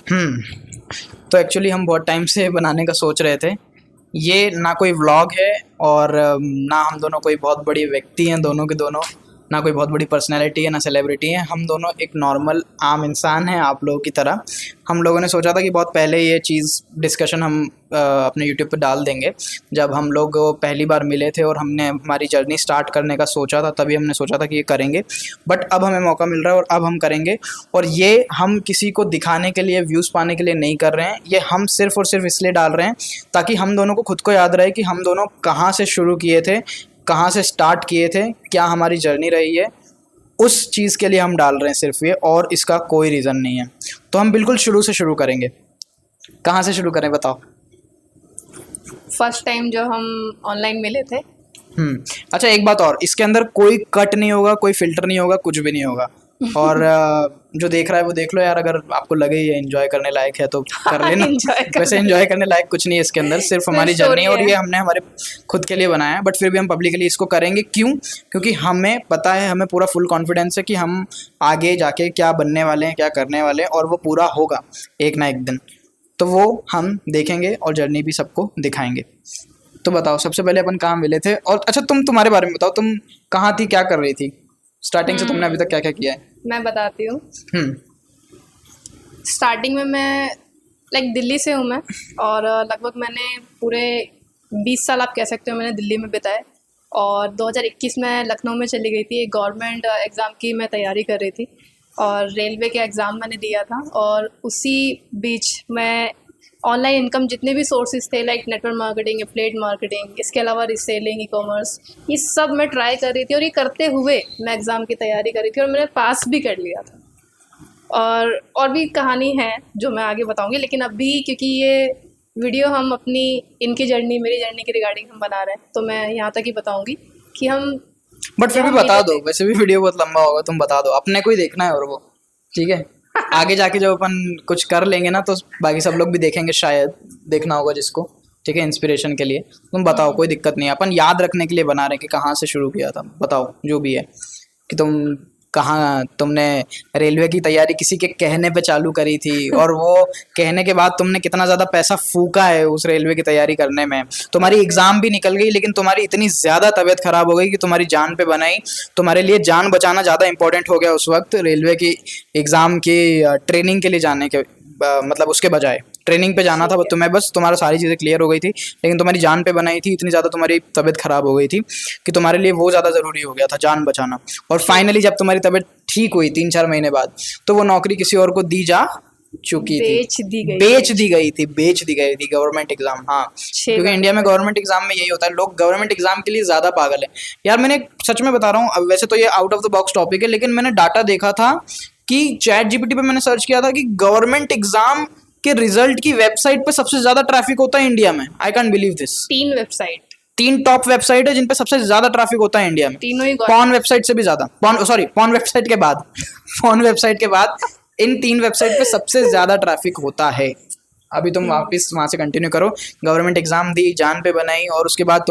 तो एक्चुअली हम बहुत टाइम से बनाने का सोच रहे थे। ये ना कोई व्लॉग है और ना हम दोनों कोई बहुत बड़ी व्यक्ति हैं, दोनों के दोनों ना कोई बहुत बड़ी पर्सनैलिटी है ना सेलिब्रिटी है। हम दोनों एक नॉर्मल आम इंसान हैं आप लोगों की तरह। हम लोगों ने सोचा था कि बहुत पहले ये चीज़ डिस्कशन हम अपने यूट्यूब पे डाल देंगे। जब हम लोग पहली बार मिले थे और हमने हमारी जर्नी स्टार्ट करने का सोचा था, तभी हमने सोचा था कि ये करेंगे। बट अब हमें मौका मिल रहा है और अब हम करेंगे। और ये हम किसी को दिखाने के लिए, व्यूज़ पाने के लिए नहीं कर रहे हैं। ये हम सिर्फ़ और सिर्फ इसलिए डाल रहे हैं ताकि हम दोनों को खुद को याद रहे कि हम दोनों कहाँ से शुरू किए थे, कहाँ से स्टार्ट किए थे, क्या हमारी जर्नी रही है। उस चीज़ के लिए हम डाल रहे हैं सिर्फ ये, और इसका कोई रीज़न नहीं है। तो हम बिल्कुल शुरू से शुरू करेंगे। कहाँ से शुरू करें बताओ? फर्स्ट टाइम जो हम ऑनलाइन मिले थे। अच्छा, एक बात और, इसके अंदर कोई कट नहीं होगा, कोई फिल्टर नहीं होगा, कुछ भी नहीं होगा। और जो देख रहा है वो देख लो यार, अगर आपको लगे ये एंजॉय करने लायक है तो कर लेना। वैसे एंजॉय करने लायक कुछ नहीं है इसके अंदर, सिर्फ हमारी जर्नी, और ये हमने हमारे खुद के लिए बनाया है। बट फिर भी हम पब्लिकली इसको करेंगे। क्यों? क्योंकि हमें पता है, हमें पूरा फुल कॉन्फिडेंस है कि हम आगे जाके क्या बनने वाले हैं, क्या करने वाले हैं, और वो पूरा होगा एक ना एक दिन। तो वो हम देखेंगे और जर्नी भी सबको दिखाएंगे। तो बताओ, सबसे पहले अपन कहाँ मिले थे? और अच्छा, तुम्हारे बारे में बताओ, तुम कहाँ थी, क्या कर रही थी स्टार्टिंग से? तुमने अभी तक क्या क्या किया है? मैं बताती हूँ। हम्म स्टार्टिंग में मैं दिल्ली से हूँ मैं, और लगभग मैंने पूरे 20 साल आप कह सकते हो मैंने दिल्ली में बिताए। और 2021 में लखनऊ में चली गई थी। एक गवर्नमेंट एग्ज़ाम की मैं तैयारी कर रही थी और रेलवे के एग्ज़ाम मैंने दिया था। और उसी बीच मैं ऑनलाइन इनकम जितने भी सोर्सेज थे, like network marketing, affiliate marketing, इसके अलावा रीसेलिंग, ई कॉमर्स, ये सब मैं ट्राई कर रही थी। और ये करते हुए मैं एग्ज़ाम की तैयारी कर रही थी और मैंने पास भी कर लिया था। और भी कहानी है जो मैं आगे बताऊंगी, लेकिन अभी क्योंकि ये वीडियो हम अपनी इनकी जर्नी, मेरी जर्नी के रिगार्डिंग हम बना रहे हैं, तो मैं यहाँ तक ही बताऊंगी कि हम। बट फिर भी बता दो, वैसे भी वीडियो बहुत लंबा होगा, तुम बता दो, अपने को ही देखना है और वो ठीक है। आगे जाके जब अपन कुछ कर लेंगे ना, तो बाकी सब लोग भी देखेंगे, शायद देखना होगा जिसको, ठीक है, इंस्पिरेशन के लिए। तुम बताओ, कोई दिक्कत नहीं है, अपन याद रखने के लिए बना रहे हैं कि कहाँ से शुरू किया था। बताओ जो भी है, कि तुम कहाँ, तुमने रेलवे की तैयारी किसी के कहने पे चालू करी थी, और वो कहने के बाद तुमने कितना ज़्यादा पैसा फूका है उस रेलवे की तैयारी करने में। तुम्हारी एग्ज़ाम भी निकल गई, लेकिन तुम्हारी इतनी ज़्यादा तबीयत ख़राब हो गई कि तुम्हारी जान पे बनाई। तुम्हारे लिए जान बचाना ज़्यादा इंपॉर्टेंट हो गया उस वक्त, रेलवे की एग्ज़ाम की ट्रेनिंग के लिए जाने के मतलब उसके बजाय ट्रेनिंग पे जाना था। तुम्हें बस तुम्हारा सारी चीज़ें क्लियर हो गई थी, लेकिन तुम्हारी जान पे बनाई थी। इतनी ज़्यादा तुम्हारी तबीयत ख़राब हो गई थी कि तुम्हारे लिए वो ज़्यादा ज़रूरी हो गया था, जान बचाना। और फाइनली जब तुम्हारी तबीयत ठीक हुई 3-4 महीने बाद, तो वो नौकरी किसी और को दी जा चुकी थी, बेच दी गई थी गवर्नमेंट एग्जाम। हाँ, क्योंकि इंडिया में गवर्नमेंट एग्जाम में यही होता है, लोग गवर्नमेंट एग्जाम के लिए ज़्यादा पागल है यार। मैंने सच में बता रहा हूँ, वैसे तो ये out of the box topic है, लेकिन मैंने डाटा देखा था कि चैट जीपीटी पे मैंने सर्च किया था कि गवर्नमेंट एग्जाम के रिजल्ट की वेबसाइट पे सबसे ज्यादा ट्रैफिक होता है इंडिया में। I can't believe this. 3 top website है जिन पे सबसे ज्यादा ट्रैफिक होता है इंडिया में। पॉन वेबसाइट से भी ज्यादा, पॉन वेबसाइट के बाद पॉन वेबसाइट के बाद इन 3 वेबसाइट पे सबसे ज्यादा ट्रैफिक होता है। अभी तुम वापस वहाँ से कंटिन्यू करो। गवर्नमेंट एग्जाम दी, जान पे बनाई, और उसके बाद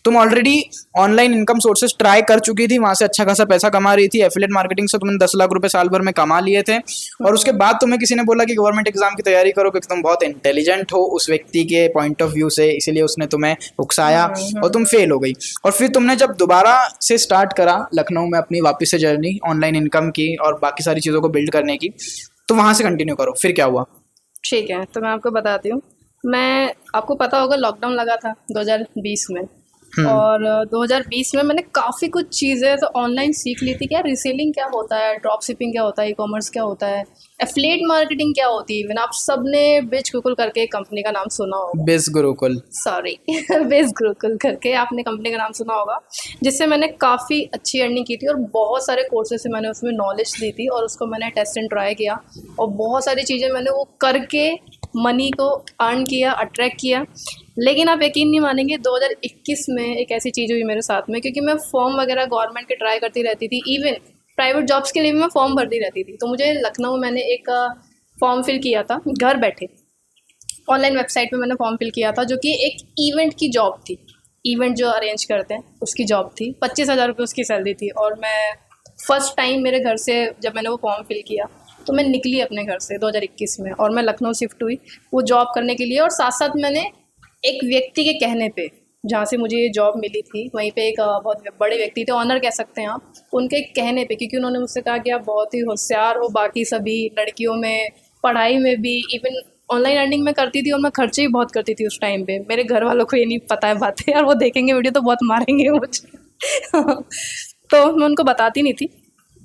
तुम already online income sources try कर चुकी थी, वहाँ से अच्छा खासा पैसा कमा रही थी। एफिलिएट मार्केटिंग से तुमने 10 लाख रुपए साल भर में कमा लिए थे। और उसके बाद तुम्हें किसी ने बोला कि गवर्नमेंट एग्जाम की तैयारी करो क्योंकि तुम बहुत इंटेलिजेंट हो उस व्यक्ति के पॉइंट ऑफ व्यू से, इसीलिए उसने तुम्हें उकसाया और तुम फेल हो गई। और फिर तुमने जब दोबारा से स्टार्ट करा लखनऊ में अपनी वापस से जर्नी ऑनलाइन इनकम की और बाकी सारी चीज़ों को बिल्ड करने की, तो वहाँ से कंटिन्यू करो, फिर क्या हुआ? ठीक है, तो मैं आपको बताती हूँ। मैं आपको पता होगा लॉकडाउन लगा था 2020 में, और 2020 में मैंने काफ़ी कुछ चीज़ें तो ऑनलाइन सीख ली थी। क्या रीसेलिंग क्या होता है, ड्रॉप शिपिंग क्या होता है, ई कॉमर्स क्या होता है, एफिलिएट मार्केटिंग क्या होती है। इवन आप सबने बिज गुरुकुल करके एक कंपनी का नाम सुना होगा। बिज गुरुकुल करके आपने कंपनी का नाम सुना होगा, जिससे मैंने काफ़ी अच्छी अर्निंग की थी और बहुत सारे कोर्सेज से मैंने उसमें नॉलेज ली थी और उसको मैंने टेस्ट एंड ट्राई किया और बहुत सारी चीज़ें मैंने वो करके मनी को अर्न किया, अट्रैक्ट किया। लेकिन आप यकीन नहीं मानेंगे, 2021 में एक ऐसी चीज़ हुई मेरे साथ में, क्योंकि मैं फॉर्म वगैरह गवर्नमेंट के ट्राई करती रहती थी, इवन प्राइवेट जॉब्स के लिए भी मैं फॉर्म भरती रहती थी। तो मुझे लखनऊ मैंने एक फॉर्म फिल किया था, घर बैठे ऑनलाइन वेबसाइट पे मैंने फॉर्म फिल किया था, जो कि एक इवेंट की जॉब थी। इवेंट जो अरेंज करते हैं उसकी जॉब थी, 25,000 रुपये उसकी सैलरी थी। और मैं फर्स्ट टाइम मेरे घर से जब मैंने वो फॉर्म फिल किया तो मैं निकली अपने घर से 2021 में और मैं लखनऊ शिफ्ट हुई वो जॉब करने के लिए। और साथ साथ मैंने एक व्यक्ति के कहने पे, जहाँ से मुझे ये जॉब मिली थी वहीं पे एक बहुत बड़े व्यक्ति थे, ऑनर कह सकते हैं आप, उनके कहने पे, क्योंकि उन्होंने मुझसे कहा कि आप बहुत ही होशियार हो बाकी सभी लड़कियों में, पढ़ाई में भी, इवन ऑनलाइन अर्निंग में करती थी और मैं खर्चे भी बहुत करती थी उस टाइम पे। मेरे घर वालों को ये नहीं पता है बातें, और वो देखेंगे वीडियो तो बहुत मारेंगे मुझे तो मैं उनको बताती नहीं थी।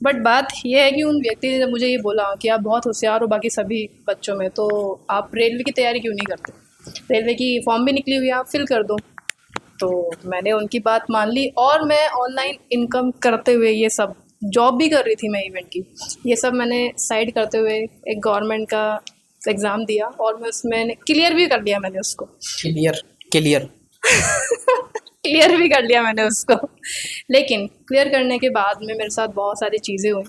बट बात ये है कि उन व्यक्ति ने जब मुझे ये बोला कि आप बहुत होशियार हो बाकी सभी बच्चों में, तो आप रेलवे की तैयारी क्यों नहीं करते, रेलवे की फॉर्म भी निकली हुई है, आप फिल कर दो। तो मैंने उनकी बात मान ली और मैं ऑनलाइन इनकम करते हुए, ये सब जॉब भी कर रही थी मैं इवेंट की, ये सब मैंने साइड करते हुए एक गवर्नमेंट का एग्ज़ाम दिया और मैं उसमें क्लियर भी कर लिया मैंने उसको। क्लियर क्लियर क्लियर भी कर लिया मैंने उसको। लेकिन क्लियर करने के बाद में मेरे साथ बहुत सारी चीज़ें हुई।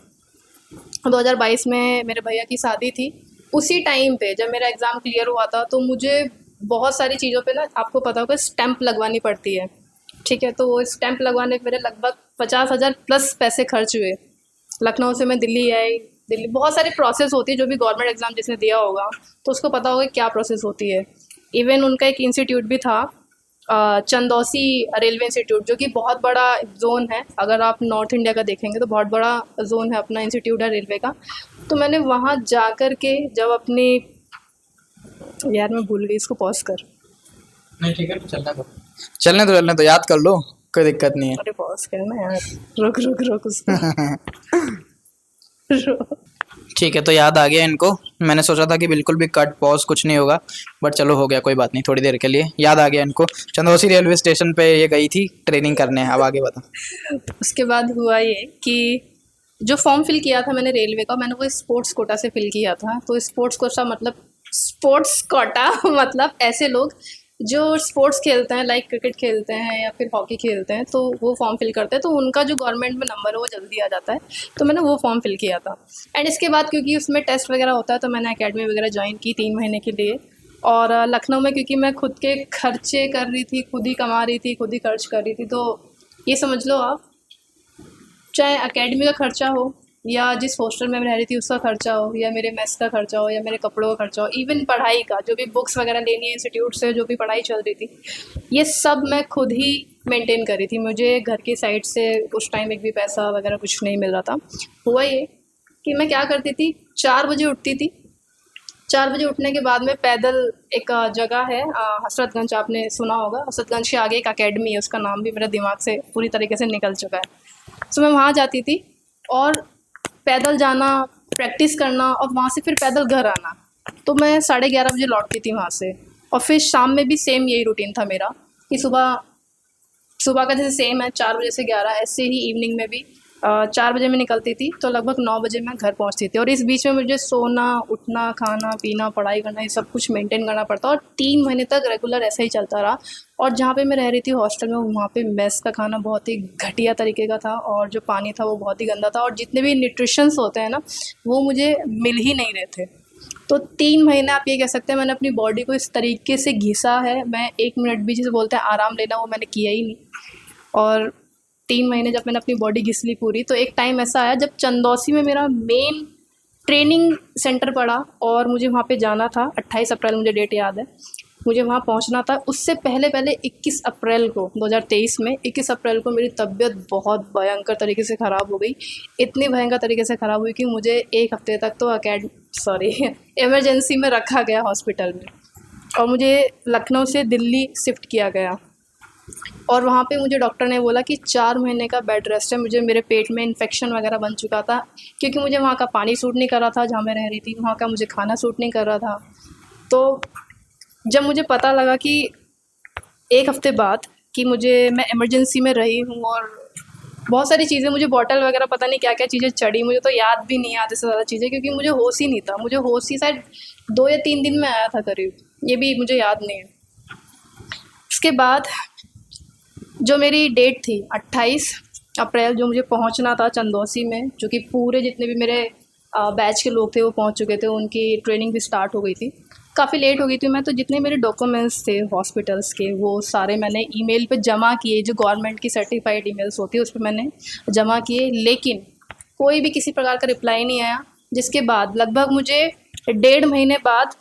2022 में मेरे भैया की शादी थी। उसी टाइम पे जब मेरा एग्ज़ाम क्लियर हुआ था तो मुझे बहुत सारी चीज़ों पे ना, आपको पता होगा, स्टैंप लगवानी पड़ती है, ठीक है। तो वो स्टैंप लगवाने पे मेरे लगभग 50,000 प्लस पैसे खर्च हुए। लखनऊ से मैं दिल्ली आई, दिल्ली बहुत सारी प्रोसेस होती है, जो भी गवर्नमेंट एग्ज़ाम जिसने दिया होगा तो उसको पता होगा क्या प्रोसेस होती है। इवन उनका एक इंस्टीट्यूट भी था, चंदौसी रेलवे इंस्टीट्यूट, जो कि बहुत बड़ा जोन है। अगर आप नॉर्थ इंडिया का देखेंगे तो बहुत बड़ा जोन है, अपना इंस्टीट्यूट है रेलवे का। तो मैंने वहाँ जा कर के जब अपनी, यार मैं भूल गई, इसको पॉज कर। नहीं ठीक है, चलने तो याद कर लो, कोई दिक्कत नहीं है। अरे पॉज करना यार, रुक रुक रुक उसको रुक। ठीक है, तो याद आ गया इनको। मैंने सोचा था कि बिल्कुल भी कट पॉज कुछ नहीं होगा, बट चलो हो गया, कोई बात नहीं, थोड़ी देर के लिए याद आ गया इनको। चंदौसी रेलवे स्टेशन पे ये गई थी ट्रेनिंग करने। अब आगे बता। उसके बाद हुआ ये कि जो फॉर्म फिल किया था मैंने रेलवे का, मैंने वो स्पोर्ट्स कोटा से फिल किया था। तो स्पोर्ट्स कोटा मतलब, स्पोर्ट्स कोटा मतलब ऐसे लोग जो स्पोर्ट्स खेलते हैं, लाइक क्रिकेट खेलते हैं या फिर हॉकी खेलते हैं, तो वो फॉर्म फिल करते हैं, तो उनका जो गवर्नमेंट में नंबर है वो जल्दी आ जाता है। तो मैंने वो फॉर्म फिल किया था। एंड इसके बाद क्योंकि उसमें टेस्ट वगैरह होता है तो मैंने एकेडमी वगैरह ज्वाइन की 3 महीने के लिए। और लखनऊ में क्योंकि मैं खुद के खर्चे कर रही थी, खुद ही कमा रही थी, खुद ही खर्च कर रही थी, तो ये समझ लो आप, चाहे एकेडमी का खर्चा हो या जिस हॉस्टल में मैं रह रही थी उसका खर्चा हो, या मेरे मेस का खर्चा हो, या मेरे कपड़ों का खर्चा हो, इवन पढ़ाई का, जो भी बुक्स वगैरह लेनी है इंस्टीट्यूट से, जो भी पढ़ाई चल रही थी, ये सब मैं खुद ही मेंटेन कर रही थी। मुझे घर की साइड से उस टाइम एक भी पैसा वगैरह कुछ नहीं मिल रहा था। हुआ ये कि मैं क्या करती थी, 4 बजे उठती थी। 4 बजे उठने के बाद में पैदल, एक जगह है हसरतगंज, आपने सुना होगा, हसरतगंज के आगे एक अकेडमी है, उसका नाम भी मेरा दिमाग से पूरी तरीके से निकल चुका है। तो मैं वहाँ जाती थी और पैदल जाना, प्रैक्टिस करना, और वहाँ से फिर पैदल घर आना। तो मैं 11:30 बजे लौटती थी वहाँ से। और फिर शाम में भी सेम यही रूटीन था मेरा कि सुबह का जैसे सेम है 4 बजे से 11, ऐसे ही इवनिंग में भी 4 बजे मैं निकलती थी तो लगभग 9 बजे मैं घर पहुँचती थी। और इस बीच में मुझे सोना, उठना, खाना पीना, पढ़ाई करना, ये सब कुछ मेंटेन करना पड़ता। और 3 महीने तक रेगुलर ऐसा ही चलता रहा। और जहाँ पे मैं रह रही थी हॉस्टल में, वहाँ पे मेस का खाना बहुत ही घटिया तरीके का था, और जो पानी था वो बहुत ही गंदा था, और जितने भी न्यूट्रिशंस होते हैं ना, वो मुझे मिल ही नहीं रहे थे। तो 3 महीने आप ये कह सकते हैं मैंने अपनी बॉडी को इस तरीके से घिसा है, मैं 1 मिनट भी जिसे बोलते हैं आराम लेना, वो मैंने किया ही नहीं। और 3 महीने जब मैंने अपनी बॉडी घिस ली पूरी, तो एक टाइम ऐसा आया जब चंदौसी में मेरा मेन ट्रेनिंग सेंटर पड़ा और मुझे वहाँ पे जाना था। 28 अप्रैल मुझे डेट याद है, मुझे वहाँ पहुँचना था। उससे पहले 21 अप्रैल को 2023 में 21 अप्रैल को मेरी तबीयत बहुत भयंकर तरीके से ख़राब हो गई। इतनी भयंकर तरीके से ख़राब हुई कि मुझे 1 हफ्ते तक तो इमरजेंसी में रखा गया हॉस्पिटल में, और मुझे लखनऊ से दिल्ली शिफ्ट किया गया। और वहाँ पे मुझे डॉक्टर ने बोला कि 4 महीने का बेड रेस्ट है। मुझे, मेरे पेट में इन्फेक्शन वगैरह बन चुका था, क्योंकि मुझे वहाँ का पानी सूट नहीं कर रहा था जहाँ मैं रह रही थी, वहाँ का मुझे खाना सूट नहीं कर रहा था। तो जब मुझे पता लगा कि 1 हफ्ते बाद कि मैं इमरजेंसी में रही हूँ, और बहुत सारी चीज़ें, मुझे बॉटल वगैरह पता नहीं क्या क्या चीज़ें चढ़ी, मुझे तो याद भी नहीं आधे से ज़्यादा चीज़ें, क्योंकि मुझे होश ही नहीं था। मुझे होश ही शायद 2 या 3 दिन में आया था करीब, ये भी मुझे याद नहीं है। इसके बाद जो मेरी डेट थी 28 अप्रैल, जो मुझे पहुंचना था चंदौसी में, जो कि पूरे जितने भी मेरे बैच के लोग थे वो पहुंच चुके थे, उनकी ट्रेनिंग भी स्टार्ट हो गई थी। काफ़ी लेट हो गई थी मैं, तो जितने मेरे डॉक्यूमेंट्स थे हॉस्पिटल्स के, वो सारे मैंने ईमेल पे जमा किए, जो गवर्नमेंट की सर्टिफाइड ईमेल्स होती है उस पर मैंने जमा किए, लेकिन कोई भी किसी प्रकार का रिप्लाई नहीं आया। जिसके बाद लगभग मुझे 1.5 महीने बाद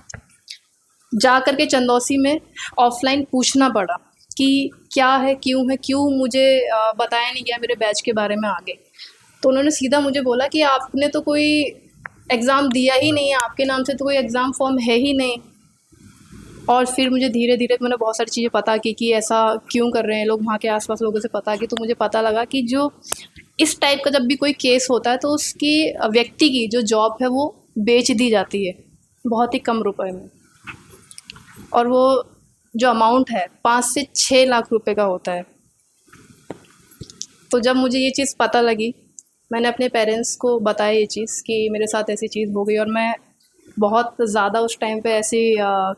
जा कर के चंदौसी में ऑफलाइन पूछना पड़ा कि क्या है, क्यों मुझे बताया नहीं गया मेरे बैच के बारे में आगे। तो उन्होंने सीधा मुझे बोला कि आपने तो कोई एग्ज़ाम दिया ही नहीं है, आपके नाम से तो कोई एग्ज़ाम फॉर्म है ही नहीं। और फिर मुझे धीरे धीरे मैंने बहुत सारी चीज़ें पता की कि ऐसा क्यों कर रहे हैं लोग, वहाँ के आसपास लोगों से पता की, तो मुझे पता लगा कि जो इस टाइप का जब भी कोई केस होता है तो उसकी व्यक्ति की जो जॉब है वो बेच दी जाती है बहुत ही कम रुपए में, और वो जो अमाउंट है 5 से 6 लाख रुपए का होता है। तो जब मुझे ये चीज़ पता लगी, मैंने अपने पेरेंट्स को बताया ये चीज़ कि मेरे साथ ऐसी चीज़ हो गई, और मैं बहुत ज़्यादा उस टाइम पे ऐसी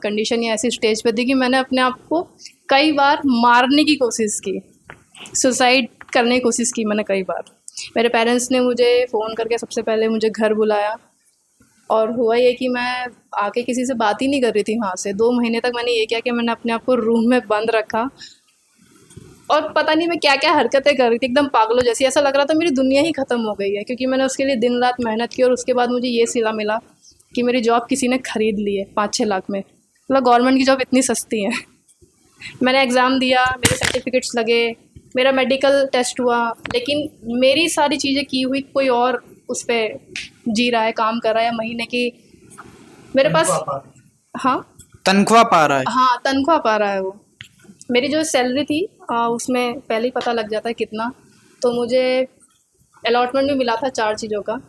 कंडीशन या ऐसी स्टेज पे थी कि मैंने अपने आप को कई बार मारने की कोशिश की, सुसाइड करने की कोशिश की मैंने कई बार। मेरे पेरेंट्स ने मुझे फ़ोन करके सबसे पहले मुझे घर बुलाया, और हुआ ये कि मैं आके किसी से बात ही नहीं कर रही थी वहाँ से। 2 महीने तक मैंने ये किया कि मैंने अपने आप को रूम में बंद रखा, और पता नहीं मैं क्या क्या हरकतें कर रही थी, एकदम पागलों जैसी। ऐसा लग रहा था मेरी दुनिया ही ख़त्म हो गई है, क्योंकि मैंने उसके लिए दिन रात मेहनत की, और उसके बाद मुझे ये सिला मिला कि मेरी जॉब किसी ने ख़रीद ली है 5-6 लाख में। मतलब गवर्नमेंट की जॉब इतनी सस्ती है। मैंने एग्ज़ाम दिया, मेरे सर्टिफिकेट्स लगे, मेरा मेडिकल टेस्ट हुआ, लेकिन मेरी सारी चीज़ें की हुई कोई और उस पर जी रहा है, काम कर रहा है। महीने की मेरे पास, हाँ तनख्वाह पा रहा है। हाँ तनख्वाह पा रहा है वो। मेरी जो सैलरी थी उसमें पहले ही पता लग जाता है कितना। तो मुझे अलॉटमेंट भी मिला था 4 चीज़ों का,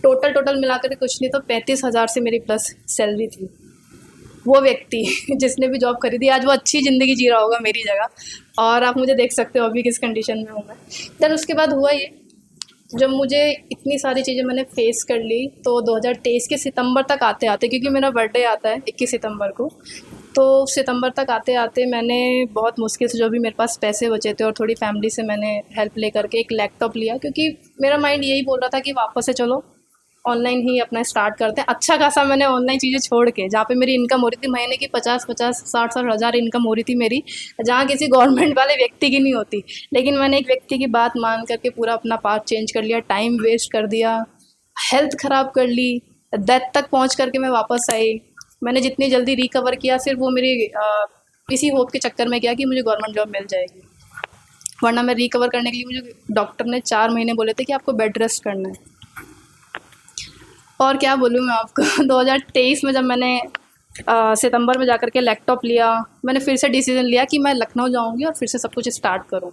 टोटल मिला कर कुछ नहीं तो 35,000 से मेरी प्लस सैलरी थी। वो व्यक्ति जिसने भी जॉब खरीदी आज वो अच्छी ज़िंदगी जी रहा होगा मेरी जगह, और आप मुझे देख सकते हो अभी किस कंडीशन में हूँ मैं। देन उसके बाद हुआ ये, जब मुझे इतनी सारी चीज़ें मैंने फेस कर ली, तो 2023 के सितंबर तक आते आते, क्योंकि मेरा बर्थडे आता है 21 सितंबर को, तो सितंबर तक आते आते मैंने बहुत मुश्किल से जो भी मेरे पास पैसे बचे थे और थोड़ी फैमिली से मैंने हेल्प ले करके एक लैपटॉप लिया, क्योंकि मेरा माइंड यही बोल रहा था कि वापस से चलो ऑनलाइन ही अपना स्टार्ट करते हैं। अच्छा खासा मैंने ऑनलाइन चीज़ें छोड़ के, जहाँ पे मेरी इनकम हो रही थी महीने की 50-50 60-60 हज़ार इनकम हो रही थी मेरी, जहाँ किसी गवर्नमेंट वाले व्यक्ति की नहीं होती, लेकिन मैंने एक व्यक्ति की बात मान करके पूरा अपना पाथ चेंज कर लिया, टाइम वेस्ट कर दिया, हेल्थ ख़राब कर ली, डेथ तक पहुँच करके मैं वापस आई। मैंने जितनी जल्दी रिकवर किया सिर्फ वो मेरी इसी होप के चक्कर में किया कि मुझे गवर्नमेंट जॉब मिल जाएगी, वरना मैं रिकवर करने के लिए मुझे डॉक्टर ने 4 महीने बोले थे कि आपको बेड रेस्ट करना है। और क्या बोलूँ मैं आपको 2023 में जब मैंने सितंबर में जाकर के लैपटॉप लिया, मैंने फिर से डिसीजन लिया कि मैं लखनऊ जाऊंगी और फिर से सब कुछ स्टार्ट करूं।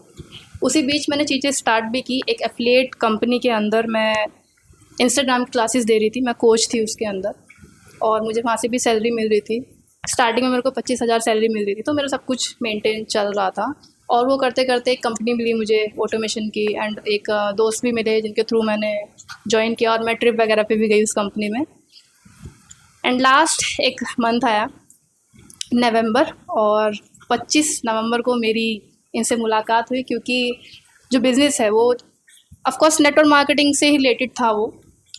उसी बीच मैंने चीज़ें स्टार्ट भी की। एक एफिलिएट कंपनी के अंदर मैं इंस्टाग्राम क्लासेस दे रही थी, मैं कोच थी उसके अंदर, और मुझे वहाँ से भी सैलरी मिल रही थी। स्टार्टिंग में मेरे को 25,000 सैलरी मिल रही थी, तो मेरा सब कुछ मेंटेन चल रहा था। और वो करते करते एक कंपनी मिली मुझे ऑटोमेशन की, एंड एक दोस्त भी मिले जिनके थ्रू मैंने ज्वाइन किया, और मैं ट्रिप वगैरह पे भी गई उस कंपनी में। एंड लास्ट एक मंथ आया नवंबर, और 25 नवंबर को मेरी इनसे मुलाकात हुई, क्योंकि जो बिज़नेस है वो ऑफकोर्स नेटवर्क मार्केटिंग से ही रिलेटेड था। वो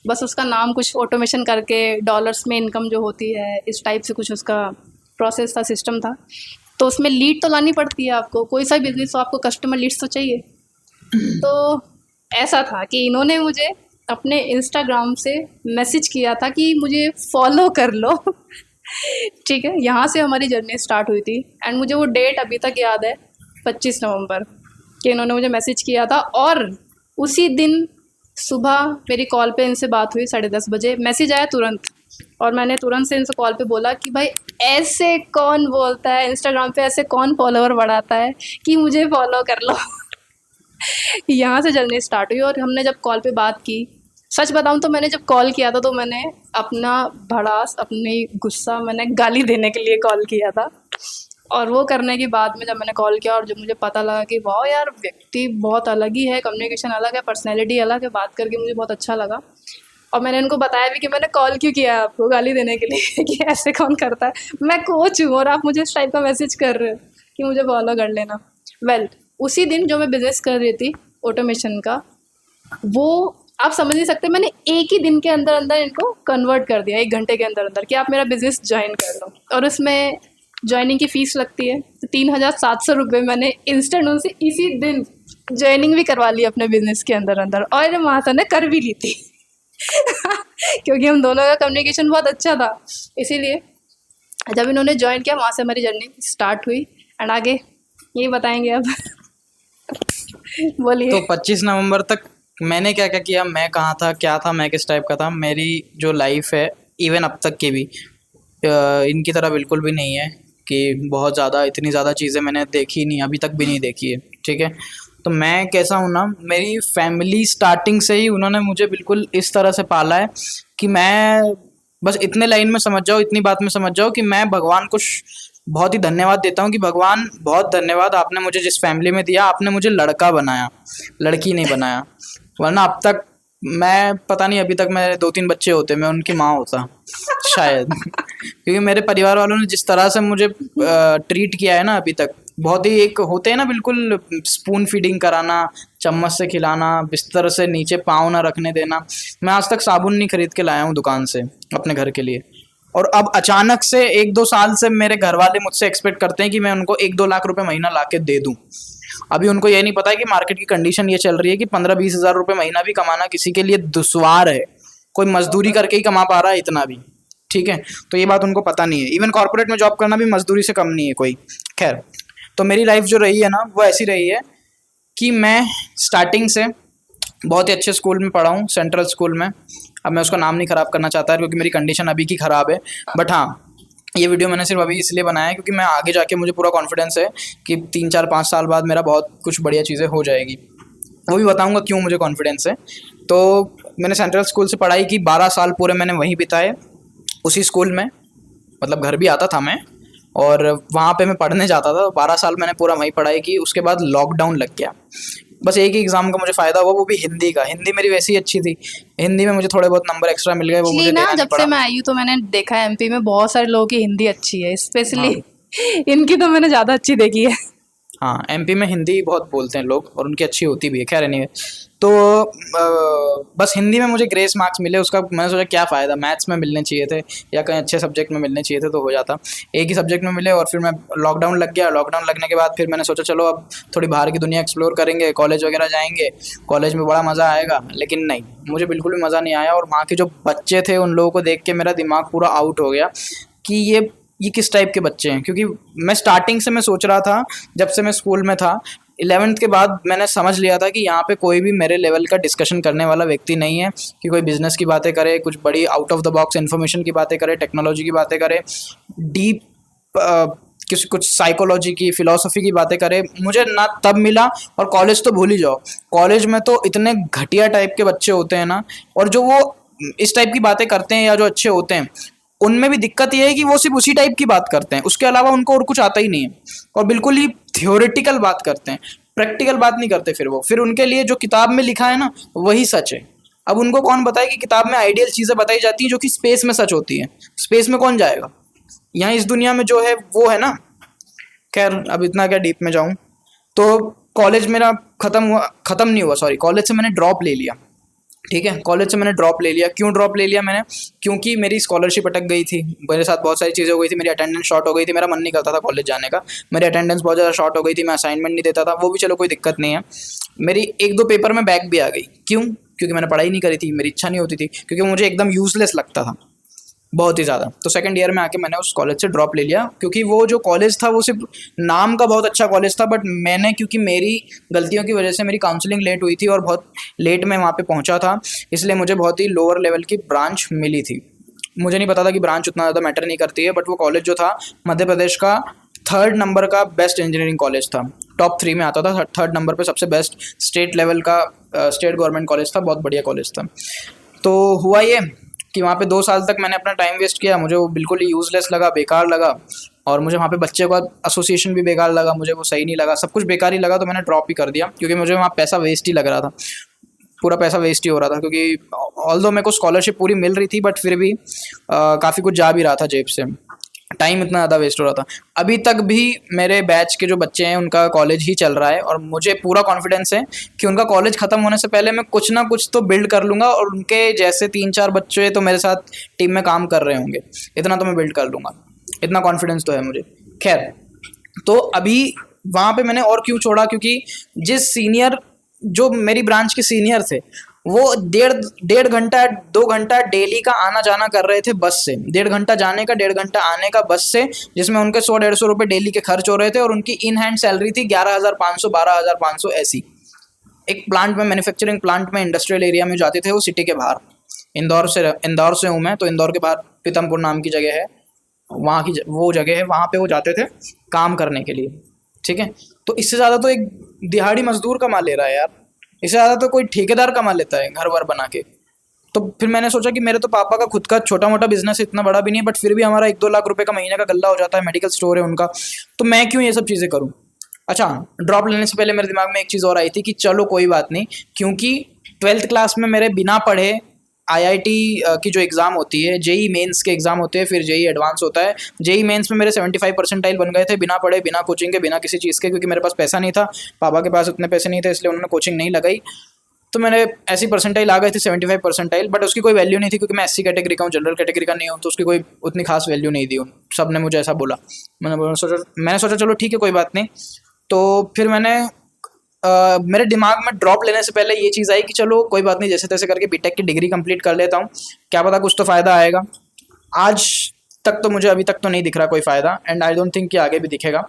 बस उसका नाम कुछ ऑटोमेशन करके डॉलर्स में इनकम जो होती है इस टाइप से कुछ उसका प्रोसेस था, सिस्टम था। तो उसमें लीड तो लानी पड़ती है आपको, कोई सा बिजनेस हो आपको कस्टमर लीड्स तो चाहिए। तो ऐसा था कि इन्होंने मुझे अपने इंस्टाग्राम से मैसेज किया था कि मुझे फॉलो कर लो ठीक है, यहाँ से हमारी जर्नी स्टार्ट हुई थी। एंड मुझे वो डेट अभी तक याद है, 25 नवंबर कि इन्होंने मुझे मैसेज किया था, और उसी दिन सुबह मेरी कॉल पे इनसे बात हुई 10:30 बजे। मैसेज आया तुरंत, और मैंने तुरंत से इनसे कॉल पे बोला कि भाई ऐसे कौन बोलता है इंस्टाग्राम पे, ऐसे कौन फॉलोवर बढ़ाता है कि मुझे फॉलो कर लो यहाँ से जर्नी स्टार्ट हुई। और हमने जब कॉल पे बात की, सच बताऊँ तो मैंने जब कॉल किया था तो मैंने अपना भड़ास, अपनी गुस्सा मैंने गाली देने के लिए कॉल किया था। और वो करने के बाद में जब मैंने कॉल किया और जब मुझे पता लगा कि वाह यार व्यक्ति बहुत अलग ही है, कम्युनिकेशन अलग है, पर्सनैलिटी अलग है, बात करके मुझे बहुत अच्छा लगा। और मैंने उनको बताया भी कि मैंने कॉल क्यों किया है आपको, गाली देने के लिए कि ऐसे कौन करता है, मैं कोच हूँ और आप मुझे इस टाइप का मैसेज कर रहे हो कि मुझे फॉलो कर लेना। वेल उसी दिन जो मैं बिज़नेस कर रही थी ऑटोमेशन का, वो आप समझ नहीं सकते, मैंने एक ही दिन के अंदर अंदर इनको कन्वर्ट कर दिया, 1 घंटे के अंदर अंदर, कि आप मेरा बिज़नेस ज्वाइन कर लो। और उसमें ज्वाइनिंग की फ़ीस लगती है, तो 3,700 रुपये मैंने इंस्टेंट उनसे इसी दिन ज्वाइनिंग भी करवा ली अपने बिज़नेस के अंदर अंदर, और माता ने कर भी ली थी क्योंकि हम दोनों का कम्युनिकेशन बहुत अच्छा था, इसीलिए जब इन्होंने ज्वाइन किया वहाँ से हमारी जर्नी स्टार्ट हुई। एंड आगे यही बताएंगे अब। बोलिए। तो 25 नवंबर तक मैंने क्या क्या किया, मैं कहाँ था, क्या था, मैं किस टाइप का था, मेरी जो लाइफ है इवन अब तक की भी इनकी तरह बिल्कुल भी नहीं है कि बहुत ज़्यादा इतनी ज़्यादा चीज़ें मैंने देखी नहीं, अभी तक भी नहीं देखी है। ठीक है, तो मैं कैसा हूँ ना, मेरी फैमिली स्टार्टिंग से ही उन्होंने मुझे बिल्कुल इस तरह से पाला है कि मैं बस इतने लाइन में समझ जाओ, इतनी बात में समझ जाओ कि मैं भगवान को बहुत ही धन्यवाद देता हूँ कि भगवान बहुत धन्यवाद, आपने मुझे जिस फैमिली में दिया, आपने मुझे लड़का बनाया, लड़की नहीं बनाया। वरना अब तक मैं पता नहीं, अभी तक मेरे 2-3 बच्चे होते मैं उनकी माँ होता शायद। क्योंकि मेरे परिवार वालों ने जिस तरह से मुझे ट्रीट किया है ना अभी तक, बहुत ही एक होते हैं ना बिल्कुल स्पून फीडिंग कराना, चम्मच से खिलाना, बिस्तर से नीचे पाँव ना रखने देना। मैं आज तक साबुन नहीं खरीद के लाया हूँ दुकान से अपने घर के लिए। और अब अचानक से 1-2 साल से मेरे घर वाले मुझसे एक्सपेक्ट करते हैं कि मैं उनको 1-2 लाख रुपए महीना ला के दे दूँ। अभी उनको ये नहीं पता है कि मार्केट की कंडीशन ये चल रही है कि 15-20 हज़ार रुपये महीना भी कमाना किसी के लिए दुश्वार है। कोई मजदूरी करके ही कमा पा रहा है इतना भी। ठीक है, तो ये बात उनको पता नहीं है। इवन कॉर्पोरेट में जॉब करना भी मजदूरी से कम नहीं है कोई। खैर, तो मेरी लाइफ जो रही है ना वो ऐसी रही है कि मैं स्टार्टिंग से बहुत ही अच्छे स्कूल में पढ़ा हूँ, सेंट्रल स्कूल में। अब मैं उसका नाम नहीं ख़राब करना चाहता क्योंकि मेरी कंडीशन अभी की ख़राब है। बट हाँ, ये वीडियो मैंने सिर्फ अभी इसलिए बनाया है क्योंकि मैं आगे जाके मुझे पूरा कॉन्फिडेंस है कि 3-4-5 साल बाद मेरा बहुत कुछ बढ़िया चीज़ें हो जाएगी। वो भी बताऊंगा क्यों मुझे कॉन्फिडेंस है। तो मैंने सेंट्रल स्कूल से पढ़ाई की, 12 साल पूरे मैंने वहीं बिताए उसी स्कूल में। मतलब घर भी आता था मैं और वहाँ पे मैं पढ़ने जाता था। 12 साल मैंने पूरा वहीं पढ़ाई की। उसके बाद लॉकडाउन लग गया। बस एक ही एग्ज़ाम का मुझे फ़ायदा हुआ, वो भी हिंदी का। हिंदी मेरी वैसे ही अच्छी थी, हिंदी में मुझे थोड़े बहुत नंबर एक्स्ट्रा मिल गए, वो एक्चुअली मुझे ना देना नहीं जब से पड़ा। मैं आई हूँ तो मैंने देखा है एमपी में बहुत सारे लोगों की हिंदी अच्छी है, स्पेशली हाँ इनकी तो मैंने ज़्यादा अच्छी देखी है। हाँ, एमपी में हिंदी बहुत बोलते हैं लोग और उनकी अच्छी होती भी है। खैर एनीवे, तो बस हिंदी में मुझे ग्रेस मार्क्स मिले। उसका मैंने सोचा क्या फ़ायदा, मैथ्स में मिलने चाहिए थे या कहीं अच्छे सब्जेक्ट में मिलने चाहिए थे तो हो जाता। एक ही सब्जेक्ट में मिले और फिर मैं लॉकडाउन लग गया। लॉकडाउन लगने के बाद फिर मैंने सोचा चलो अब थोड़ी बाहर की दुनिया एक्सप्लोर करेंगे, कॉलेज वगैरह जाएंगे, कॉलेज में बड़ा मज़ा आएगा। लेकिन नहीं, मुझे बिल्कुल भी मज़ा नहीं आया। और वहाँ के जो बच्चे थे उन लोगों को देख के मेरा दिमाग पूरा आउट हो गया कि ये किस टाइप के बच्चे हैं। क्योंकि मैं स्टार्टिंग से मैं सोच रहा था, जब से मैं स्कूल में था 11th के बाद मैंने समझ लिया था कि यहाँ पे कोई भी मेरे लेवल का डिस्कशन करने वाला व्यक्ति नहीं है। कि कोई बिजनेस की बातें करे, कुछ बड़ी out of the box information की बातें करे, टेक्नोलॉजी की बातें करे, डीप किसी कुछ साइकोलॉजी की, फिलॉसफी की बातें करे, मुझे ना तब मिला। और कॉलेज तो भूल ही जाओ, कॉलेज में तो इतने घटिया टाइप के बच्चे होते हैं ना। और जो वो इस टाइप की बातें करते हैं या जो अच्छे होते हैं, उनमें भी दिक्कत ये है कि वो सिर्फ उसी टाइप की बात करते हैं, उसके अलावा उनको और कुछ आता ही नहीं है। और बिल्कुल ही थियोरेटिकल बात करते हैं, प्रैक्टिकल बात नहीं करते। फिर उनके लिए जो किताब में लिखा है ना वही सच है। अब उनको कौन बताए कि किताब में आइडियल चीज़ें बताई जाती हैं जो कि स्पेस में सच होती हैं। स्पेस में कौन जाएगा, यहाँ इस दुनिया में जो है वो है ना। खैर, अब इतना क्या डीप में जाऊँ। तो कॉलेज मेरा ख़त्म नहीं हुआ, सॉरी, कॉलेज से मैंने ड्रॉप ले लिया। ठीक है, कॉलेज से मैंने ड्रॉप ले लिया। क्यों ड्रॉप ले लिया मैंने? क्योंकि मेरी स्कॉलरशिप अटक गई थी, मेरे साथ बहुत सारी चीज़ें हो गई थी, मेरी अटेंडेंस शॉर्ट हो गई थी, मेरा मन नहीं करता था कॉलेज जाने का। मेरी अटेंडेंस बहुत ज़्यादा शॉर्ट हो गई थी, मैं असाइनमेंट नहीं देता था, वो भी चलो कोई दिक्कत नहीं है। मेरी 1-2 पेपर में बैक भी आ गई। क्यों? क्योंकि मैंने पढ़ाई नहीं करी थी, मेरी इच्छा नहीं होती थी, क्योंकि मुझे एकदम यूजलेस लगता था बहुत ही ज़्यादा। तो सेकंड ईयर में आके मैंने उस कॉलेज से ड्रॉप ले लिया। क्योंकि वो जो कॉलेज था वो सिर्फ नाम का बहुत अच्छा कॉलेज था, बट मैंने, क्योंकि मेरी गलतियों की वजह से मेरी काउंसलिंग लेट हुई थी और बहुत लेट मैं वहाँ पे पहुँचा था, इसलिए मुझे बहुत ही लोअर लेवल की ब्रांच मिली थी। मुझे नहीं पता था कि ब्रांच उतना ज़्यादा मैटर नहीं करती है, बट वो कॉलेज जो था मध्य प्रदेश का 3rd नंबर का बेस्ट इंजीनियरिंग कॉलेज था। टॉप 3 में आता था, 3rd नंबर पे सबसे बेस्ट स्टेट लेवल का स्टेट गवर्नमेंट कॉलेज था, बहुत बढ़िया कॉलेज था। तो हुआ ये कि वहाँ पे 2 साल तक मैंने अपना टाइम वेस्ट किया, मुझे वो बिल्कुल ही यूज़लेस लगा, बेकार लगा। और मुझे वहाँ पे बच्चे का एसोसिएशन भी बेकार लगा, मुझे वो सही नहीं लगा, सब कुछ बेकार ही लगा। तो मैंने ड्रॉप ही कर दिया क्योंकि मुझे वहाँ पैसा वेस्ट ही लग रहा था, पूरा पैसा वेस्ट ही हो रहा था। क्योंकि ऑल्दो मेरे को स्कॉलरशिप पूरी मिल रही थी, बट फिर भी काफ़ी कुछ जा भी रहा था जेब से, टाइम इतना ज़्यादा वेस्ट हो रहा था। अभी तक भी मेरे बैच के जो बच्चे हैं उनका कॉलेज ही चल रहा है और मुझे पूरा कॉन्फिडेंस है कि उनका कॉलेज ख़त्म होने से पहले मैं कुछ ना कुछ तो बिल्ड कर लूँगा और उनके जैसे 3-4 बच्चे तो मेरे साथ टीम में काम कर रहे होंगे, इतना तो मैं बिल्ड कर लूँगा, इतना कॉन्फिडेंस तो है मुझे। खैर, तो अभी वहाँ पे मैंने और क्यों छोड़ा, क्योंकि जिस सीनियर, जो मेरी ब्रांच के सीनियर थे, वो डेढ़ घंटा 2 घंटा डेली का आना जाना कर रहे थे बस से, 1.5 घंटा जाने का 1.5 घंटा आने का बस से, जिसमें उनके 100-150 रुपये डेली के खर्च हो रहे थे और उनकी इन हैंड सैलरी थी 11,500 12,500 ऐसी। एक प्लांट में, मैन्युफैक्चरिंग प्लांट में, इंडस्ट्रियल एरिया में जाते थे वो, सिटी के बाहर। इंदौर से हूँ मैं, तो इंदौर के बाहर पीतमपुर नाम की जगह है, वहाँ की वो जगह है, वहाँ पे वो जाते थे काम करने के लिए, ठीक है। तो इससे ज़्यादा तो एक दिहाड़ी मजदूर कमा ले रहा है यार, इससे ज़्यादा तो कोई ठेकेदार कमा लेता है घर वर बना के। तो फिर मैंने सोचा कि मेरे तो पापा का खुद का छोटा मोटा बिजनेस इतना बड़ा भी नहीं है, बट फिर भी हमारा 1-2 लाख रुपए का महीने का गल्ला हो जाता है, मेडिकल स्टोर है उनका, तो मैं क्यों ये सब चीज़ें करूँ। अच्छा, ड्रॉप लेने से पहले मेरे दिमाग में एक चीज़ और आई थी कि चलो कोई बात नहीं, क्योंकि 12th क्लास में मेरे बिना पढ़े आईआईटी की जो एग्ज़ाम होती है, जेई मेंस के एग्ज़ाम होते हैं, फिर जेई एडवांस होता है। जेई मेंस में मेरे 75 परसेंटाइल बन गए थे, बिना पढ़े, बिना कोचिंग के, बिना किसी चीज़ के, क्योंकि मेरे पास पैसा नहीं था, पापा के पास उतने पैसे नहीं थे, इसलिए उन्होंने कोचिंग नहीं लगाई। तो मैंने ऐसी परसेंटाइल आ गए थे 75 परसेंटाइल, बट उसकी कोई वैल्यू नहीं थी, क्योंकि मैं एससी कैटेगरी का हूँ, जनरल कैटेगरी का नहीं हूँ, तो उसकी कोई उतनी खास वैल्यू नहीं दी। सब ने मुझे ऐसा बोला। मैंने सोचा चलो ठीक है कोई बात नहीं। तो फिर मैंने मेरे दिमाग में ड्रॉप लेने से पहले ये चीज़ आई कि चलो कोई बात नहीं, जैसे तैसे करके बीटेक की डिग्री कंप्लीट कर लेता हूँ, क्या पता कुछ तो फ़ायदा आएगा। आज तक तो मुझे अभी तक तो नहीं दिख रहा कोई फ़ायदा, एंड आई डोंट थिंक कि आगे भी दिखेगा,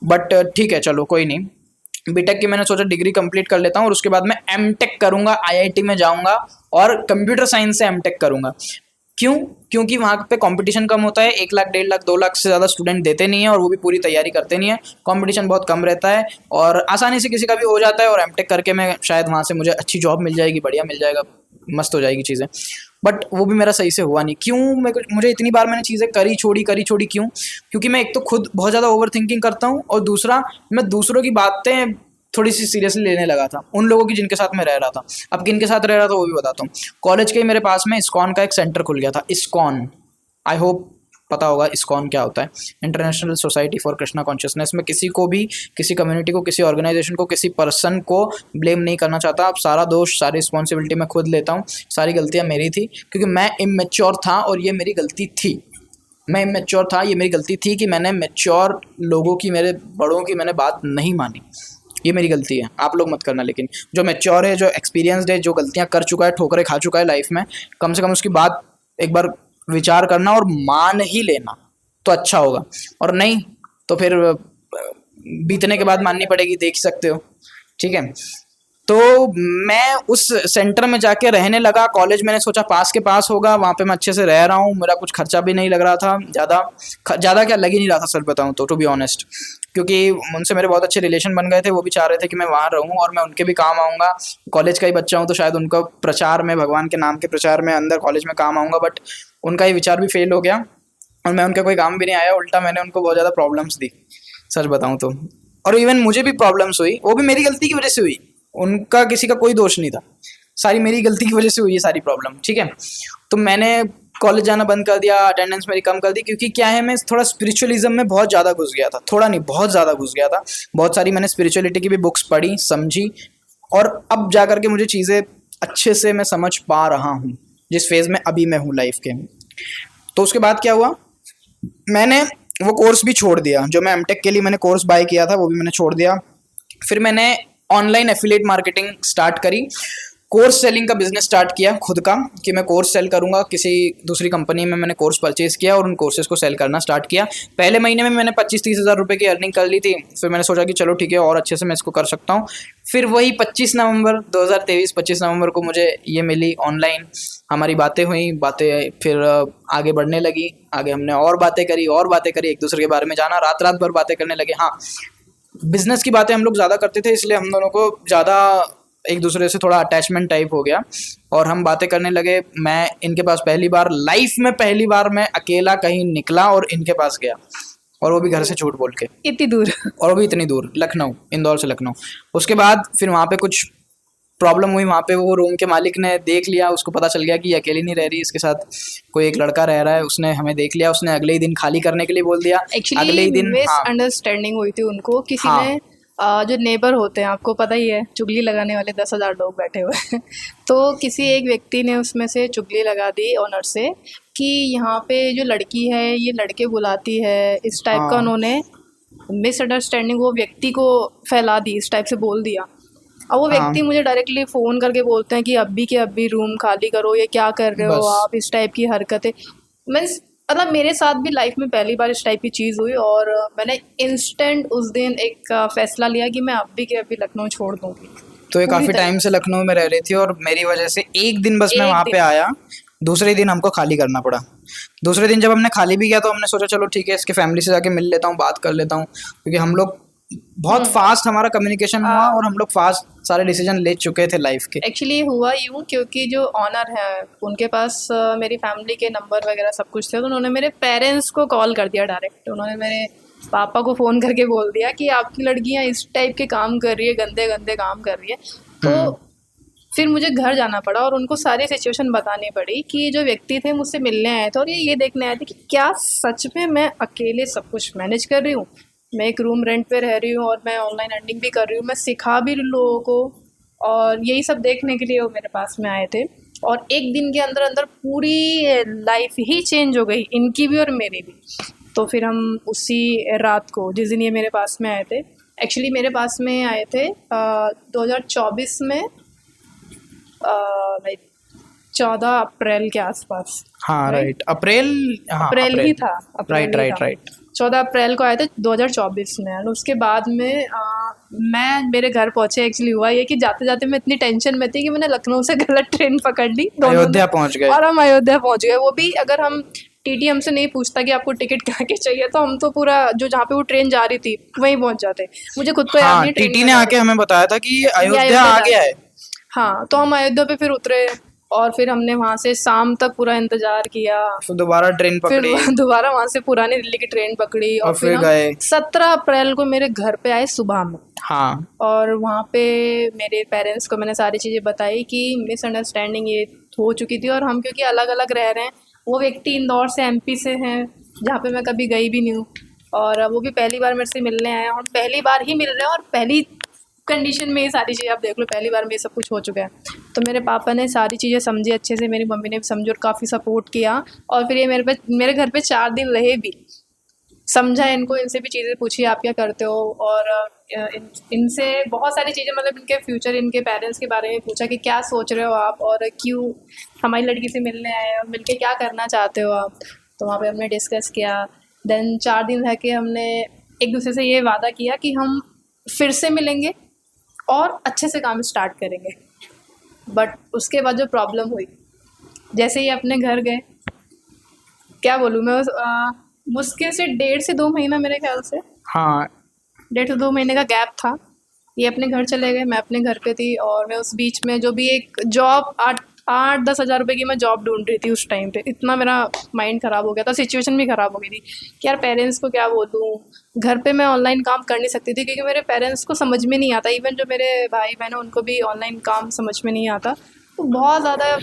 बट ठीक है चलो कोई नहीं। बीटेक की मैंने सोचा डिग्री कंप्लीट कर लेता हूँ और उसके बाद मैं एमटेक करूँगा, आईआईटी में जाऊँगा और कंप्यूटर साइंस से एमटेक करूँगा। क्यों? क्योंकि वहाँ पे कंपटीशन कम होता है, 1 लाख 1.5 लाख 2 लाख से ज़्यादा स्टूडेंट देते नहीं है, और वो भी पूरी तैयारी करते नहीं है, कंपटीशन बहुत कम रहता है और आसानी से किसी का भी हो जाता है। और एमटेक करके मैं शायद वहाँ से मुझे अच्छी जॉब मिल जाएगी, बढ़िया मिल जाएगा, मस्त हो जाएगी चीज़ें। बट वो भी मेरा सही से हुआ नहीं। क्यों? मुझे इतनी बार मैंने चीज़ें करी छोड़ी क्यों? क्योंकि मैं एक तो खुद बहुत ज़्यादा ओवर थिंकिंग करता हूँ, और दूसरा मैं दूसरों की बातें थोड़ी सी सीरियसली लेने लगा था, उन लोगों की जिनके साथ मैं रह रहा था। अब किन के साथ रह रहा था वो भी बताता हूँ। कॉलेज के ही मेरे पास में इस्कॉन का एक सेंटर खुल गया था, इस्कॉन, आई होप पता होगा इस्कॉन क्या होता है, international society for Krishna consciousness. में किसी को भी, किसी कम्युनिटी को, किसी ऑर्गेनाइजेशन को, किसी पर्सन को ब्लेम नहीं करना चाहता। अब सारा दोष, सारी रिस्पॉन्सिबिलिटी मैं खुद लेता हूँ, सारी गलतियाँ मेरी थी, क्योंकि मैं इमेच्योर था और ये मेरी गलती थी। मैं इमेच्योर था, ये मेरी गलती थी कि मैंने मैच्योर लोगों की, मेरे बड़ों की मैंने बात नहीं मानी, ये मेरी गलती है। आप लोग मत करना, लेकिन जो मैच्योर है, जो एक्सपीरियंसड है, जो गलतियां कर चुका है, ठोकरें खा चुका है लाइफ में, कम से कम उसकी बात एक बार विचार करना और मान ही लेना तो अच्छा होगा, और नहीं तो फिर बीतने के बाद माननी पड़ेगी, देख सकते हो, ठीक है। तो मैं उस सेंटर में जाके रहने लगा। कॉलेज मैंने सोचा पास के पास होगा, वहाँ पे मैं अच्छे से रह रहा हूँ, मेरा कुछ खर्चा भी नहीं लग रहा था ज़्यादा क्या लग ही नहीं रहा था, सच बताऊँ तो, टू बी ऑनेस्ट, क्योंकि उनसे मेरे बहुत अच्छे रिलेशन बन गए थे। वो भी चाह रहे थे कि मैं वहाँ रहूँ और मैं उनके भी काम आऊँगा। कॉलेज का ही बच्चा हूँ तो शायद उनको प्रचार में, भगवान के नाम के प्रचार में अंदर कॉलेज में काम आऊँगा, बट उनका ये विचार भी फेल हो गया और मैं उनका कोई काम भी नहीं आया, उल्टा मैंने उनको बहुत ज़्यादा प्रॉब्लम्स दी, सच बताऊँ तो। और इवन मुझे भी प्रॉब्लम्स हुई, वो भी मेरी गलती की वजह से हुई, उनका किसी का कोई दोष नहीं था, सारी मेरी गलती की वजह से हुई है सारी प्रॉब्लम, ठीक है। तो मैंने कॉलेज जाना बंद कर दिया, अटेंडेंस मेरी कम कर दी, क्योंकि क्या है, मैं थोड़ा स्पिरिचुअलिज्म में बहुत ज़्यादा घुस गया था, थोड़ा नहीं बहुत ज़्यादा घुस गया था। बहुत सारी मैंने स्पिरिचुअलिटी की भी बुक्स पढ़ी, समझी, और अब जा करके मुझे चीज़ें अच्छे से मैं समझ पा रहा हूँ, जिस फेज़ में अभी मैं हूँ लाइफ के। तो उसके बाद क्या हुआ, मैंने वो कोर्स भी छोड़ दिया, जो मैं एमटेक के लिए मैंने कोर्स बाय किया था वो भी मैंने छोड़ दिया। फिर मैंने ऑनलाइन एफिलिएट मार्केटिंग स्टार्ट करी, कोर्स सेलिंग का बिजनेस स्टार्ट किया खुद का, कि मैं कोर्स सेल करूंगा। किसी दूसरी कंपनी में मैंने कोर्स परचेज किया और उन कोर्सेज को सेल करना स्टार्ट किया। पहले महीने में मैंने 25-30 हज़ार रुपये की अर्निंग कर ली थी। फिर मैंने सोचा कि चलो ठीक है, और अच्छे से मैं इसको कर सकता हूँ। फिर वही 25 नवंबर 2023, 25 नवंबर को मुझे ये मिली ऑनलाइन, हमारी बातें हुई, बातें फिर आगे बढ़ने लगी, आगे हमने और बातें करी, एक दूसरे के बारे में जाना, रात रात भर बातें करने लगे। हाँ, बिजनेस की बातें हम लोग ज़्यादा करते थे, इसलिए हम दोनों को ज़्यादा एक दूसरे से थोड़ा अटैचमेंट टाइप हो गया और हम बातें करने लगे। मैं इनके पास लाइफ में पहली बार मैं अकेला कहीं निकला और इनके पास गया, और वो भी घर से झूठ बोल के, इतनी दूर। और वो भी इतनी दूर, लखनऊ, इंदौर से लखनऊ। उसके बाद फिर वहाँ पे कुछ प्रॉब्लम हुई, वहाँ पे वो रूम के मालिक ने देख लिया, उसको पता चल गया कि ये अकेली नहीं रह रही, इसके साथ कोई एक लड़का रह रहा है। उसने हमें देख लिया, उसने अगले ही दिन खाली करने के लिए बोल दिया। अगले ही दिन मिसअंडरस्टैंडिंग हुई थी उनको, किसी ने जो नेबर होते हैं, आपको पता ही है, चुगली लगाने वाले 10,000 लोग बैठे हुए हैं। तो किसी एक व्यक्ति ने उसमें से चुगली लगा दी ओनर से कि यहाँ पे जो लड़की है ये लड़के बुलाती है, इस टाइप का उन्होंने मिसअंडरस्टैंडिंग वो व्यक्ति को फैला दी, इस टाइप से बोल दिया। और वो हाँ। व्यक्ति मुझे डायरेक्टली फ़ोन करके बोलते हैं कि अभी के अभी रूम खाली करो, ये क्या कर रहे हो बस। आप, इस टाइप की हरकतें। मीन्स मतलब मेरे साथ भी लाइफ में पहली बार इस टाइप की चीज़ हुई, और मैंने इंस्टेंट उस दिन एक फ़ैसला लिया कि मैं अभी के अभी लखनऊ छोड़ दूँगी। तो ये पूरी काफ़ी तरह। टाइम से लखनऊ में रह रही थी और मेरी वजह से एक दिन बस मैं एक वहाँ पे दिन। आया, दूसरे दिन हमको खाली करना पड़ा। दूसरे दिन जब हमने खाली भी किया तो हमने सोचा चलो ठीक है, इसके फैमिली से जाके मिल लेता हूँ, बात कर लेता हूँ, क्योंकि हम लोग बहुत फास्ट हमारा कम्युनिकेशन हुआ और हम लोग फास्ट सारे डिसीजन ले चुके थे लाइफ के। एक्चुअली हुआ यूँ, क्योंकि जो ऑनर है उनके पास मेरी फैमिली के नंबर वगैरह सब कुछ थे, तो उन्होंने मेरे पेरेंट्स को कॉल कर दिया डायरेक्ट। उन्होंने मेरे पापा को फ़ोन करके बोल दिया कि आपकी लड़कियां इस टाइप के काम कर रही है, गंदे गंदे काम कर रही है। तो फिर मुझे घर जाना पड़ा और उनको सारी सिचुएशन बतानी पड़ी कि जो व्यक्ति थे मुझसे मिलने आए थे और ये देखने आए थे कि क्या सच में मैं अकेले सब कुछ मैनेज कर रही हूँ, मैं एक रूम रेंट पे रह रही हूँ और मैं ऑनलाइन अर्निंग भी कर रही हूँ, मैं सिखा भी रही हूँ लोगों को, और यही सब देखने के लिए वो मेरे पास में आए थे। और एक दिन के अंदर अंदर पूरी लाइफ ही चेंज हो गई, इनकी भी और मेरी भी। तो फिर हम उसी रात को, जिस दिन ये मेरे पास में आए थे, एक्चुअली मेरे पास में आए थे 2024 में, लाइक 14 अप्रैल के आसपास। हाँ राइट, अप्रैल, हाँ अप्रैल ही था, राइट राइट राइट। 14 अप्रैल को आए थे 2024 में। और उसके बाद में मैं मेरे घर पहुंचे। एक्चुअली हुआ ये कि जाते जाते मैं इतनी टेंशन में थी कि मैंने लखनऊ से गलत ट्रेन पकड़ ली, अयोध्या पहुंच गए। और हम अयोध्या पहुंच गए। वो भी अगर हम टीटी हमसे नहीं पूछता कि आपको टिकट कहाँ के चाहिए, तो हम तो पूरा जो जहाँ पे वो ट्रेन जा रही थी वहीं पहुंच जाते। मुझे खुद को याद हाँ, नहीं ट्रेन टीटी ने आके हमें बताया था कि अयोध्या आ गया है। हाँ, तो हम अयोध्या पे फिर उतरे और फिर हमने वहाँ से शाम तक पूरा इंतजार किया, फिर दोबारा ट्रेन फिर पकड़ी दोबारा वहाँ से पुरानी दिल्ली की ट्रेन पकड़ी, और फिर हम गए। 17 अप्रैल को मेरे घर पे आए सुबह में। हाँ, और वहाँ पे मेरे पेरेंट्स को मैंने सारी चीज़ें बताई कि मिसअंडरस्टैंडिंग ये हो चुकी थी, और हम क्योंकि अलग अलग रह रहे हैं, वो व्यक्ति इंदौर से एमपी से हैं जहाँ पे मैं कभी गई भी नहीं हूँ, और वो भी पहली बार मेरे से मिलने आए हैं, और पहली बार ही मिल रहे हैं, और पहली कंडीशन में ये सारी चीज़ें आप देख लो, पहली बार में ये सब कुछ हो चुका है। तो मेरे पापा ने सारी चीज़ें समझी अच्छे से, मेरी मम्मी ने भी समझी और काफ़ी सपोर्ट किया। और फिर ये मेरे घर पे 4 दिन रहे भी, समझा इनको, इनसे भी चीज़ें पूछी आप क्या करते हो, और इनसे बहुत सारी चीज़ें, मतलब इनके फ्यूचर, इनके पेरेंट्स के बारे में पूछा कि क्या सोच रहे हो आप, और क्यों हमारी लड़की से मिलने आए और मिलके क्या करना चाहते हो आप। तो वहाँ पे हमने डिस्कस किया। देन 4 दिन रह के हमने एक दूसरे से ये वादा किया कि हम फिर से मिलेंगे और अच्छे से काम स्टार्ट करेंगे। बट उसके बाद जो प्रॉब्लम हुई, जैसे ही अपने घर गए, क्या बोलूँ मैं, मुश्किल से 1.5 से 2 महीना, मेरे ख्याल से हाँ 1.5 से 2 महीने का गैप था। ये अपने घर चले गए, मैं अपने घर पे थी, और मैं उस बीच में जो भी एक जॉब 8-10 हज़ार रुपये की मैं जॉब ढूंढ रही थी उस टाइम पे। इतना मेरा माइंड ख़राब हो गया था, सिचुएशन भी ख़राब हो गई थी कि यार पेरेंट्स को क्या बोलूँ। घर पे मैं ऑनलाइन काम कर नहीं सकती थी क्योंकि मेरे पेरेंट्स को समझ में नहीं आता, इवन जो मेरे भाई बहन हैं उनको भी ऑनलाइन काम समझ में नहीं आता। तो बहुत ज़्यादा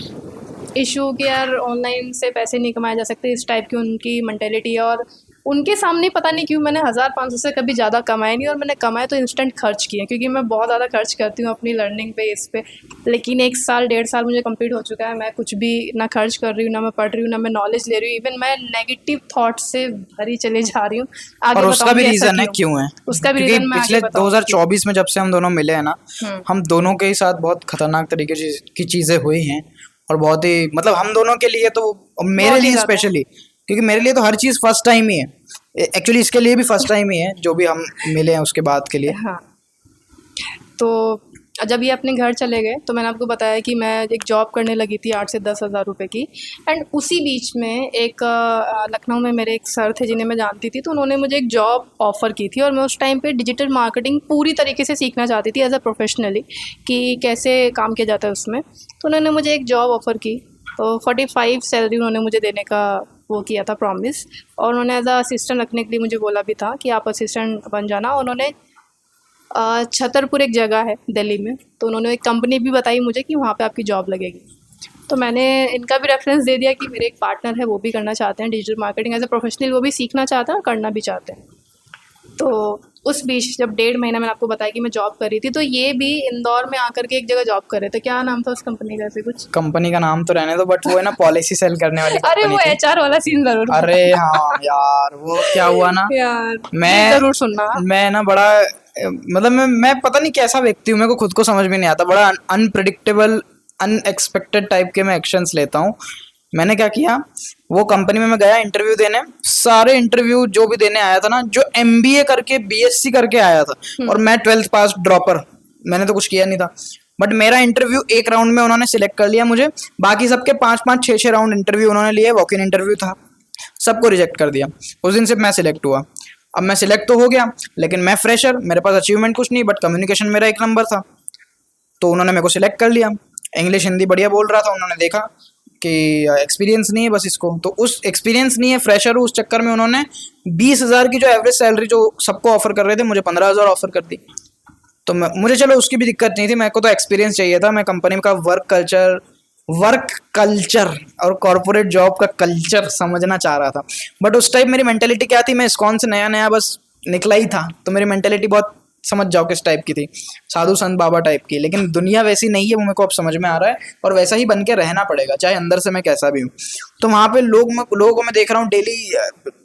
इशू कि यार ऑनलाइन से पैसे नहीं कमाए जा सकते, इस टाइप की उनकी मेंटेलिटी है। और उनके सामने पता नहीं क्यों मैंने 1500 से कभी ज़्यादा कमाए नहीं, और मैंने कमाए तो इंस्टेंट खर्च किए, क्योंकि मैं बहुत ज़्यादा खर्च करती हूँ अपनी लर्निंग पे, इस पे। लेकिन 1 साल 1.5 साल मुझे कंप्लीट हो चुका है, मैं कुछ भी ना खर्च कर रही हूँ, ना मैं पढ़ रही हूँ, ना मैं नॉलेज ले रही हूँ। इवन मैं नेगेटिव थॉट से भरी चली जा रही हूँ। आगे और उसका भी बताऊंगी ऐसा रीजन है क्यों है, उसका भी क्योंकि रीज़न मैं आगे पिछले बताऊंगी। 2024 में जब से हम दोनों मिले हैं ना, हम दोनों के ही साथ बहुत खतरनाक तरीके की चीजें हुई हैं, और बहुत ही, मतलब हम दोनों के लिए तो, मेरे बहुत ही लिए ज़्यादा। स्पेशली, क्योंकि मेरे लिए तो हर चीज़ फर्स्ट टाइम ही है। एक्चुअली इसके लिए भी फर्स्ट टाइम ही है, जो भी हम मिले हैं उसके बाद के लिए। हाँ, तो जब ये अपने घर चले गए तो मैंने आपको बताया कि मैं एक जॉब करने लगी थी 8 से 10 हज़ार रुपये की। एंड उसी बीच में एक लखनऊ में मेरे एक सर थे जिन्हें मैं जानती थी, तो उन्होंने मुझे एक जॉब ऑफ़र की थी, और मैं उस टाइम पे डिजिटल मार्केटिंग पूरी तरीके से सीखना चाहती थी एज अ प्रोफेशनली, कि कैसे काम किया जाता है उसमें। तो उन्होंने मुझे एक जॉब ऑफ़र की, तो 45 सैलरी उन्होंने मुझे देने का वो किया था प्रॉमिस, और उन्होंने एज अ असिस्टेंट रखने के लिए मुझे बोला भी था कि आप असिस्टेंट बन जाना। उन्होंने छतरपुर एक जगह है दिल्ली में, तो उन्होंने एक कंपनी भी बताई मुझे कि वहाँ पे आपकी जॉब लगेगी। तो मैंने इनका भी रेफरेंस दे दिया कि मेरे एक पार्टनर है, वो भी करना चाहते हैं digital marketing as a professional, वो भी सीखना चाहते हैं और करना भी चाहते हैं। तो उस बीच जब 1.5 महीना मैंने आपको बताया कि मैं जॉब कर रही थी, तो ये भी इंदौर में आकर के एक जगह जॉब कर रहे थे। क्या नाम था उस कंपनी का, ऐसे कुछ? कंपनी का नाम तो रहने दो, बट वो है ना पॉलिसी सेल करने वाली अरे कंपनी वो थी। एचआर वाला सीन जरूर था। अरे हाँ यार, वो क्या हुआ ना, यार मैं ये जरूर सुनना। मैं ना बड़ा मतलब मैं पता नहीं कैसा व्यक्ति हूँ, मेरे को खुद को समझ में नहीं आता, बड़ा अनप्रिडिक्टेबल अनएक्सपेक्टेड टाइप के मैं एक्शंस लेता हूँ। मैंने क्या किया, वो कंपनी में मैं गया इंटरव्यू देने, सारे इंटरव्यू जो भी देने आया था ना, जो एमबीए करके बीएससी करके आया था, और मैं 12th पास ड्रॉपर, मैंने तो कुछ किया नहीं था, बट मेरा इंटरव्यू एक राउंड में उन्होंने सिलेक्ट कर लिया मुझे। बाकी सबके 5-5 6-6 राउंड इंटरव्यू उन्होंने लिए, वॉक इन इंटरव्यू था, सबको रिजेक्ट कर दिया। उस दिन से मैं सिलेक्ट हुआ। अब मैं सिलेक्ट तो हो गया, लेकिन मैं फ्रेशर, मेरे पास अचीवमेंट कुछ नहीं, बट कम्युनिकेशन मेरा 1 नंबर था। तो उन्होंने मेरे को सिलेक्ट कर लिया। इंग्लिश हिंदी बढ़िया बोल रहा था, उन्होंने देखा कि एक्सपीरियंस नहीं है बस इसको, तो उस एक्सपीरियंस नहीं है, फ्रेशर हूँ, उस चक्कर में उन्होंने 20,000 की जो एवरेज सैलरी जो सबको ऑफर कर रहे थे, मुझे 15,000 ऑफर कर दी। तो मुझे चलो उसकी भी दिक्कत नहीं थी, मेरे को तो एक्सपीरियंस चाहिए था। मैं कंपनी का वर्क कल्चर और कॉर्पोरेट जॉब का कल्चर समझना चाह रहा था। बट उस टाइप मेरी मेंटेलिटी क्या थी, मैं इस्कॉन से नया नया बस निकला ही था, तो मेरी मेंटेलिटी बहुत, समझ जाओ किस टाइप की थी, साधु संत बाबा टाइप की। लेकिन दुनिया वैसी नहीं है, वो मेरे को अब समझ में आ रहा है, और वैसा ही बन के रहना पड़ेगा, चाहे अंदर से मैं कैसा भी हूँ। तो वहाँ पे लोगों को मैं देख रहा हूँ डेली,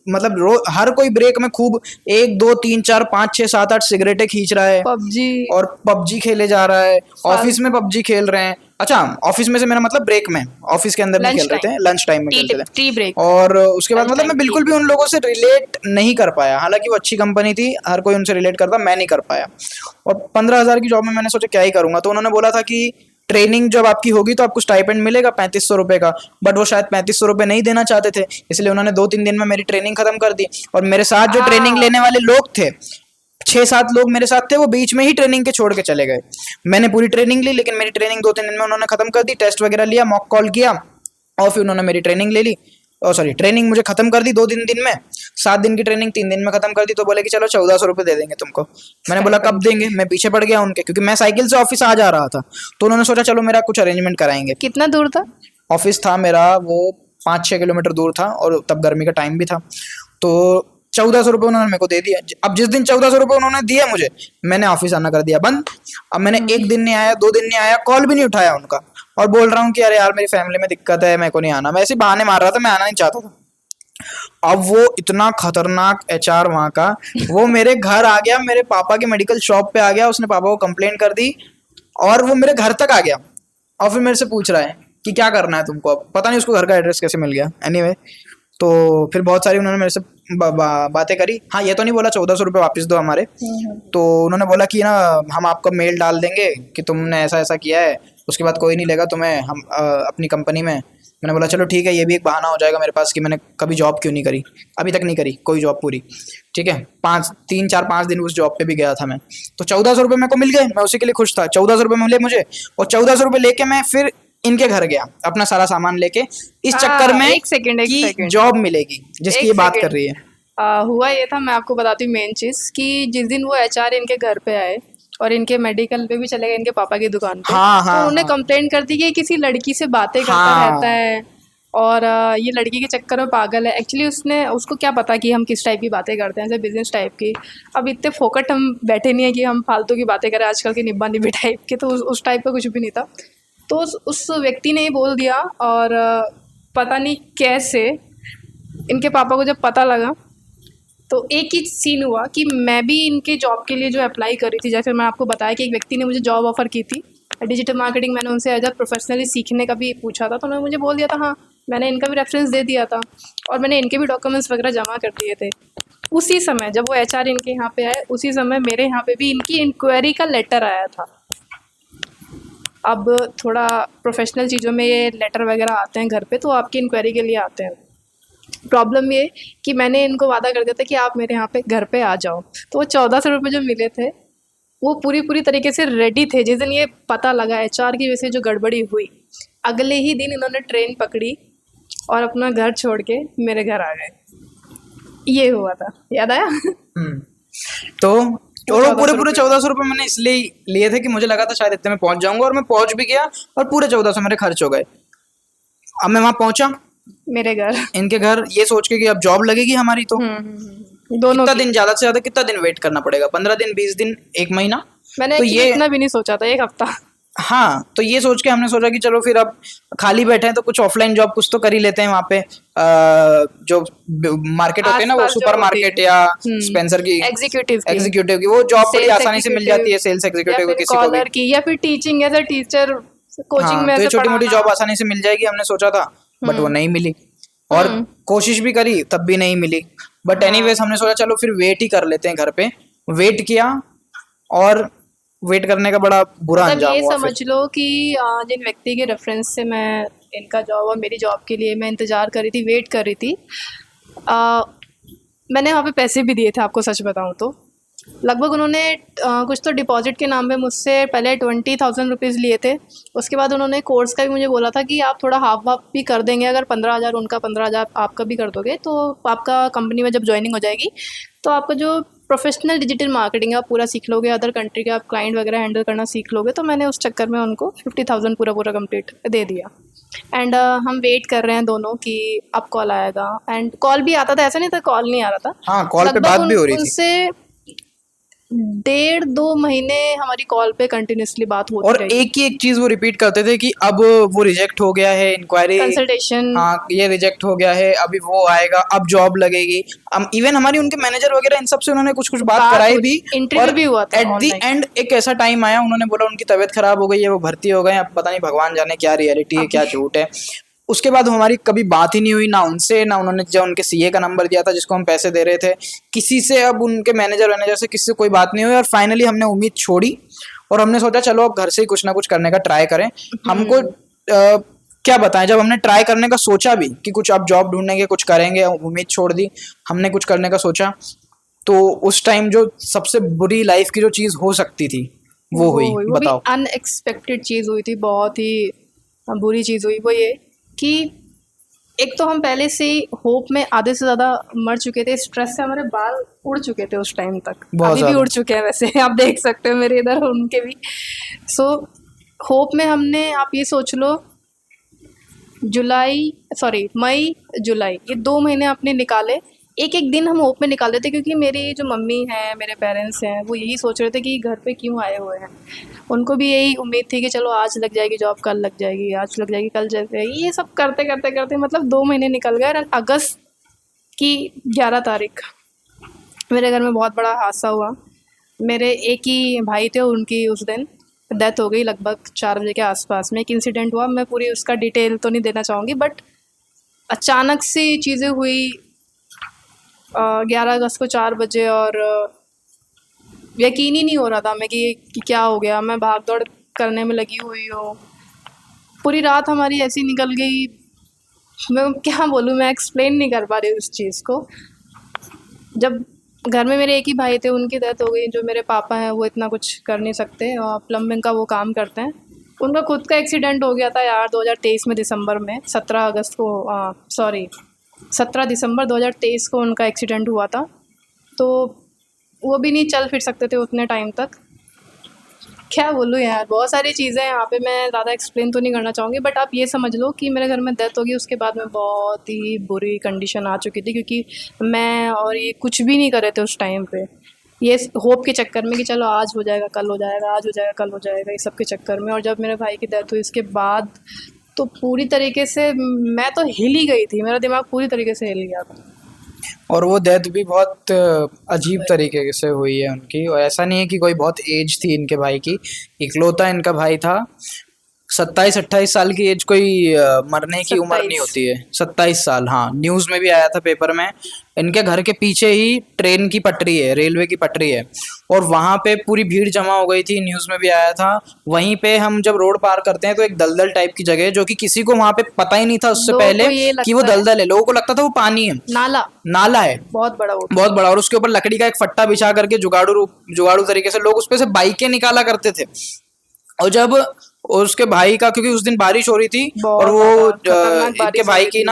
मतलब हर कोई ब्रेक में खूब 1 2 3 4 5 6 7 8 सिगरेटें खींच रहा है, पबजी। और पबजी खेले जा रहा है, ऑफिस में पबजी खेल रहे हैं। अच्छा, ऑफिस में से मेरा मतलब ब्रेक में, ऑफिस के अंदर नहीं लंच खेल रहे टाइम, थे, लंच टाइम में खेलते थे। टी ब्रेक, और उसके बाद लंच मतलब टाइम मैं टी बिल्कुल भी ब्रेक। उन लोगों से रिलेट नहीं कर पाया, हालांकि वो अच्छी कंपनी थी, हर कोई उनसे रिलेट करता, मैं नहीं कर पाया। और 15,000 की जॉब में मैंने सोचा क्या ही करूंगा, तो उन्होंने बोला था कि ट्रेनिंग जब आपकी होगी तो आपको स्टाइपेंड मिलेगा 3500 रुपए का, बट वो शायद 3500 रुपए नहीं देना चाहते थे, इसलिए उन्होंने 2-3 दिन में मेरी ट्रेनिंग खत्म कर दी। और मेरे साथ जो ट्रेनिंग हाँ, लेने वाले लोग थे, 6-7 लोग मेरे साथ थे, वो बीच में ही ट्रेनिंग के छोड़ के चले गए। मैंने पूरी ट्रेनिंग ली, लेकिन मेरी ट्रेनिंग 2-3 दिन में उन्होंने खत्म कर दी, टेस्ट वगैरह लिया, मॉक कॉल किया, और फिर उन्होंने मेरी ट्रेनिंग ले ली, और सॉरी ट्रेनिंग मुझे खत्म कर दी 2-3 दिन में। 7 दिन की ट्रेनिंग 3 दिन में खत्म कर दी, तो बोले कि चलो 1400 रुपये दे देंगे तुमको। मैंने बोला कब देंगे, मैं पीछे पड़ गया उनके, क्योंकि मैं साइकिल से ऑफिस आ जा रहा था, तो उन्होंने सोचा चलो मेरा कुछ अरेंजमेंट कराएंगे। कितना दूर था? ऑफिस था मेरा वो 5-6 किलोमीटर दूर था, और तब गर्मी का टाइम भी था, तो 1400 रुपये उन्होंने मेरे को दे दिया। अब जिस दिन 1400 रुपये उन्होंने दिए मुझे, मैंने ऑफिस आना कर दिया बंद। अब मैंने 1 दिन नहीं आया, 2 दिन नहीं आया, कॉल भी नहीं उठाया उनका, और बोल रहा हूँ कि अरे यार मेरी फैमिली में दिक्कत है, मेरे को नहीं आना, मैं ऐसे बहाने मार रहा था, मैं आना नहीं चाहता था। अब वो इतना खतरनाक एचआर वहाँ का, वो मेरे घर आ गया, मेरे पापा के मेडिकल शॉप पे आ गया, उसने पापा को कंप्लेंट कर दी, और वो मेरे घर तक आ गया, और फिर मेरे से पूछ रहा है कि क्या करना है तुमको। अब पता नहीं उसको घर का एड्रेस कैसे मिल गया, एनीवे तो फिर बहुत सारी उन्होंने मेरे से बातें करी। हाँ, ये तो नहीं बोला 1400 रुपये वापस दो हमारे, तो उन्होंने बोला कि ना हम आपको मेल डाल देंगे कि तुमने ऐसा ऐसा किया है, उसके बाद कोई नहीं लेगा तुम्हें हम अपनी कंपनी में। मैंने बोला चलो ठीक है, ये भी एक बहाना हो जाएगा मेरे पास कि मैंने कभी जॉब क्यों नहीं करी, अभी तक नहीं करी कोई जॉब पूरी, ठीक है। 3-4-5 दिन उस जॉब पे भी गया था मैं, तो 1400 रुपये मेरे को मिल गए, मैं उसी के लिए खुश था। 1400 रुपये मिले मुझे, और 1400 रुपये लेके मैं फिर इनके घर गया अपना सारा सामान लेके, इस चक्कर में एक सेकंड कि जॉब मिलेगी जिसकी ये बात कर रही है। हुआ ये था, मैं आपको बताती हूँ मेन चीज़, कि जिस दिन वो एचआर इनके घर पे आए और इनके मेडिकल पे भी चले गए, इनके पापा की दुकान पे, हाँ, तो हाँ, उन्हें हाँ, कंप्लेंट कर दी कि किसी लड़की से बातें करता हाँ, रहता है, और ये लड़की के चक्कर में पागल है। एक्चुअली उसको क्या पता कि हम किस टाइप की बातें करते हैं, जैसे बिजनेस टाइप की। अब इतने फोकट हम बैठे नहीं है कि हम फालतू की बातें करें, आजकल के निब्बा निब्बी टाइप के, तो उस टाइप का कुछ भी नहीं था। तो उस व्यक्ति ने ही बोल दिया, और पता नहीं कैसे इनके पापा को जब पता लगा, तो एक ही सीन हुआ कि मैं भी इनके जॉब के लिए जो अप्लाई करी थी, जैसे मैं आपको बताया कि एक व्यक्ति ने मुझे जॉब ऑफर की थी डिजिटल मार्केटिंग, मैंने उनसे एज अ प्रोफेशनली सीखने का भी पूछा था, तो उन्होंने मुझे बोल दिया था, हाँ मैंने इनका भी रेफरेंस दे दिया था, और मैंने इनके भी डॉक्यूमेंट्स वगैरह जमा कर दिए थे। उसी समय जब वो एचआर इनके यहाँ पे आए, उसी समय मेरे यहाँ पे भी इनकी इंक्वायरी का लेटर आया था। अब थोड़ा प्रोफेशनल चीज़ों में ये लेटर वगैरह आते हैं घर पे, तो आपकी इंक्वायरी के लिए आते हैं। प्रॉब्लम ये कि मैंने इनको वादा कर दिया था कि आप मेरे यहाँ पे घर पे आ जाओ, तो वो 1400 रुपये जो मिले थे वो पूरी तरीके से रेडी थे। जिस दिन ये पता लगा एचआर की वजह से जो गड़बड़ी हुई, अगले ही दिन इन्होंने ट्रेन पकड़ी और अपना घर छोड़ के मेरे घर आ गए। ये हुआ था, याद आया? तो और वो पूरे 1400 1400 रुपये मैंने इसलिए लिए थे कि मुझे लगा था शायद इतने में पहुंच जाऊंगा, और मैं पहुंच भी गया, और पूरे 1400 मेरे खर्च हो गए। अब मैं वहां पहुंचा मेरे घर। इनके घर, ये सोच के कि अब जॉब लगेगी हमारी, तो दोनों कितना की। दिन, ज्यादा से ज्यादा कितना दिन वेट करना पड़ेगा? 15 दिन, 20 दिन, 1 महीना? मैंने तो actually ये, इतना भी नहीं सोचा था, 1 हफ्ता। हाँ, तो ये सोच के हमने सोचा कि चलो फिर अब खाली बैठे हैं तो कुछ ऑफलाइन जॉब कुछ तो कर ही लेते हैं वहाँ पे। जो मार्केट होते हैं ना, वो आस-पास जो सुपर होती मार्केट है। या हुँ, स्पेंसर की, एग्ज़ीक्यूटिव की, एग्जीक्यूटिव की, वो जॉब बड़ी सेल्स आसानी से मिल जाती एग्ज़ीक्यूटिव है, सेल्स या एग्जीक्यूटिव को फिर किसी को भी। कॉलर की या फिर teaching as a teacher, coaching हाँ, में तो ये ऐसे छोटी मोटी पढ़ाना। जॉब आसानी से मिल जाएगी हमने सोचा था, बट वो हुँ, नहीं मिली। और हुँ, कोशिश भी करी तब भी नहीं मिली। बट हाँ। एनीवेज हमने सोचा चलो फिर वेट ही कर लेते हैं घर पे। वेट किया, और वेट करने का बड़ा बुरा मतलब अंजाम ये हुआ फिर। समझ लो कि जिन व्यक्ति के रेफ़रेंस से मैं इनका जॉब और मेरी जॉब के लिए मैं इंतज़ार कर रही थी, वेट कर रही थी, अ, मैंने वहाँ पे पैसे भी दिए थे, आपको सच बताऊँ तो। लगभग उन्होंने कुछ तो डिपॉज़िट के नाम पे मुझसे पहले 20,000 रुपीज़ लिए थे। उसके बाद उन्होंने कोर्स का भी मुझे बोला था कि आप थोड़ा हाफ़-वाफ़ भी कर देंगे, अगर 15,000 उनका 15,000 आपका भी कर दोगे, तो आपका कंपनी में जब जॉइनिंग हो जाएगी, तो आपका जो प्रोफ़ेशनल डिजिटल मार्केटिंग है, आप पूरा सीख लोगे, अदर कंट्री के आप क्लाइंट वगैरह हैंडल करना सीख लोगे। तो मैंने उस चक्कर में उनको 50,000 पूरा-पूरा कंप्लीट दे दिया। एंड हम वेट कर रहे हैं दोनों कि अब कॉल आएगा, एंड कॉल भी आता था, ऐसा नहीं था कॉल नहीं आ रहा था। हाँ, कॉल पे लगभग बात उन भी हो रही थी। उनसे 1.5-2 महीने हमारी कॉल पे कंटिन्यूअसली बात होती और रही। एक ही एक चीज वो रिपीट करते थे कि अब वो रिजेक्ट हो गया है इंक्वायरी। कंसल्टेशन। हाँ, ये रिजेक्ट हो गया है, अभी वो आएगा, अब जॉब लगेगी। हम इवन हमारी उनके मैनेजर वगैरह इन सब से उन्होंने कुछ कुछ बात बात कराई हो भी। रही, इंटरव्यू और भी हुआ था एट द ऑनलाइन। एंड एक ऐसा टाइम आया, उन्होंने बोला उनकी तबीयत खराब हो गई है, वो भर्ती हो गए, अब पता नहीं भगवान जाने क्या रियलिटी है अभी क्या झूठ है। उसके बाद हमारी कभी बात ही नहीं हुई ना उनसे, ना उन्होंने जो उनके सीए का नंबर दिया था जिसको हम पैसे दे रहे थे, किसी से, अब उनके मैनेजर वैनेजर से किसी से कोई बात नहीं हुई। और फाइनली हमने उम्मीद छोड़ी, और हमने सोचा चलो अब घर से ही कुछ ना कुछ करने का ट्राई करें। हमको क्या बताएं, जब हमने ट्राई करने का सोचा भी कि कुछ अब जॉब ढूंढेंगे, कुछ करेंगे, उम्मीद छोड़ दी, हमने कुछ करने का सोचा, तो उस टाइम जो सबसे बुरी लाइफ की जो चीज़ हो सकती थी वो वो हुई। हुई, वो भी बताओ। अनएक्सपेक्टेड चीज़ हुई थी, बहुत ही बुरी चीज़ हुई। वो ये कि एक तो हम पहले से ही होप में आधे से ज़्यादा मर चुके थे, स्ट्रेस से हमारे बाल उड़ चुके थे उस टाइम तक, बहुत अभी भी ज़्यादा। उड़ चुके हैं वैसे आप देख सकते हो मेरे इधर उनके भी। सो होप में हमने, आप ये सोच लो, मई जुलाई ये 2 महीने आपने निकाले। एक एक दिन हम होप में निकाल देते, क्योंकि मेरी जो मम्मी हैं, मेरे पेरेंट्स हैं, वो यही सोच रहे थे कि घर पे क्यों आए हुए हैं। उनको भी यही उम्मीद थी कि चलो आज लग जाएगी जॉब, कल लग जाएगी, आज लग जाएगी, कल लग जाएगी। ये सब करते करते करते मतलब 2 महीने निकल गए, और अगस्त की 11 तारीख मेरे घर में बहुत बड़ा हादसा हुआ। मेरे एक ही भाई थे, उनकी उस दिन डेथ हो गई लगभग 4 बजे के आसपास में। एक इंसिडेंट हुआ, मैं पूरी उसका डिटेल तो नहीं देना चाहूँगी, बट अचानक से चीज़ें हुई 11 अगस्त को 4 बजे, और यकीन ही नहीं हो रहा था हमें कि क्या हो गया। मैं भाग दौड़ करने में लगी हुई हूँ, पूरी रात हमारी ऐसी निकल गई, मैं क्या बोलूँ, मैं एक्सप्लेन नहीं कर पा रही उस चीज़ को। जब घर में मेरे एक ही भाई थे, उनकी डेथ हो गई। जो मेरे पापा हैं वो इतना कुछ कर नहीं सकते, और प्लम्बिंग का वो काम करते हैं। उनका खुद का एक्सीडेंट हो गया था यार 2023 में दिसंबर में, 17 दिसंबर 2023 को उनका एक्सीडेंट हुआ था। तो वो भी नहीं चल फिर सकते थे उतने टाइम तक। क्या बोलूँ यार, बहुत सारी चीज़ें हैं यहाँ पे, मैं ज़्यादा एक्सप्लेन तो नहीं करना चाहूँगी, बट आप ये समझ लो कि मेरे घर में डेथ होगी, उसके बाद में बहुत ही बुरी कंडीशन आ चुकी थी, क्योंकि मैं और ये कुछ भी नहीं कर रहे थे उस टाइम पे। ये होप के चक्कर में कि चलो आज हो जाएगा, कल हो जाएगा, आज हो जाएगा, कल हो जाएगा, ये सब के चक्कर में। और जब मेरे भाई की डेथ हुई उसके बाद तो पूरी तरीके से मैं तो हिल ही गई थी, मेरा दिमाग पूरी तरीके से हिल गया था। और वो डेथ भी बहुत अजीब तरीके से हुई है उनकी। और ऐसा नहीं है कि कोई बहुत एज थी इनके भाई की, इकलौता इनका भाई था। 27-28 साल की एज कोई मरने की उम्र नहीं 27। होती है। 27 साल, हाँ, न्यूज़ में भी आया था पेपर में। इनके घर के पीछे ही ट्रेन की पटरी है, रेलवे की पटरी है, और वहाँ पे पूरी भीड़ जमा हो गई थी, न्यूज़ में भी आया था। वहीं पे हम जब रोड पार करते हैं तो एक दलदल टाइप की जगह है, जो कि किसी को वहाँ पे पता ही नहीं था उससे लोगों पहले को ये कि वो लगता है दलदल है। लोगों को लगता था वो पानी है, नाला, नाला है बहुत बड़ा वो भी। बहुत बड़ा। और उसके ऊपर लकड़ी का एक फट्टा बिछा करके जुगाड़ू तरीके से लोग उस पे से बाइकें निकाला करते थे। और जब उसके भाई का, क्योंकि उस दिन बारिश हो रही थी, और बहुत वो ज़्यादा खतरनाक बारिश हो रही थी उस दिन।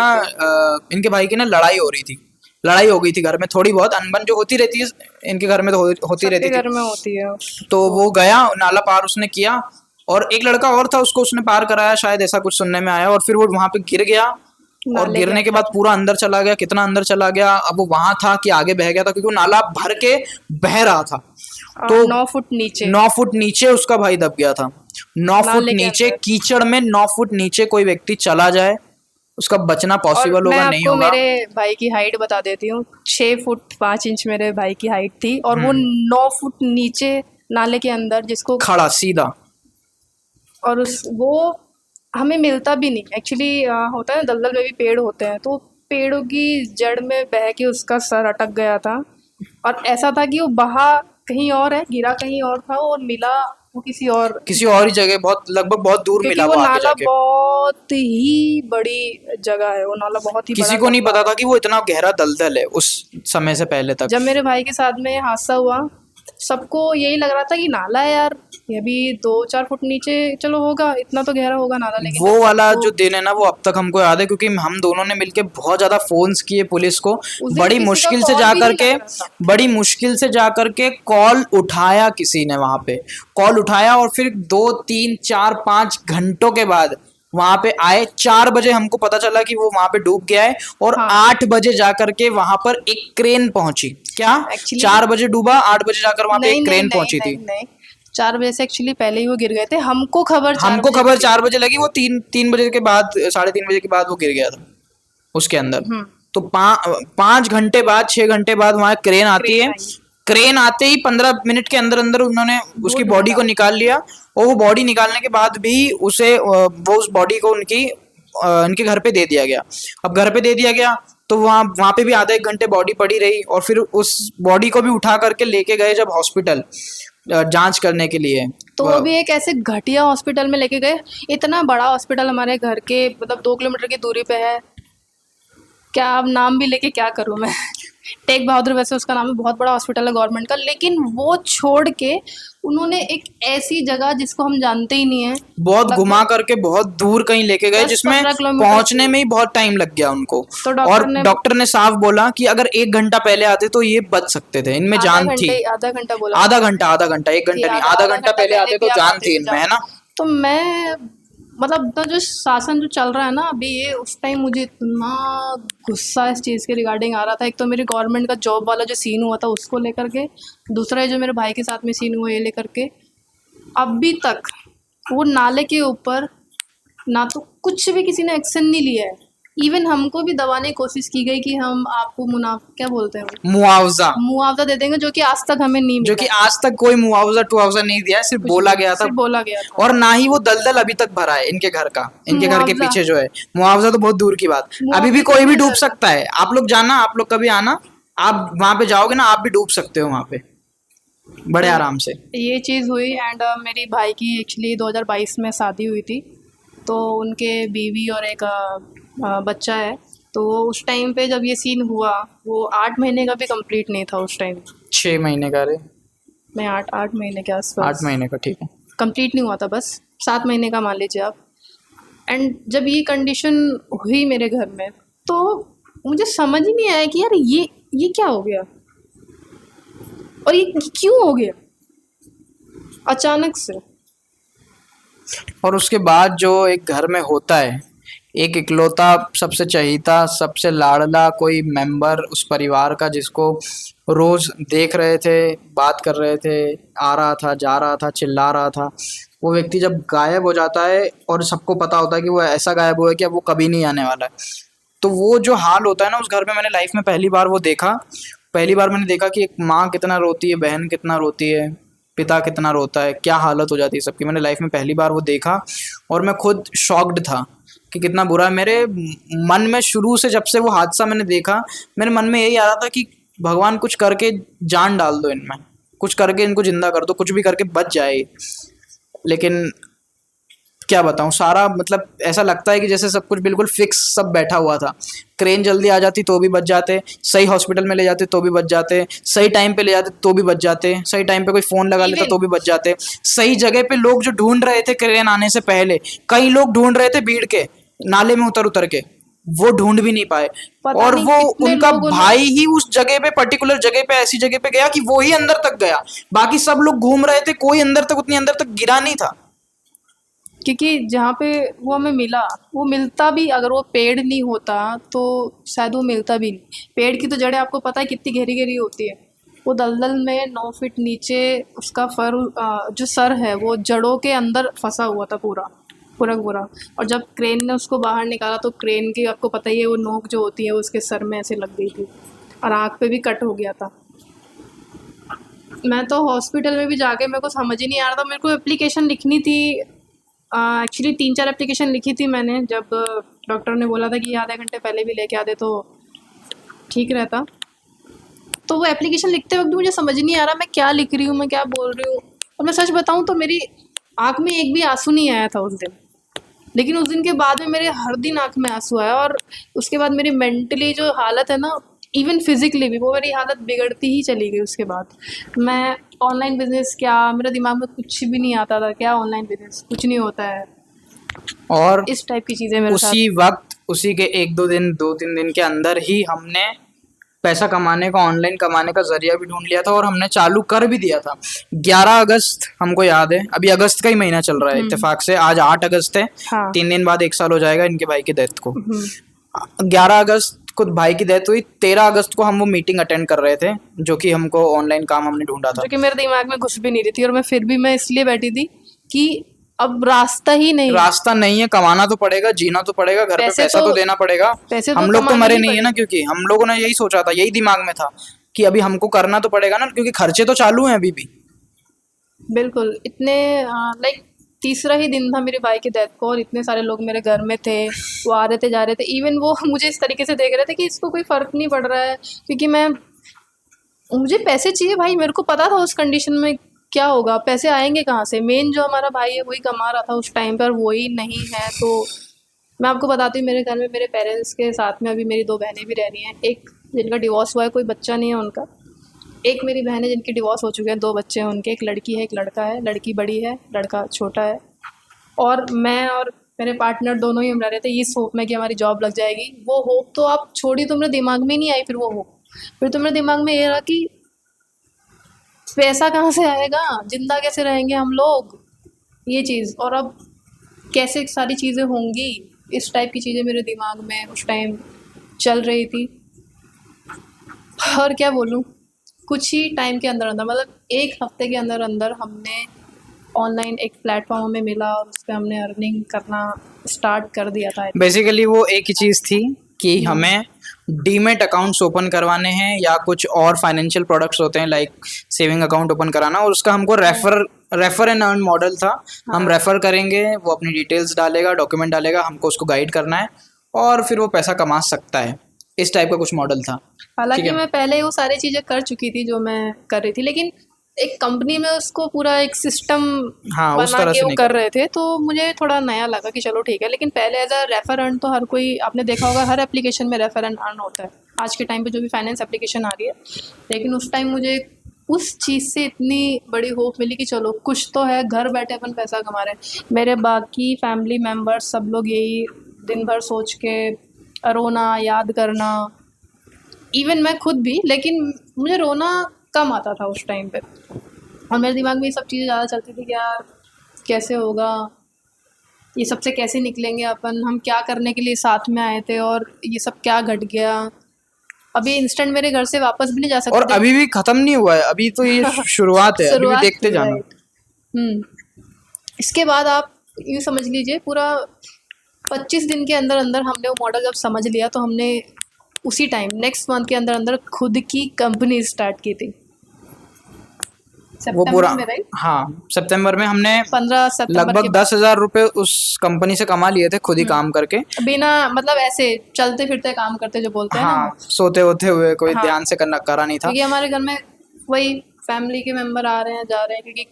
इनके भाई की ना लड़ाई हो रही थी, लड़ाई हो गई थी घर में, थोड़ी बहुत अनबन जो होती रहती है इनके घर में, तो होती रहती सबके थी। घर में होती है तो वो। वो गया, नाला पार उसने किया, और एक लड़का और था उसको उसने पार कराया शायद, ऐसा कुछ सुनने में आया। और फिर वो वहां पे गिर गया, और नाले के गिरने के बाद पूरा अंदर चला गया, कितना अंदर चला गया, अब वो वहां था कि आगे बह गया था, क्योंकि वो नाला भर के बह रहा था। तो 9 फुट नीचे 9 फुट नीचे उसका भाई दब गया था। 9 फुट नाले के नीचे अंदर। कीचड़ में, 9 फुट नीचे कोई व्यक्ति चला जाए, उसका बचना और पॉसिबल मैं होगा नहीं आपको होगा। मेरे भाई की हाइट बता देती हूँ, 6 फुट 5 इंच मेरे भाई की हाइट थी, और वो हम्म। 9 फुट नीचे नाले के अंदर, जिसको खड़ा सीधा। और उस वो हमें मिलता भी नहीं एक्चुअली। होता है दलदल में भी पेड़ होते हैं, तो पेड़ों की जड़ में बह के उसका सर अटक गया था, और ऐसा था कि वो बहा कहीं और है, गिरा कहीं और था, और मिला वो किसी और ही जगह, बहुत लगभग बहुत दूर क्योंकि मिला वो वो आगे नाला जाके। बहुत ही बड़ी जगह है, वो नाला बहुत ही किसी बड़ा को नहीं लंबा पता है। था कि वो इतना गहरा दलदल है उस समय से पहले तक। जब मेरे भाई के साथ में ये हादसा हुआ, सबको यही लग रहा था कि नाला है यार, ये भी 2-4 फुट नीचे चलो होगा, इतना तो गहरा होगा नाला, लेकिन वो जब वाला सबको जो दिन है ना, वो अब तक हमको याद है, क्योंकि हम दोनों ने मिलके बहुत ज्यादा फोन्स किए पुलिस को। उस दिन बड़ी किसी का मुश्किल से कॉल जा भी नहीं करके लग रहा था। बड़ी मुश्किल से जा करके कॉल उठाया किसी ने, वहां पे कॉल उठाया, और फिर 2 3 4 5 घंटों के बाद वहां पे आए। 4 बजे हमको पता चला कि वो वहां पे डूब गया है, और हाँ 8 बजे जाकर के वहां पर एक क्रेन पहुंची। क्या? एक्चुअली 4 बजे डूबा, 8 बजे जाकर वहां पे नहीं एक नहीं क्रेन नहीं पहुंची नहीं थी। नहीं 4 बजे से एक्चुअली पहले ही वो गिर गए थे, हमको खबर चार हमको बजे खबर मिली। 4 बजे लगी, वो 3 बजे के बाद, 3:30 बजे के बाद वो गिर गया था उसके अंदर। हम्म। तो 5 घंटे बाद, 6 घंटे बाद वहां क्रेन आती क्रेन है। आई, क्रेन आते ही 15 मिनट के अंदर अंदर उन्होंने वो उसकी बॉडी ढूंढा। को निकाल लिया, और वो बॉडी निकालने के बाद भी उसे वो उस बॉडी को इनके घर पे दे दिया गया। अब घर पे दे दिया गया तो वहाँ वहाँ पे भी आधा 1 घंटे बॉडी पड़ी रही, और फिर उस बॉडी को भी उठा करके लेके गए जब हॉस्पिटल जांच करने के लिए। तो वो भी एक ऐसे घटिया हॉस्पिटल में लेके गए, इतना बड़ा हॉस्पिटल हमारे घर के मतलब 2 किलोमीटर की दूरी पे है। क्या अब नाम भी लेके क्या करूँ मैं टेक बहादुर, वैसे उसका नाम है, बहुत बड़ा हॉस्पिटल है गवर्नमेंट का, लेकिन वो छोड़ के उन्होंने एक ऐसी जगह जिसको हम जानते ही नहीं है, बहुत घुमा लगभग करके बहुत दूर कहीं लेके गए, 10-15 जिसमें किलोमीटर पहुंचने दूर। में ही बहुत टाइम लग गया उनको। तो और डॉक्टर ने डॉक्टर ने साफ बोला कि अगर 1 घंटा पहले आते तो ये बच सकते थे, इनमें जान थी। आधा घंटा बोला आधा डॉक्टर घंटा, ने आधा घंटा, एक कि घंटा नहीं, आधा आधा आधा घंटा घंटा पहले पहले आते भी तो आप जान आते थी तो इनमें, जान। है ना। तो मैं मतलब इतना जो शासन जो चल रहा है ना अभी, ये उस टाइम मुझे इतना गुस्सा इस चीज़ के रिगार्डिंग आ रहा था। एक तो मेरी गवर्नमेंट का जॉब वाला जो सीन हुआ था उसको लेकर के, दूसरा जो मेरे भाई के साथ में सीन हुआ ये लेकर के, अभी तक वो नाले के ऊपर ना तो कुछ भी किसी ने एक्शन नहीं लिया है। इवन हमको भी दबाने की कोशिश की गई कि हम आपको क्या बोलते हैं वो, मुआवजा, मुआवजा दे देंगे, जो कि आज तक हमें नहीं जो मिला कि है। आज तक कोई मुआवजा टुआवजा नहीं दिया है, सिर्फ कुछ बोला भी गया था। सिर्फ बोला गया था। और ना ही वो दलदल अभी तक भरा है इनके घर का, इनके घर के मुआवजा पीछे जो है। मुआवजा तो बहुत दूर की बात, अभी भी मुआवजे कोई तक भी नहीं डूब लगा। सकता है। आप लोग जाना, आप लोग कभी आना, आप वहां पे जाओगे ना, आप भी डूब सकते हो वहां पे बड़े तो आराम से। ये चीज़ हुई, एंड मेरी भाई की एक्चुअली 2022 में शादी हुई थी, तो उनके बीवी और एक बच्चा है। तो उस टाइम पे जब ये सीन हुआ, वो 8 महीने का भी कंप्लीट नहीं था उस टाइम। 6 महीने का रे, मैं 8 महीने के 8 आसपास, महीने का, ठीक है। कंप्लीट नहीं हुआ था, बस 7 महीने का मान लीजिए आप। एंड जब ये कंडीशन हुई मेरे घर में, तो मुझे समझ ही नहीं आया कि यार ये क्या हो गया, और ये क्यों हो गया अचानक से। और उसके बाद जो एक घर में होता है, एक इकलौता, सबसे चहीता, सबसे लाडला कोई मेंबर उस परिवार का, जिसको रोज देख रहे थे, बात कर रहे थे, आ रहा था, जा रहा था, चिल्ला रहा था, वो व्यक्ति जब गायब हो जाता है, और सबको पता होता है कि वो ऐसा गायब हुआ है कि अब वो कभी नहीं आने वाला है, तो वो जो हाल होता है ना उस घर में, मैंने लाइफ में पहली बार वो देखा। पहली बार मैंने देखा कि एक माँ कितना रोती है, बहन कितना रोती है, पिता कितना रोता है, क्या हालत हो जाती है सबकी। मैंने लाइफ में पहली बार वो देखा, और मैं खुद शॉक्ड था कि कितना बुरा है। मेरे मन में शुरू से, जब से वो हादसा मैंने देखा, मेरे मन में यही आ रहा था कि भगवान कुछ करके जान डाल दो इनमें, कुछ करके इनको जिंदा कर दो, कुछ भी करके बच जाए। लेकिन क्या बताऊं, सारा मतलब ऐसा लगता है कि जैसे सब कुछ बिल्कुल फिक्स सब बैठा हुआ था। क्रेन जल्दी आ जाती तो भी बच जाते, सही हॉस्पिटल में ले जाते तो भी बच जाते, सही टाइम पे ले जाते तो भी बच जाते, सही टाइम पे कोई फोन लगा लेता Even- तो भी बच जाते, सही जगह पे लोग जो ढूंढ रहे थे क्रेन आने से पहले, कई लोग ढूंढ रहे थे भीड़ के नाले में उतर उतर के, वो ढूंढ भी नहीं पाए। पता और नहीं वो कितने उनका लोगों ने, भाई ही उस जगह पे, पर्टिकुलर जगह पे, ऐसी जगह पे गया कि वो ही अंदर तक गया, बाकी सब लोग घूम रहे थे, कोई अंदर तक, उतनी अंदर तक गिरा नहीं था। क्योंकि जहाँ पे वो हमें मिला, वो मिलता भी, अगर वो पेड़ नहीं होता तो शायद वो मिलता भी नहीं। पेड़ की तो जड़ें आपको पता है कितनी गहरी गहरी होती है। वो दलदल में 9 फीट नीचे उसका जो सर है वो जड़ों के अंदर फंसा हुआ था पूरा पूरा पूरा। और जब क्रेन ने उसको बाहर निकाला तो क्रेन की आपको पता ही है वो नोक जो होती है वो उसके सर में ऐसे लग गई थी और आँख पे भी कट हो गया था। मैं तो हॉस्पिटल में भी जाके मेरे को समझ ही नहीं आ रहा था। मेरे को एप्लीकेशन लिखनी थी, एक्चुअली 3-4 एप्लीकेशन लिखी थी मैंने। जब डॉक्टर ने बोला था कि आधे घंटे पहले भी लेके आते तो ठीक रहता। तो वो एप्लीकेशन लिखते वक्त भी मुझे समझ नहीं आ रहा मैं क्या लिख रही हूँ, मैं क्या बोल रही हूँ। और मैं सच बताऊँ तो मेरी आँख में एक भी आंसू नहीं आया था उस दिन। लेकिन उस दिन के बाद में मेरे हर दिन आँख में आंसू आया और उसके बाद मेरी मेंटली जो हालत है ना, इवन फिजिकली भी वो मेरी हालत बिगड़ती ही चली गई। उसके बाद मैं ऑनलाइन बिजनेस, क्या मेरे दिमाग में कुछ भी नहीं आता था, क्या ऑनलाइन बिजनेस, कुछ नहीं होता है, और इस टाइप की चीज़ें मेरे साथ। उसी वक्त, उसी के 1-2 दिन, 2-3 दिन के अंदर ही हमने पैसा कमाने का, ऑनलाइन कमाने का जरिया भी ढूंढ लिया था और हमने चालू कर भी दिया था। 11 अगस्त हमको याद है, अभी अगस्त का ही महीना चल रहा है इत्तेफाक से, आज 8 अगस्त है। हाँ। 3 दिन बाद 1 साल हो जाएगा इनके भाई की डेथ को। हम्म। 11 अगस्त को भाई की डेथ हुई। 13 अगस्त को हम वो मीटिंग अटेंड कर रहे थे जो कि हमको ऑनलाइन काम हमने ढूंढा था। जो कि मेरे दिमाग में घुस भी नहीं रही थी और मैं फिर भी मैं इसलिए बैठी थी कि अब रास्ता ही नहीं। रास्ता नहीं है, कमाना तो पड़ेगा, जीना तो पड़ेगा, घर पे पैसा तो देना पड़ेगा। पैसे तो हम लोग तो कमाने मरे ही नहीं है ना, पड़ेंगे। क्योंकि हम लोगों ने यही सोचा था, यही दिमाग में था कि अभी हमको करना तो पड़ेगा ना, क्योंकि खर्चे तो चालू हैं अभी भी। बिल्कुल। इतने लाइक तीसरा ही दिन था मेरे भाई की डेथ को और इतने सारे लोग मेरे घर में थे, वो आ रहे थे जा रहे थे। इवन वो मुझे इस तरीके से देख रहे थे कि इसको कोई फ़र्क नहीं पड़ रहा है, क्योंकि मुझे पैसे चाहिए भाई। मेरे को पता था उस कंडीशन में क्या होगा, पैसे आएंगे कहाँ से। मेन जो हमारा भाई है वही कमा रहा था उस टाइम पर, वही नहीं है। तो मैं आपको बताती हूँ, मेरे घर में मेरे पेरेंट्स के साथ में अभी मेरी 2 बहनें भी रह रही हैं। एक जिनका डिवोर्स हुआ है, कोई बच्चा नहीं है उनका। एक मेरी बहन है जिनकी डिवोर्स हो चुके हैं, 2 बच्चे हैं उनके, एक लड़की है एक लड़का है। लड़की बड़ी है, लड़का छोटा है। और मैं और मेरे पार्टनर दोनों ही हम रह रहे थे इस होप में कि हमारी जॉब लग जाएगी। वो होप तो आप छोड़ी, तो मेरे दिमाग में नहीं आई फिर वो होप। फिर तो मेरे दिमाग में ये रहा कि पैसा कहाँ से आएगा, जिंदा कैसे रहेंगे हम लोग, ये चीज़। और अब कैसे सारी चीज़ें होंगी, इस टाइप की चीज़ें मेरे दिमाग में उस टाइम चल रही थी। और क्या बोलूँ, कुछ ही टाइम के अंदर अंदर, मतलब 1 हफ्ते के अंदर अंदर हमने ऑनलाइन एक प्लेटफॉर्म हमें मिला और उस पर हमने अर्निंग करना स्टार्ट कर दिया था। बेसिकली वो एक ही चीज़ थी कि हमें डीमेट अकाउंट्स ओपन करवाने हैं या कुछ और फाइनेंशियल प्रोडक्ट्स होते हैं लाइक सेविंग अकाउंट ओपन कराना, और उसका हमको रेफर एंड अर्न मॉडल था। हम रेफर करेंगे, वो अपनी डिटेल्स डालेगा, डॉक्यूमेंट डालेगा, हमको उसको गाइड करना है और फिर वो पैसा कमा सकता है। इस टाइप का कुछ मॉडल था। हालांकि मैं पहले वो सारी चीज़ें कर चुकी थी जो मैं कर रही थी, लेकिन एक कंपनी में उसको पूरा एक सिस्टम उस बना तरह के से वो नहीं कर रहे थे, तो मुझे थोड़ा नया लगा कि चलो ठीक है। लेकिन पहले एज अ रेफर अर्न तो हर कोई, आपने देखा होगा हर एप्लीकेशन में रेफर एंड अर्न होता है आज के टाइम पे जो भी फाइनेंस एप्लीकेशन आ रही है। लेकिन उस टाइम मुझे उस चीज़ से इतनी बड़ी होप मिली कि चलो कुछ तो है, घर बैठे अपन पैसा कमा रहे हैं। मेरे बाकी फैमिली मेम्बर्स सब लोग यही दिन भर सोच के रोना, याद करना, इवन मैं खुद भी, लेकिन मुझे रोना कम आता था उस टाइम पे। और मेरे दिमाग में ये सब चीज़ें ज़्यादा चलती थी कि यार कैसे होगा, ये सबसे कैसे निकलेंगे अपन, हम क्या करने के लिए साथ में आए थे और ये सब क्या घट गया। अभी इंस्टेंट मेरे घर से वापस भी नहीं जा सकते और अभी भी खत्म नहीं हुआ है, अभी तो ये शुरुआत है, अभी भी देखते जाना। इसके बाद आप यूँ समझ लीजिए पूरा 25 दिन के अंदर अंदर हमने वो मॉडल जब समझ लिया तो हमने उसी टाइम नेक्स्ट मंथ के अंदर अंदर खुद की कंपनी स्टार्ट की थी। वो पूरा, में, राइट? हाँ, सितंबर में हमने 15 सितंबर लगभग 10,000 रुपए उस कंपनी से कमा लिए थे खुद ही काम करके, बिना मतलब ऐसे चलते फिरते काम करते जो बोलते हैं ना, सोते होते हुए, कोई ध्यान से करा नहीं था। क्योंकि हमारे घर में वही फैमिली के मेंबर आ रहे हैं जा रहे हैं, क्योंकि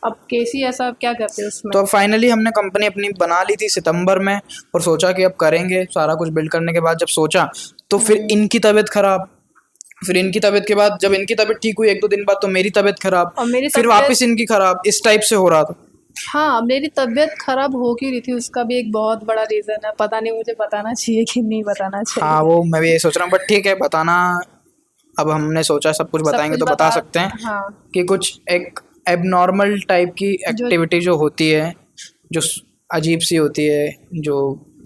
अब कैसी ऐसा क्या करते हैं उसमें। तो फाइनली हमने कंपनी अपनी बना ली थी सितंबर में और सोचा कि अब करेंगे। सारा कुछ बिल्ड करने के बाद जब सोचा तो फिर इनकी तबीयत खराब, फिर इनकी तबीयत के बाद जब इनकी तबीयत ठीक हुई 1-2 दिन बाद तो मेरी तबीयत खराब, और मेरी फिर वापस इनकी खराब, इस टाइप से हो रहा था। हाँ, मेरी तबीयत खराब हो क्यों रही थी उसका भी एक बहुत बड़ा रीज़न है। पता नहीं मुझे बताना चाहिए कि नहीं बताना चाहिए। हाँ, वो मैं भी ये सोच रहा हूँ, बट ठीक है, बताना, अब हमने सोचा सब कुछ बताएंगे तो बता सकते हैं कि कुछ एक एबनॉर्मल टाइप की एक्टिविटी जो होती है, जो अजीब सी होती है, जो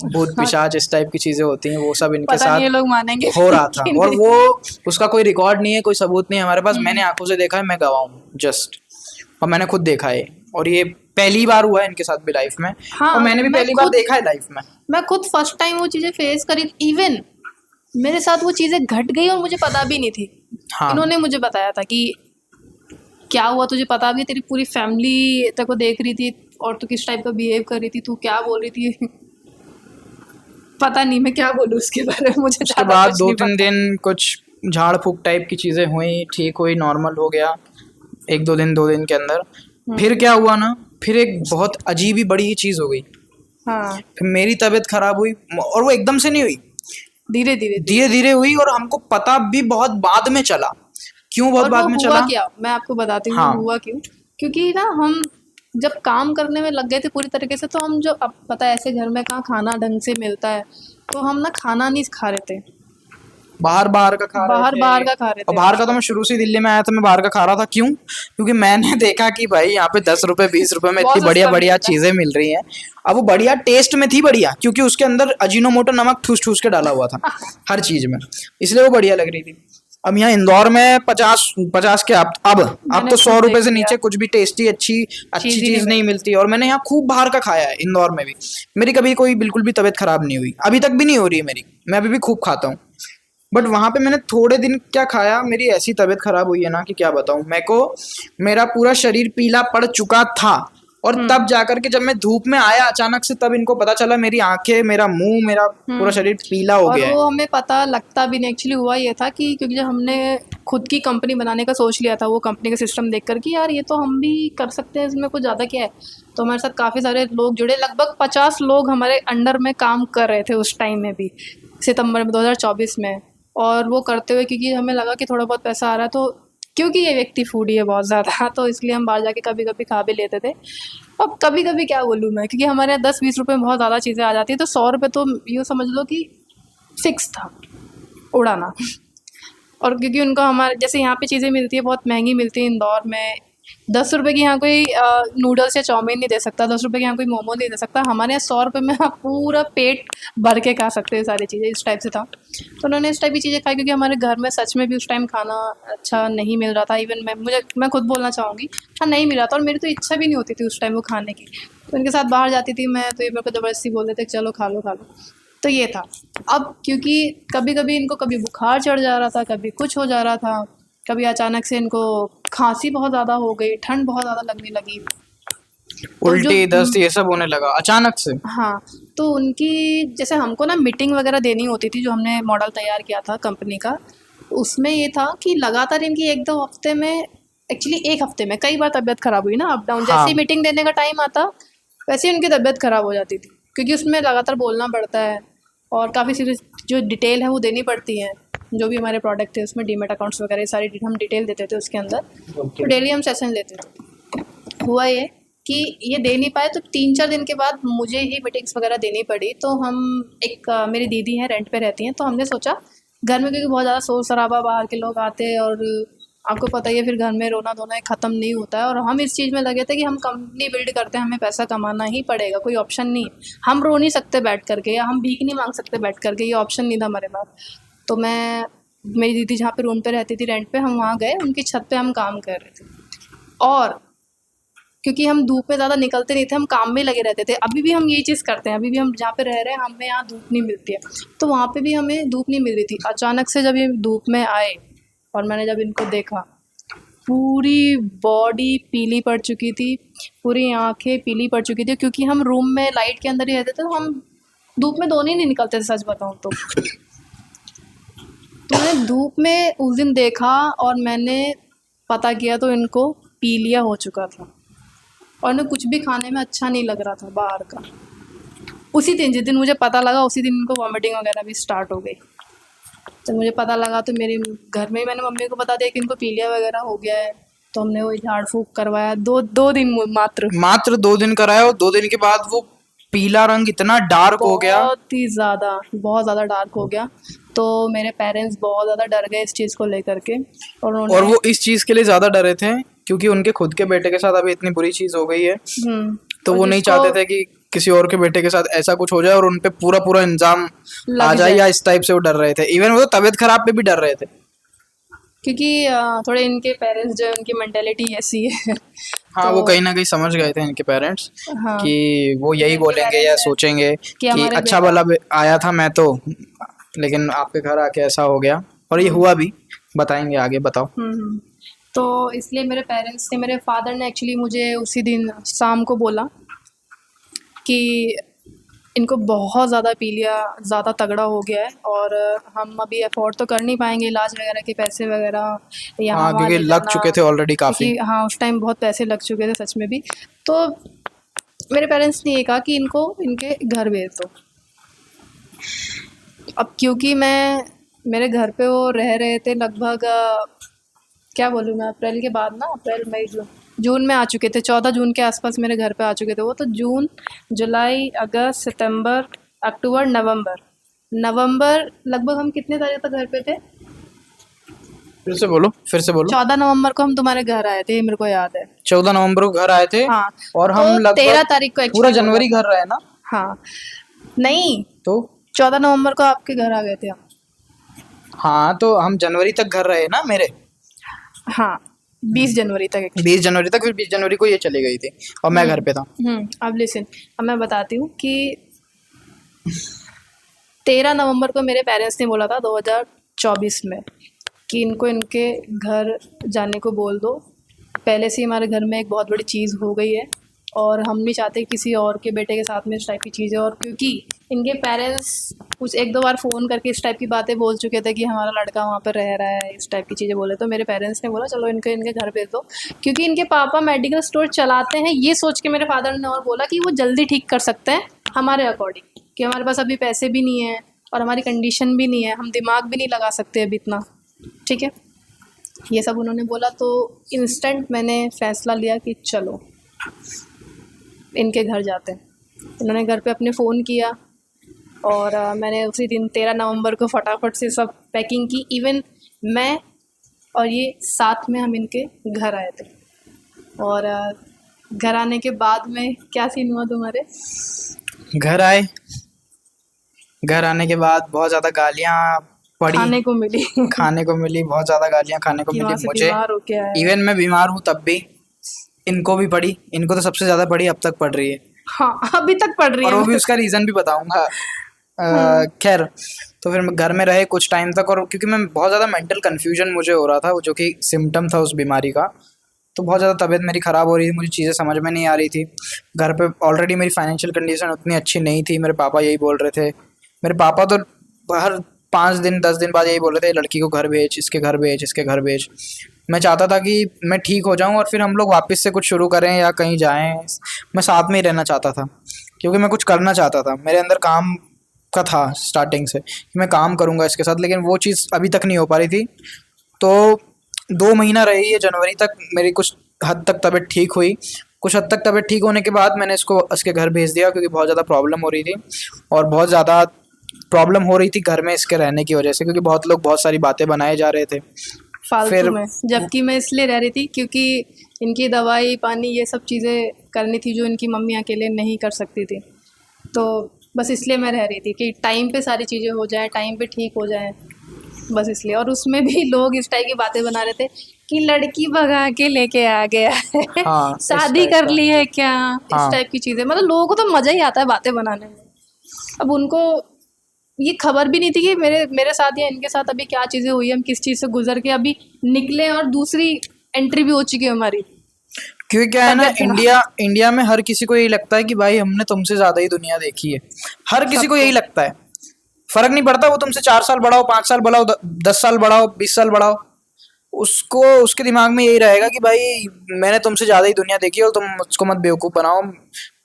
भूत पिशाच इस टाइप की चीजें होती हैं, वो सब इनके पता नहीं ये साथ लोग मानेंगे हो रहा था। कि और नहीं। वो उसका कोई रिकॉर्ड नहीं है, कोई सबूत नहीं है हमारे पास, मैंने आंखों से देखा है, मैं गवाह हूँ जस्ट, और मैंने खुद देखा है। और ये पहली बार हुआ है इनके साथ भी लाइफ में, हाँ, और मैंने भी मैं पहली बार खुद देखा है लाइफ में। मैं खुद फर्स्ट टाइम वो चीज़ें फेस करी, इवन मेरे साथ वो चीज़ें घट गई और मुझे पता भी नहीं थी। हाँ इन्होंने मुझे बताया था कि क्या हुआ तुझे पता भी है, तेरी पूरी फैमिली तेरे को देख रही थी और तू किस टाइप का बिहेव कर रही थी, तू क्या बोल रही थी। पता नहीं मैं क्या बोलूँ उसके बारे में, मुझे उसके ज़्यादा बाद कुछ दो नहीं तीन पता। दिन कुछ झाड़ फूक टाइप की चीजें हुई, ठीक हुई, नॉर्मल हो गया एक दो दिन के अंदर। फिर क्या हुआ ना, फिर एक बहुत अजीब ही बड़ी चीज हो गई। हाँ, फिर मेरी तबीयत खराब हुई, और वो एकदम से नहीं हुई, धीरे धीरे धीरे धीरे हुई, और हमको पता भी बहुत बाद में चला। क्यों बहुत और बाद वो में हुआ चला? क्या, मैं आपको बताती हूँ हाँ वो हुआ क्यों। क्योंकि ना हम जब काम करने में लग गए थे पूरी तरीके से, तो हम जो, अब पता है ऐसे घर में कहाँ खाना ढंग से मिलता है, तो हम ना खाना नहीं खा रहे थे, बाहर बाहर का खा रहे बाहर थे। का खा रहे और थे बाहर का तो हमेशा। मैं शुरू से दिल्ली में आया था, मैं बाहर का खा रहा था। क्यों? क्योंकि मैंने देखा कि भाई यहाँ पे 10 रुपए 20 रुपए में इतनी बहुत बढ़िया सस्ता बढ़िया मिलता है। चीजें मिल रही हैं। अब वो बढ़िया टेस्ट में थी, बढ़िया, क्योंकि उसके अंदर अजीनोमोटो नमक ठूस ठूस के डाला हुआ था हर चीज में, इसलिए वो बढ़िया लग रही थी। अब यहाँ इंदौर में 50 के अब मैंने तो खुद 100 रुपए देख से लिया, नीचे कुछ भी टेस्टी अच्छी अच्छी चीज़ ही नहीं चीज नहीं मिलती। मिलती। और मैंने यहाँ खूब बाहर का खाया है इंदौर में भी। मेरी कभी कोई बिल्कुल भी तबीयत खराब नहीं हुई, अभी तक भी नहीं हो रही है मेरी, मैं अभी भी खूब खाता हूँ। बट वहां पे मैंने थोड़े दिन क्या खाया, मेरी ऐसी तबीयत खराब हुई है ना कि क्या बताऊं मेरे को। मेरा पूरा शरीर पीला पड़ चुका था, और तब जाकर के जब मैं धूप में आया अचानक से, तब इनको पता चला, मेरी आंखें, मेरा मुंह, मेरा पूरा शरीर पीला हो और गया है। वो हमें पता लगता भी नहीं, एक्चुअली हुआ ये था कि क्योंकि जब हमने खुद की कंपनी बनाने का सोच लिया था, वो कंपनी का सिस्टम देख कर कि यार ये तो हम भी कर सकते हैं, इसमें कुछ ज़्यादा क्या है। तो हमारे साथ काफ़ी सारे लोग जुड़े, लगभग 50 लोग हमारे अंडर में काम कर रहे थे उस टाइम में भी, सितंबर में 2024 में। और वो करते हुए, क्योंकि हमें लगा कि थोड़ा बहुत पैसा आ रहा है, तो क्योंकि ये व्यक्ति फूडी है बहुत ज़्यादा, तो इसलिए हम बाहर जाके कभी कभी खा भी लेते थे। अब कभी कभी क्या बोलूँ मैं, क्योंकि हमारे यहाँ 10-20 रुपये में बहुत ज़्यादा चीज़ें आ जाती है, तो 100 रुपये तो यूँ समझ लो कि फिक्स था उड़ाना। और क्योंकि उनको हमारे जैसे यहाँ पे चीज़ें मिलती है, बहुत महंगी मिलती है इंदौर में। 10 रुपये की यहाँ कोई नूडल्स या चाउमीन नहीं दे सकता, 10 रुपये की यहाँ कोई मोमो नहीं दे सकता। हमारे यहाँ 100 रुपये में आप पूरा पेट भर के खा सकते हैं सारी चीज़ें, इस टाइप से था। तो उन्होंने इस टाइप की चीज़ें खाई, क्योंकि हमारे घर में सच में भी उस टाइम खाना अच्छा नहीं मिल रहा था। इवन मैं खुद बोलना चाहूँगी, हाँ नहीं मिल रहा था, और मेरी तो इच्छा भी नहीं होती थी उस टाइम वो खाने की। तो इनके साथ बाहर जाती थी मैं, तो ये मेरे को ज़बरदस्ती बोल देते चलो खा लो खा लो। तो ये था। अब क्योंकि कभी कभी इनको कभी बुखार चढ़ जा रहा था, कभी कुछ हो जा रहा था, कभी अचानक से इनको खांसी बहुत ज़्यादा हो गई, ठंड बहुत ज़्यादा लगने लगी। तो जो उल्टी दस्त ये सब होने लगा अचानक से। हाँ, तो उनकी जैसे हमको ना मीटिंग वगैरह देनी होती थी, जो हमने मॉडल तैयार किया था कंपनी का, उसमें ये था कि लगातार इनकी 1-2 हफ्ते में, एक्चुअली 1 हफ्ते में कई बार तबीयत ख़राब हुई ना, अप डाउन। जैसे हाँ ही मीटिंग देने का टाइम आता, वैसे ही उनकी तबीयत ख़राब हो जाती थी, क्योंकि उसमें लगातार बोलना पड़ता है और काफ़ी सारी जो डिटेल है वो देनी पड़ती है। जो भी हमारे प्रोडक्ट थे उसमें डीमैट अकाउंट्स वगैरह सारी हम डिटेल देते थे उसके अंदर, तो डेली हम सेशन लेते थे। हुआ ये कि ये दे नहीं पाए, तो 3-4 दिन के बाद मुझे ही मीटिंग्स वगैरह देनी पड़ी। तो हम मेरी दीदी हैं, रेंट पे रहती हैं, तो हमने सोचा घर में, क्योंकि बहुत ज़्यादा शोर शराबा, बाहर के लोग आते हैं, और आपको पता ही है फिर घर में रोना धोना ख़त्म नहीं होता है। और हम इस चीज़ में लगे थे कि हम कंपनी बिल्ड करते हैं, हमें पैसा कमाना ही पड़ेगा, कोई ऑप्शन नहीं है। हम रो नहीं सकते बैठ करके, या हम भीख नहीं मांग सकते बैठ करके, ये ऑप्शन नहीं था हमारे पास। तो मेरी दीदी जहाँ पे रूम पे रहती थी रेंट पे, हम वहाँ गए, उनकी छत पे हम काम कर रहे थे। और क्योंकि हम धूप में ज़्यादा निकलते नहीं थे, हम काम में लगे रहते थे। अभी भी हम यही चीज़ करते हैं, अभी भी हम जहाँ पे रह रहे हैं, हमें यहाँ धूप नहीं मिलती है, तो वहाँ पे भी हमें धूप नहीं मिल रही थी। अचानक से जब ये धूप में आए और मैंने जब इनको देखा, पूरी बॉडी पीली पड़ चुकी थी, पूरी आँखें पीली पड़ चुकी थी, क्योंकि हम रूम में लाइट के अंदर ही रहते थे, तो हम धूप में दोनों ही नहीं निकलते थे, सच बताऊँ तो। मैंने धूप में उस दिन देखा और मैंने पता किया, तो इनको पीलिया हो चुका था, और इन्हें कुछ भी खाने में अच्छा नहीं लग रहा था बाहर का। उसी दिन, जिस दिन मुझे पता लगा, उसी दिन इनको वॉमिटिंग वगैरह भी स्टार्ट हो गई। जब मुझे पता लगा तो मेरे घर में ही मैंने मम्मी को बता दिया कि इनको पीलिया वगैरह हो गया है। तो हमने वही झाड़ फूँक करवाया, दो दिन मात्र 2 दिन कराया, और 2 दिन के बाद वो पीला रंग इतना डार्क हो गया। बहुत ज़्यादा डार्क हो गया। तो मेरे पेरेंट्स बहुत ज़्यादा डर गए इस चीज़ को लेकर के, और और वो इस चीज के लिए ज्यादा डरे थे क्योंकि उनके खुद के बेटे के साथ अभी इतनी बुरी चीज हो गई है, तो और वो नहीं जिसको चाहते थे कि किसी और के बेटे के साथ ऐसा कुछ हो जाए और उन पे पूरा पूरा इंजाम लग आ जाए, जाए। या इस टाइप से वो डर रहे थे। इवन वो तो तबीयत खराब पे भी डर रहे थे। क्योंकि थोड़े इनके पेरेंट्स जो है उनकी मेंटेलिटी ऐसी है। हाँ, तो वो कहीं ना कहीं समझ गए थे इनके पेरेंट्स हाँ, कि वो जो यही इनके बोलेंगे या पेरेंट्स हैं सोचेंगे कि कि हमारे अच्छा बेटा। भला आया था मैं तो, लेकिन आपके घर आके ऐसा हो गया। और ये हुआ भी, बताएंगे आगे, बताओ। हम्म। तो इसलिए मेरे पेरेंट्स ने, मेरे फादर ने एक्चुअली मुझे उसी दिन शाम को बोला कि इनको बहुत ज़्यादा पी लिया, ज़्यादा तगड़ा हो गया है, और हम अभी अफोर्ड तो कर नहीं पाएंगे इलाज वगैरह के पैसे वगैरह, यहाँ हाँ, वहाँ क्योंकि ले लग जाना। चुके थे ऑलरेडी काफी। क्योंकि हाँ, उस टाइम बहुत पैसे लग चुके थे सच में भी। तो मेरे पेरेंट्स ने ये कहा कि इनको इनके घर भेज दो। अब क्योंकि मैं, मेरे घर पे वो रह रहे थे लगभग क्या बोलूँ मैं, अप्रैल के बाद ना, अप्रैल मई जून, जून में आ चुके थे, 14 जून के आसपास मेरे घर पे आ चुके थे वो। तो जून, जुलाई, अगस्त, सितंबर, अक्टूबर, नवंबर, नवंबर लगभग हम कितने तारीख तक घर पे थे? फिर से बोलो, फिर से बोलो। 14 नवंबर को हम तुम्हारे घर आए थे, ये मेरे को याद है। 14 नवंबर को घर आए थे, हाँ, और तो हम 13 लगभग तारीख को पूरा एक्चुअली बोला जनवरी था। घर रहे ना। हाँ, नहीं, तो 14 नवंबर को आपके घर आ गए थे हम। हाँ, तो हम जनवरी तक घर रहे ना मेरे। हाँ, 20 जनवरी तक एक्चुअली। 20 जनवरी तक, फिर 20 जनवरी को ये चली गई थी और मैं घर पे था। अब लिसन, अब मैं बताती हूँ कि 13 नवंबर को मेरे पेरेंट्स ने बोला था 2024 में कि इनको इनके घर जाने को बोल दो। पहले से ही हमारे घर में एक बहुत बड़ी चीज़ हो गई है, और हम नहीं चाहते किसी और के बेटे के साथ में इस टाइप की चीज़ें। और क्योंकि इनके पेरेंट्स कुछ एक दो बार फ़ोन करके इस टाइप की बातें बोल चुके थे कि हमारा लड़का वहाँ पर रह रहा है, इस टाइप की चीज़ें बोले, तो मेरे पेरेंट्स ने बोला चलो इनके इनके घर भेज दो। क्योंकि इनके पापा मेडिकल स्टोर चलाते हैं, ये सोच के मेरे फादर ने और बोला कि वो जल्दी ठीक कर सकते हैं हमारे अकॉर्डिंग, कि हमारे पास अभी पैसे भी नहीं है और हमारी कंडीशन भी नहीं है, हम दिमाग भी नहीं लगा सकते अभी इतना। ठीक है, ये सब उन्होंने बोला, तो इंस्टेंट मैंने फ़ैसला लिया कि चलो इनके घर जाते हैं। उन्होंने घर पे अपने फ़ोन किया, और मैंने उसी दिन 13 नवंबर को फटाफट से सब पैकिंग की। इवन मैं और ये साथ में हम इनके घर आए थे। और घर आने के बाद में क्या सीन हुआ तुम्हारे? घर आए, घर आने के बाद बहुत ज्यादा गालियां पड़ी, खाने को मिली खाने को मिली, बहुत ज्यादा गालियां खाने को कि मिली वहाँ से मुझे। बीमार होके आया है। इवन मैं बीमार हूँ तब भी इनको भी पड़ी, इनको तो सबसे ज्यादा पड़ी, अब तक पड़ रही है। हाँ, अभी तक पढ़ रही और है वो भी मेरे उसका रीज़न भी बताऊंगा। को। खैर, तो फिर घर में रहे कुछ टाइम तक, और क्योंकि मैं बहुत ज़्यादा मेंटल कन्फ्यूजन मुझे हो रहा था, जो कि सिम्टम था उस बीमारी का, तो बहुत ज़्यादा तबीयत मेरी ख़राब हो रही थी, मुझे चीज़ें समझ में नहीं आ रही थी। घर पे ऑलरेडी मेरी फाइनेंशियल कंडीशन उतनी अच्छी नहीं थी, मेरे पापा यही बोल रहे थे। मेरे पापा तो हर 5 दिन 10 दिन बाद यही बोल रहे थे, लड़की को घर भेज, इसके घर भेज, इसके घर भेज। मैं चाहता था कि मैं ठीक हो जाऊं और फिर हम लोग वापस से कुछ शुरू करें या कहीं जाएं। मैं साथ में ही रहना चाहता था, क्योंकि मैं कुछ करना चाहता था, मेरे अंदर काम का था स्टार्टिंग से कि मैं काम करूंगा इसके साथ, लेकिन वो चीज़ अभी तक नहीं हो पा रही थी। तो 2 महीना रही है, जनवरी तक मेरी कुछ हद तक तबीयत ठीक हुई। कुछ हद तक तबीयत ठीक होने के बाद मैंने इसको इसके घर भेज दिया, क्योंकि बहुत ज़्यादा प्रॉब्लम हो रही थी, और बहुत ज़्यादा प्रॉब्लम हो रही थी घर में इसके रहने की वजह से, क्योंकि बहुत लोग बहुत सारी बातें बनाए जा रहे थे। फिर फालतू में, जबकि मैं इसलिए रह रही थी क्योंकि इनकी दवाई पानी ये सब चीज़ें करनी थी जो इनकी मम्मी अकेले नहीं कर सकती थी। तो बस इसलिए मैं रह रही थी कि टाइम पे सारी चीज़ें हो जाएं, टाइम पे ठीक हो जाएं, बस इसलिए। और उसमें भी लोग इस टाइप की बातें बना रहे थे कि लड़की भगा के लेके आ गया है हाँ, इस शादी टाइप कर का। ली है क्या, इस हाँ, टाइप की चीज़ें। मतलब लोगों को तो मज़ा ही आता है बातें बनाने में। अब उनको ये खबर भी नहीं थी कि मेरे मेरे साथ या इनके साथ अभी क्या चीज़ें हुई, हम किस चीज़ से गुजर के अभी निकले, और दूसरी एंट्री भी हो चुकी है हमारी। क्योंकि क्या है ना, तबीयत खराब। इंडिया में हर किसी को यही लगता है कि भाई हमने तुमसे ज़्यादा ही दुनिया देखी है। हर किसी को सबको। यही लगता है, फर्क नहीं पड़ता वो तुमसे 4 साल बड़ा हो, 5 साल बड़ा हो, 10 साल बड़ा हो, 20 साल बड़ा हो, उसको उसके दिमाग में यही रहेगा कि भाई मैंने तुमसे ज़्यादा ही दुनिया देखी है और तुम मुझको मत बेवकूफ़ बनाओ,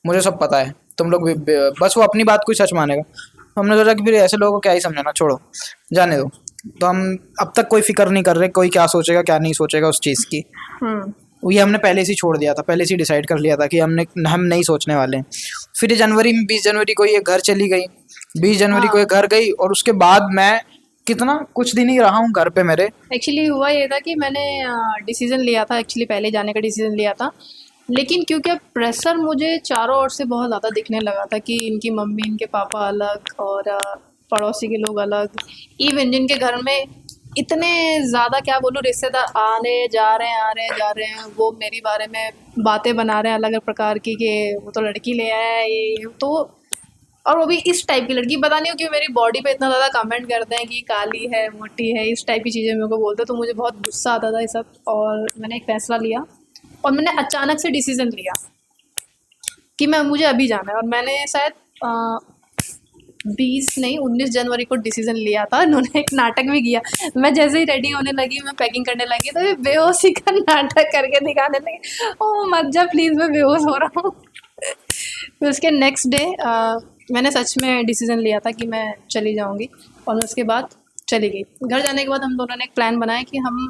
मुझे सब पता है, तुम लोग बस वो अपनी बात को ही सच मानेगा। हमने सोचा कि फिर ऐसे लोगों को क्या ही समझाना, छोड़ो, जाने दो। तो हम अब तक कोई फिक्र नहीं कर रहे कोई क्या सोचेगा क्या नहीं सोचेगा उस चीज़ की। ये हमने पहले से ही छोड़ दिया था, पहले से ही डिसाइड कर लिया था कि हम नहीं सोचने वाले हैं। फिर ये जनवरी में 20 जनवरी को ये घर चली गई, 20 जनवरी को ये हाँ, घर गई, और उसके बाद मैं कितना कुछ दिन ही रहा हूँ घर पे मेरे। एक्चुअली हुआ ये था कि मैंने डिसीज़न लिया था, एक्चुअली पहले जाने का डिसीज़न लिया था लेकिन क्योंकि अब प्रेशर मुझे चारों ओर से बहुत ज़्यादा दिखने लगा था कि इनकी मम्मी इनके पापा अलग और पड़ोसी के लोग अलग, इवन जिनके घर में इतने ज़्यादा क्या बोलूँ रिश्तेदार आ रहे जा रहे हैं आ रहे जा रहे हैं, वो मेरी बारे में बातें बना रहे हैं अलग अलग प्रकार की कि वो तो लड़की ले आया है ये तो, और वो भी इस टाइप की लड़की। पता नहीं क्यों मेरी बॉडी पे इतना ज़्यादा कमेंट करते हैं कि काली है मोटी है, इस टाइप की चीज़ें मेरे को बोलते हैं, तो मुझे बहुत गुस्सा आता था ये सब। और मैंने एक फ़ैसला लिया और मैंने अचानक से डिसीज़न लिया कि मुझे अभी जाना है। और मैंने शायद 19 जनवरी को डिसीजन लिया था। उन्होंने एक नाटक भी किया, मैं जैसे ही रेडी होने लगी, मैं पैकिंग करने लगी तो ये बेहोशी का नाटक करके दिखाने लगे, ओ मत जा प्लीज़ मैं बेहोश हो रहा हूँ। फिर उसके नेक्स्ट डे मैंने सच में डिसीज़न लिया था कि मैं चली जाऊँगी, और मैं उसके बाद चली गई। घर जाने के बाद हम दोनों ने एक प्लान बनाया कि हम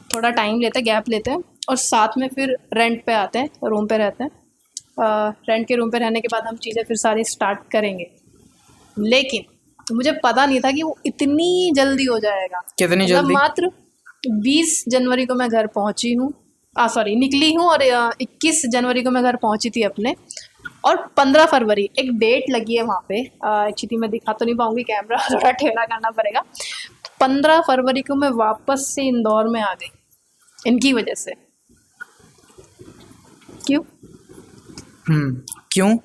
थोड़ा टाइम लेते हैं, गैप लेते हैं, और साथ में फिर रेंट पे आते हैं, रूम पे रहते हैं। रेंट के रूम पे रहने के बाद हम चीज़ें फिर सारी स्टार्ट करेंगे। लेकिन मुझे पता नहीं था कि वो इतनी जल्दी हो जाएगा। कितनी मतलब जल्दी? मात्र 20 जनवरी को मैं घर पहुंची हूँ, सॉरी निकली हूँ, और 21 जनवरी को मैं घर पहुंची थी अपने, और 15 फरवरी एक डेट लगी है वहाँ पे। एक्चुअली मैं दिखा तो नहीं पाऊँगी, कैमरा थोड़ा टेढ़ा करना पड़ेगा। 15 फरवरी को मैं वापस से इंदौर में आ गई इनकी वजह से। क्यों? क्यों?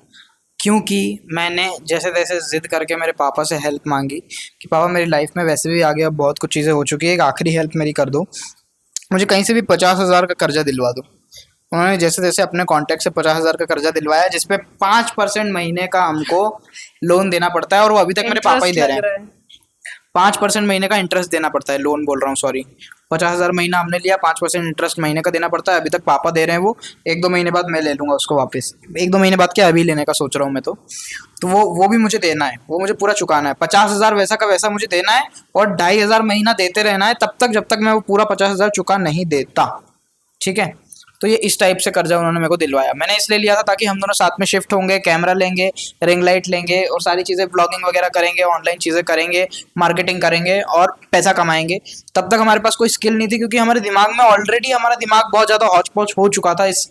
क्योंकि मैंने जैसे तैसे ज़िद करके मेरे पापा से हेल्प मांगी कि पापा मेरी लाइफ में वैसे भी आगे अब बहुत कुछ चीज़ें हो चुकी है, एक आखिरी हेल्प मेरी कर दो, मुझे कहीं से भी 50,000 का कर्जा दिलवा दो। उन्होंने जैसे तैसे अपने कॉन्टैक्ट से 50,000 का कर्जा दिलवाया, जिसपे 5% महीने का हमको लोन देना पड़ता है, और वो अभी तक मेरे पापा ही इंटरेस्ट दे रहे लग हैं। रहा है। 5% महीने का इंटरेस्ट देना पड़ता है, लोन बोल रहा हूँ सॉरी। 50,000 महीना हमने लिया, 5% इंटरेस्ट महीने का देना पड़ता है, अभी तक पापा दे रहे हैं वो। 1-2 महीने बाद मैं ले लूँगा उसको वापस। 1-2 महीने बाद क्या, अभी लेने का सोच रहा हूँ मैं तो वो भी मुझे देना है, वो मुझे पूरा चुकाना है। 50,000 वैसा का वैसा मुझे देना है, और 2,500 महीना देते रहना है तब तक जब तक मैं वो पूरा 50,000 चुका नहीं देता, ठीक है। तो ये इस टाइप से कर्जा उन्होंने मेरे को दिलवाया। मैंने इसलिए लिया था ताकि हम दोनों साथ में शिफ्ट होंगे, कैमरा लेंगे, रिंग लाइट लेंगे, और सारी चीज़ें ब्लॉगिंग वगैरह करेंगे, ऑनलाइन चीज़ें करेंगे, मार्केटिंग करेंगे और पैसा कमाएंगे। तब तक हमारे पास कोई स्किल नहीं थी, क्योंकि हमारे दिमाग में ऑलरेडी हमारा दिमाग बहुत ज़्यादा हौच पौच हो चुका था इस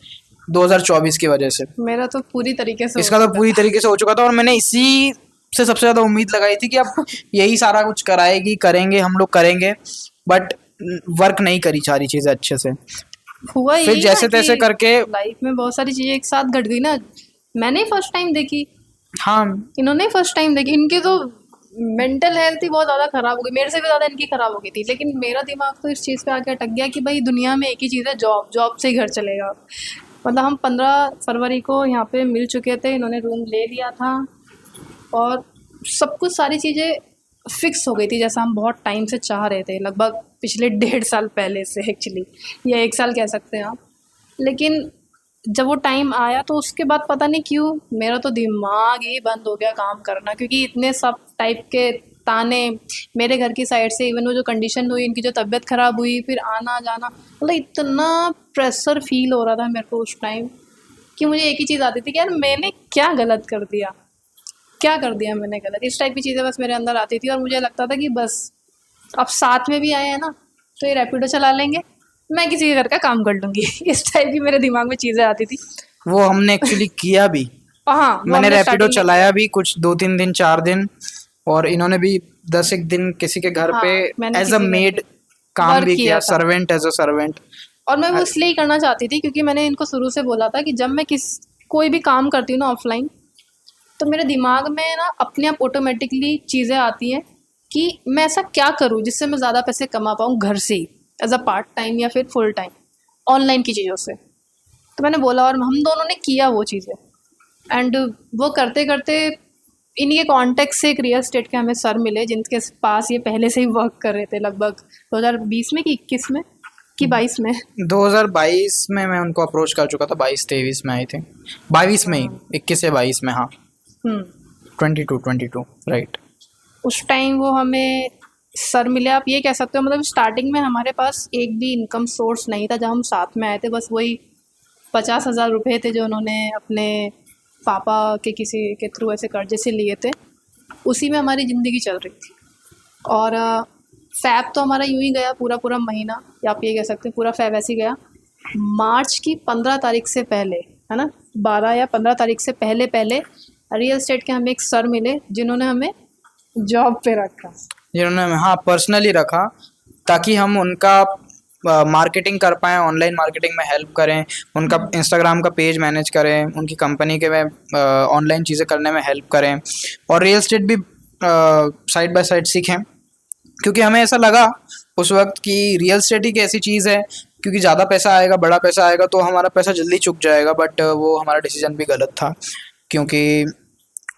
2024 की वजह से। मेरा तो पूरी तरीके से हो इसका तो चुका पूरी था। तरीके से हो चुका था, और मैंने इसी से सबसे ज़्यादा उम्मीद लगाई थी कि अब यही सारा कुछ कराएगी, करेंगे, हम लोग करेंगे, बट वर्क नहीं करी सारी चीज़ें अच्छे से। हुआ फिर यही ना जैसे तैसे कि करके, लाइफ में बहुत सारी चीज़ें एक साथ घट गई ना। मैंने फर्स्ट टाइम देखी, हाँ, इन्होंने फर्स्ट टाइम देखी। इनकी तो मेंटल हेल्थ ही बहुत ज़्यादा ख़राब हो गई, मेरे से भी ज़्यादा इनकी ख़राब हो गई थी। लेकिन मेरा दिमाग तो इस चीज़ पे आके अटक गया कि भाई दुनिया में एक ही चीज़ है, जॉब। जॉब से ही घर चलेगा। मतलब हम 15 फरवरी को यहाँ पे मिल चुके थे, इन्होंने रूम ले लिया था, और सब कुछ सारी चीज़ें फिक्स हो गई थी जैसा हम बहुत टाइम से चाह रहे थे, लगभग पिछले 1.5 साल पहले से एक्चुअली, या 1 साल कह सकते हैं आप। लेकिन जब वो टाइम आया तो उसके बाद पता नहीं क्यों मेरा तो दिमाग ही बंद हो गया काम करना, क्योंकि इतने सब टाइप के ताने मेरे घर की साइड से, इवन वो जो कंडीशन हुई, इनकी जो तबीयत ख़राब हुई, फिर आना जाना, मतलब इतना प्रेशर फील हो रहा था मेरे को उस टाइम कि मुझे एक ही चीज़ आती थी कि यार मैंने क्या गलत कर दिया, क्या कर दिया मैंने गलत। इस टाइप की चीज़ें बस मेरे अंदर आती थी, और मुझे लगता था कि बस अब साथ में भी आए हैं ना तो ये रैपिडो चला लेंगे, मैं किसी के घर का काम कर लूँगी। इस टाइप की मेरे दिमाग में चीज़ें आती थी। वो हमने एक्चुअली किया भी। और हाँ, वो मैंने हमने रैपिडो स्टार्टिंग में चलाया भी कुछ 2-3 दिन, 4 दिन, और इन्होंने भी 10-1 दिन किसी के घर हाँ, पे मैंने एज अ किसी घर मेड पे काम वर्क भी किया किया, था। Servant, as a servant. और मैं वो इसलिए ही करना चाहती थी क्योंकि मैंने इनको शुरू से बोला था कि जब मैं कोई भी काम करती हूँ ना ऑफलाइन, तो मेरे दिमाग में ना अपने आप ऑटोमेटिकली चीज़ें आती हैं कि मैं ऐसा क्या करूँ जिससे मैं ज़्यादा पैसे कमा पाऊँ घर से ही, एज अ पार्ट टाइम या फिर फुल टाइम ऑनलाइन की चीज़ों से। तो मैंने बोला, और हम दोनों ने किया वो चीज़ें, एंड वो करते करते इन्हीं के कॉन्टेक्ट से एक रियल स्टेट के हमें सर मिले, जिनके पास ये पहले से ही वर्क कर रहे थे, लगभग 2020 में कि 21 में कि 22 में। 2022 में मैं उनको अप्रोच कर चुका था, 22-23 में आई थी, 22 में ही, 21 या 22 में, हाँ, हम्म 22 राइट। उस टाइम वो हमें सर मिले, आप ये कह सकते हो। मतलब स्टार्टिंग में हमारे पास एक भी इनकम सोर्स नहीं था जब हम साथ में आए थे, बस वही 50,000 रुपये थे जो उन्होंने अपने पापा के किसी के थ्रू ऐसे कर्जे से लिए थे, उसी में हमारी ज़िंदगी चल रही थी। और फैब तो हमारा यूँ ही गया पूरा पूरा महीना, या आप ये कह सकते हैं पूरा फैब ऐसे ही गया। मार्च की 15 तारीख से पहले, है ना, 12 या 15 तारीख से पहले पहले रियल एस्टेट के हमें एक सर मिले जिन्होंने हमें जॉब पे रखा। जिन्होंने हमें, हाँ, पर्सनली रखा ताकि हम उनका मार्केटिंग कर पाएँ, ऑनलाइन मार्केटिंग में हेल्प करें, उनका इंस्टाग्राम का पेज मैनेज करें, उनकी कंपनी के में ऑनलाइन चीज़ें करने में हेल्प करें और रियल एस्टेट भी साइड बाय साइड सीखें। क्योंकि हमें ऐसा लगा उस वक्त कि रियल एस्टेट एक ऐसी चीज़ है, क्योंकि ज़्यादा पैसा आएगा, बड़ा पैसा आएगा तो हमारा पैसा जल्दी चुक जाएगा, बट वो हमारा डिसीजन भी गलत था क्योंकि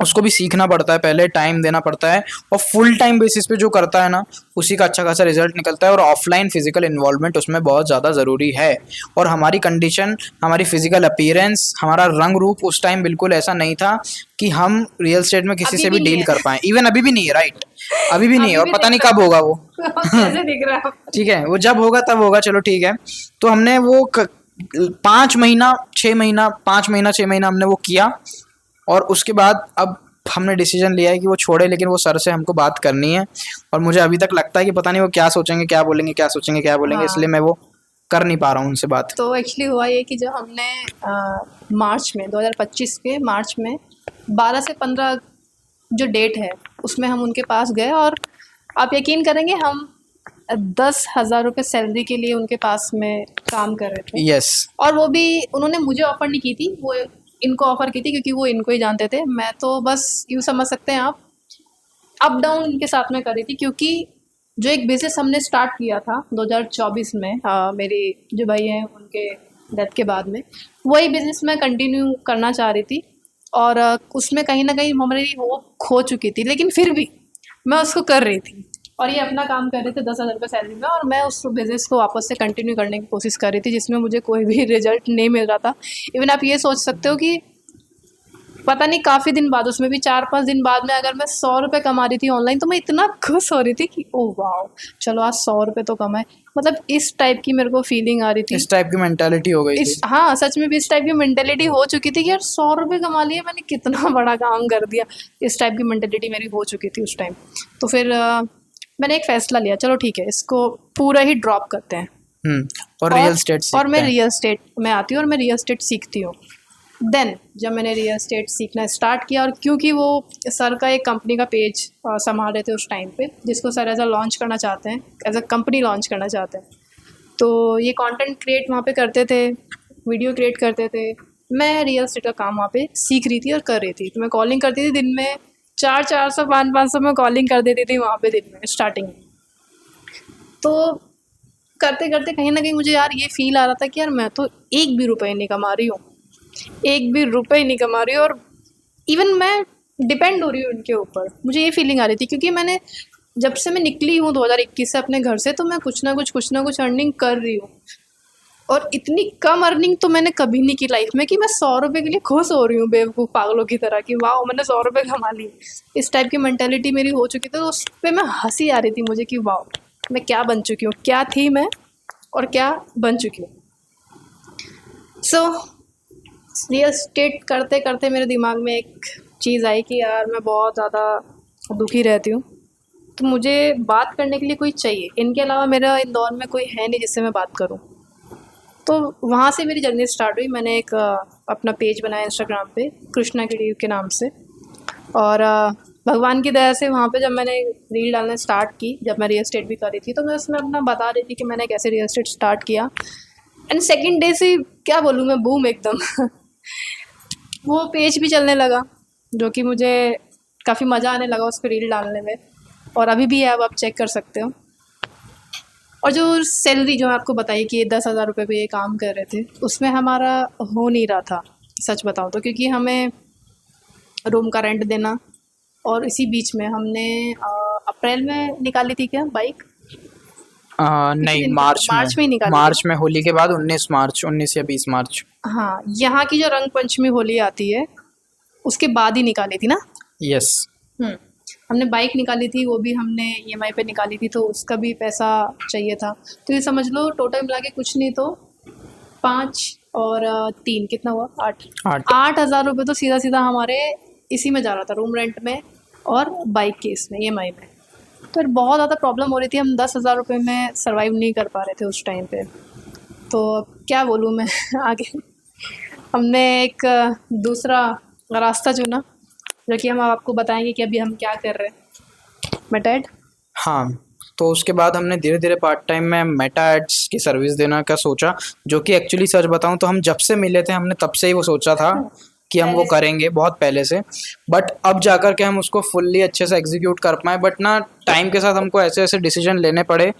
उसको भी सीखना पड़ता है, पहले टाइम देना पड़ता है और फुल टाइम बेसिस पे जो करता है ना उसी का अच्छा खासा रिजल्ट निकलता है और ऑफलाइन फिजिकल इन्वॉल्वमेंट उसमें बहुत ज़्यादा ज़रूरी है। और हमारी कंडीशन, हमारी फिजिकल अपीयरेंस, हमारा रंग रूप उस टाइम बिल्कुल ऐसा नहीं था कि हम रियल स्टेट में किसी अभी से भी भी डील नहीं कर पाएँ। इवन अभी भी नहीं है, राइट, अभी भी नहीं है अभी और भी पता नहीं नहीं कब होगा वो। कैसे दिख रहा है? ठीक है, वो जब होगा तब होगा, चलो ठीक है। तो हमने वो 5 महीना 6 महीना 5 महीना 6 महीना हमने वो किया और उसके बाद अब हमने डिसीजन लिया है कि वो छोड़े, लेकिन वो सर से हमको बात करनी है और मुझे अभी तक लगता है कि पता नहीं वो क्या सोचेंगे, क्या बोलेंगे, क्या सोचेंगे, क्या बोलेंगे, इसलिए हाँ, मैं वो कर नहीं पा रहा हूँ उनसे बात। तो एक्चुअली हुआ ये कि जब हमने मार्च में 2025 के मार्च में 12 से 15 जो डेट है उसमें हम उनके पास गए और आप यकीन करेंगे हम 10,000 रुपये सैलरी के लिए उनके पास में काम कर रहे थे। यस, और वो भी उन्होंने मुझे ऑफ़र नहीं की थी, वो इनको ऑफ़र की थी क्योंकि वो इनको ही जानते थे। मैं तो बस यूँ समझ सकते हैं आप, अप डाउन इनके साथ में करी थी क्योंकि जो एक बिज़नेस हमने स्टार्ट किया था 2024 में, मेरी जो भाई हैं उनके डेथ के बाद में, वही बिज़नेस मैं कंटिन्यू करना चाह रही थी और उसमें कहीं न कहीं हमारी वो खो चुकी थी, लेकिन फिर भी मैं उसको कर रही थी और ये अपना काम कर रहे थे 10,000 रुपये सैलरी में और मैं उस बिज़नेस को वापस से कंटिन्यू करने की कोशिश कर रही थी जिसमें मुझे कोई भी रिजल्ट नहीं मिल रहा था। इवन आप ये सोच सकते हो कि पता नहीं काफ़ी दिन बाद, उसमें भी 4-5 दिन बाद में, अगर मैं 100 रुपये कमा रही थी ऑनलाइन तो मैं इतना खुश हो रही थी कि ओह वाओ! चलो आज 100 रुपये तो कमाए। मतलब इस टाइप की मेरे को फीलिंग आ रही थी। इस टाइप की मेंटालिटी हो गई थी। हाँ, सच में भी इस टाइप की मेंटालिटी हो चुकी थी कि यार 100 रुपये कमा लिए, मैंने कितना बड़ा काम कर दिया। इस टाइप की मेंटालिटी मेरी हो चुकी थी उस टाइम। तो फिर मैंने एक फ़ैसला लिया, चलो ठीक है, इसको पूरा ही ड्रॉप करते हैं और रियल स्टेट और सीखते मैं हैं। रियल एस्टेट में आती हूँ और मैं रियल एस्टेट सीखती हूँ। देन जब मैंने रियल एस्टेट सीखना स्टार्ट किया और क्योंकि वो सर का एक कंपनी का पेज संभाल रहे थे उस टाइम पे, जिसको सर एज अ लॉन्च करना चाहते हैं, एज अ कंपनी लॉन्च करना चाहते हैं, तो ये कंटेंट क्रिएट वहाँ पे करते थे, वीडियो क्रिएट करते थे। मैं रियल एस्टेट का काम वहाँ पे सीख रही थी और कर रही थी। तो मैं कॉलिंग करती थी दिन में 400 500 में कॉलिंग कर देती थी वहाँ पे दिन में स्टार्टिंग में। तो करते करते कहीं ना कहीं मुझे यार ये फील आ रहा था कि यार मैं तो एक भी रुपये नहीं कमा रही हूँ, एक भी रुपये नहीं कमा रही हूँ और इवन मैं डिपेंड हो रही हूँ उनके ऊपर। मुझे ये फीलिंग आ रही थी क्योंकि मैंने जब से मैं निकली हूँ 2021 से अपने घर से, तो मैं कुछ ना कुछ अर्निंग कर रही हूँ और इतनी कम अर्निंग तो मैंने कभी नहीं की लाइफ में कि मैं 100 रुपये के लिए खुश हो रही हूँ बेवकूफ़ पागलों की तरह कि वाह मैंने 100 रुपये कमा ली। इस टाइप की मेंटेलिटी मेरी हो चुकी थी, तो उस पर मैं हंसी आ रही थी मुझे कि वाह मैं क्या बन चुकी हूँ, क्या थी मैं और क्या बन चुकी हूँ। सो रियल एस्टेट करते करते मेरे दिमाग में एक चीज़ आई कि यार मैं बहुत ज़्यादा दुखी रहती हूँ, तो मुझे बात करने के लिए कोई चाहिए। इनके अलावा मेरा इंदौर में कोई है नहीं जिससे मैं बात करूँ। तो वहाँ से मेरी जर्नी स्टार्ट हुई। मैंने एक अपना पेज बनाया इंस्टाग्राम पे कृष्णा की रील के नाम से और भगवान की दया से वहाँ पे जब मैंने रील डालना स्टार्ट की, जब मैं रियल एस्टेट भी कर रही थी, तो मैं उसमें अपना बता रही थी कि मैंने कैसे रियल एस्टेट स्टार्ट किया। एंड सेकेंड डे से क्या बोलूँ मैं, बूम एकदम वो पेज भी चलने लगा, जो कि मुझे काफ़ी मज़ा आने लगा उस पर रील डालने में और अभी भी है, अब आप चेक कर सकते हो। और जो सैलरी जो आपको बताई कि 10,000 रुपये पे ये काम कर रहे थे, उसमें हमारा हो नहीं रहा था सच बताऊँ तो, क्योंकि हमें रूम का रेंट देना और इसी बीच में हमने अप्रैल में निकाली थी क्या बाइक? नहीं, मार्च मार्च में ही में, निकाली थी मार्च ना? में होली के बाद 19 मार्च, 19 या 20 मार्च। हाँ, यहाँ की जो रंग पंचमी होली आती है उसके बाद ही निकाली थी ना। यस, हमने बाइक निकाली थी, वो भी हमने EMI पे निकाली थी, तो उसका भी पैसा चाहिए था। तो ये समझ लो टोटल मिला के कुछ नहीं तो 5 और 3 कितना हुआ, 8 8 8,000 रुपये तो सीधा सीधा हमारे इसी में जा रहा था, रूम रेंट में और बाइक के इसमें EMI में। तो बहुत ज़्यादा प्रॉब्लम हो रही थी, हम 10,000 रुपये में सर्वाइव नहीं कर पा रहे थे उस टाइम पे। तो क्या बोलूँ मैं आगे। हमने एक दूसरा रास्ता चुना, जो कि हम आपको बताएंगे कि अभी हम क्या कर रहे हैं। Meta ad. हाँ, तो उसके बाद हमने धीरे धीरे पार्ट टाइम में मेटा एड्स की सर्विस देने का सोचा, जो कि एक्चुअली सच बताऊं तो हम जब से मिले थे हमने तब से ही वो सोचा था कि हम वो पहले से। करेंगे, बहुत पहले से। बट अब जाकर के हम उसको फुल्ली अच्छे से एग्जीक्यूट कर पाए, बट ना टाइम के साथ हमको ऐसे ऐसे डिसीजन लेने पड़े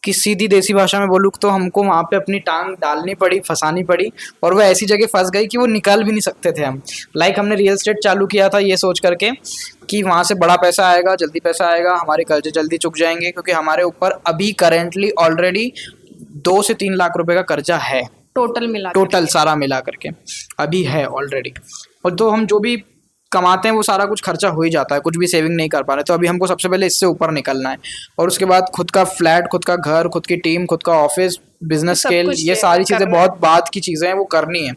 कि सीधी देसी भाषा में बोलूँ तो हमको वहाँ पे अपनी टांग डालनी पड़ी, फंसानी पड़ी, और वो ऐसी जगह फंस गई कि वो निकाल भी नहीं सकते थे हम। हमने रियल एस्टेट चालू किया था ये सोच करके कि वहाँ से बड़ा पैसा आएगा, जल्दी पैसा आएगा, हमारे कर्जे जल्दी चुक जाएंगे, क्योंकि हमारे ऊपर अभी करेंटली ऑलरेडी 2 से 3 लाख रुपए का कर्जा है, टोटल मिला के। टोटल सारा मिला करके अभी है ऑलरेडी। और तो हम जो भी कमाते हैं वो सारा कुछ खर्चा हो ही जाता है, कुछ भी सेविंग नहीं कर पा रहे। तो अभी हमको सबसे पहले इससे ऊपर निकलना है, और उसके बाद खुद का फ्लैट, खुद का घर, खुद की टीम, खुद का ऑफिस, बिजनेस सब स्केल, कुछ ये ये सारी चीज़ें करना है। बहुत बाद की चीज़ें हैं, वो करनी है।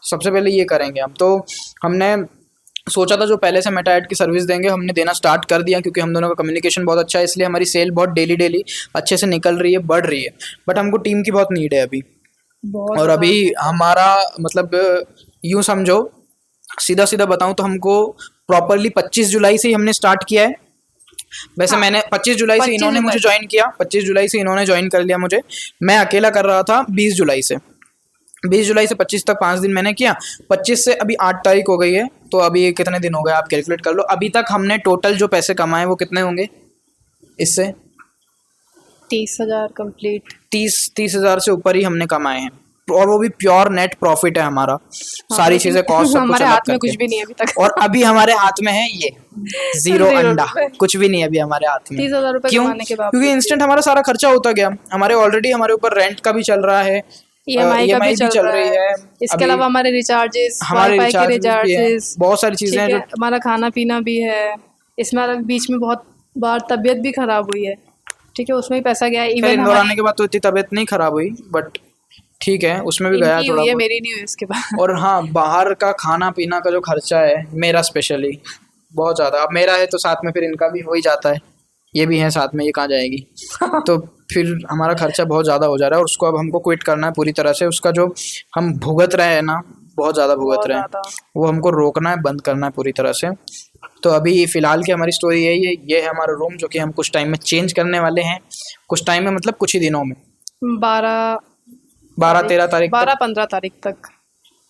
सबसे पहले ये करेंगे हम। तो हमने सोचा था जो पहले से मेटा एड की सर्विस देंगे, हमने देना स्टार्ट कर दिया, क्योंकि हम दोनों का कम्युनिकेशन बहुत अच्छा है, इसलिए हमारी सेल बहुत डेली डेली अच्छे से निकल रही है, बढ़ रही है। बट हमको टीम की बहुत नीड है अभी। बहुत और ज़्यादा। अभी हमारा मतलब यूँ समझो, सीधा सीधा बताऊं तो हमको प्रॉपरली 25 जुलाई से ही हमने स्टार्ट किया है। वैसे हाँ, मैंने 25 जुलाई से 25 इन्होंने मुझे जुलाई। ज्वाइन किया, 25 जुलाई से इन्होंने ज्वाइन कर लिया मुझे। मैं अकेला कर रहा था 20 जुलाई से। 20 जुलाई से 25 तक 5 दिन मैंने किया। 25 से अभी 8 तारीख हो गई है, तो अभी कितने दिन हो गए आप कैलकुलेट कर लो। अभी तक हमने टोटल जो पैसे कमाए वो कितने होंगे इससे? 30,000 कंप्लीट। 30 हज़ार से ऊपर ही हमने कमाए हैं, और वो भी प्योर नेट प्रॉफिट है हमारा। सारी लेकिन चीजें कॉस्ट सब कुछ हमारे अलग हाथ में करके। कुछ भी नहीं है अभी तक। और अभी हमारे हाथ में है ये 0 0 अंडा, रुपए। कुछ भी नहीं है अभी हमारे हाथ में। 30,000 रुपए क्यों? कमाने के क्योंकि बावजूद इंस्टेंट हमारा सारा खर्चा होता गया। हमारे ऑलरेडी हमारे ऊपर रेंट का भी चल रहा है, EMI का भी EMI भी चल चल रहा रही है। है, इसके अभी अलावा हमारे रिचार्जेस, हमारे वाईफाई के रिचार्जेस भी हैं, रिचार्जेस, बहुत सारी चीजें ठीक हैं है, जो। हमारा खाना पीना भी है। इसमें बीच में बहुत बार तबीयत भी खराब हुई है, ठीक है, उसमें भी पैसा गया है। खैर इवन इंदौर आने हमारी के बाद तो इतनी तबीयत नहीं खराब हुई, बट ठीक है, उसमें भी गया इनकी थोड़ा हुई है, बहुत। मेरी नहीं हुई इसके बाद। और हाँ, बाहर का खाना पीना का जो खर्चा है मेरा स्पेशली बहुत ज़्यादा। अब मेरा है तो साथ में फिर इनका भी हो ही जाता है, ये भी है साथ में, ये कहाँ जाएगी। तो फिर हमारा खर्चा बहुत ज़्यादा हो जा रहा है, और उसको अब हमको क्विट करना है पूरी तरह से। उसका जो हम भुगत रहे हैं ना, बहुत ज़्यादा भुगत बहुत रहे हैं, ज़्यादा। वो हमको रोकना है, बंद करना है पूरी तरह से। तो अभी फ़िलहाल की हमारी स्टोरी यही है। ये है हमारा रूम, जो कि हम कुछ टाइम में चेंज करने वाले हैं। कुछ टाइम में मतलब कुछ ही दिनों में, 12-13 तारीख 12-15 तारीख तक,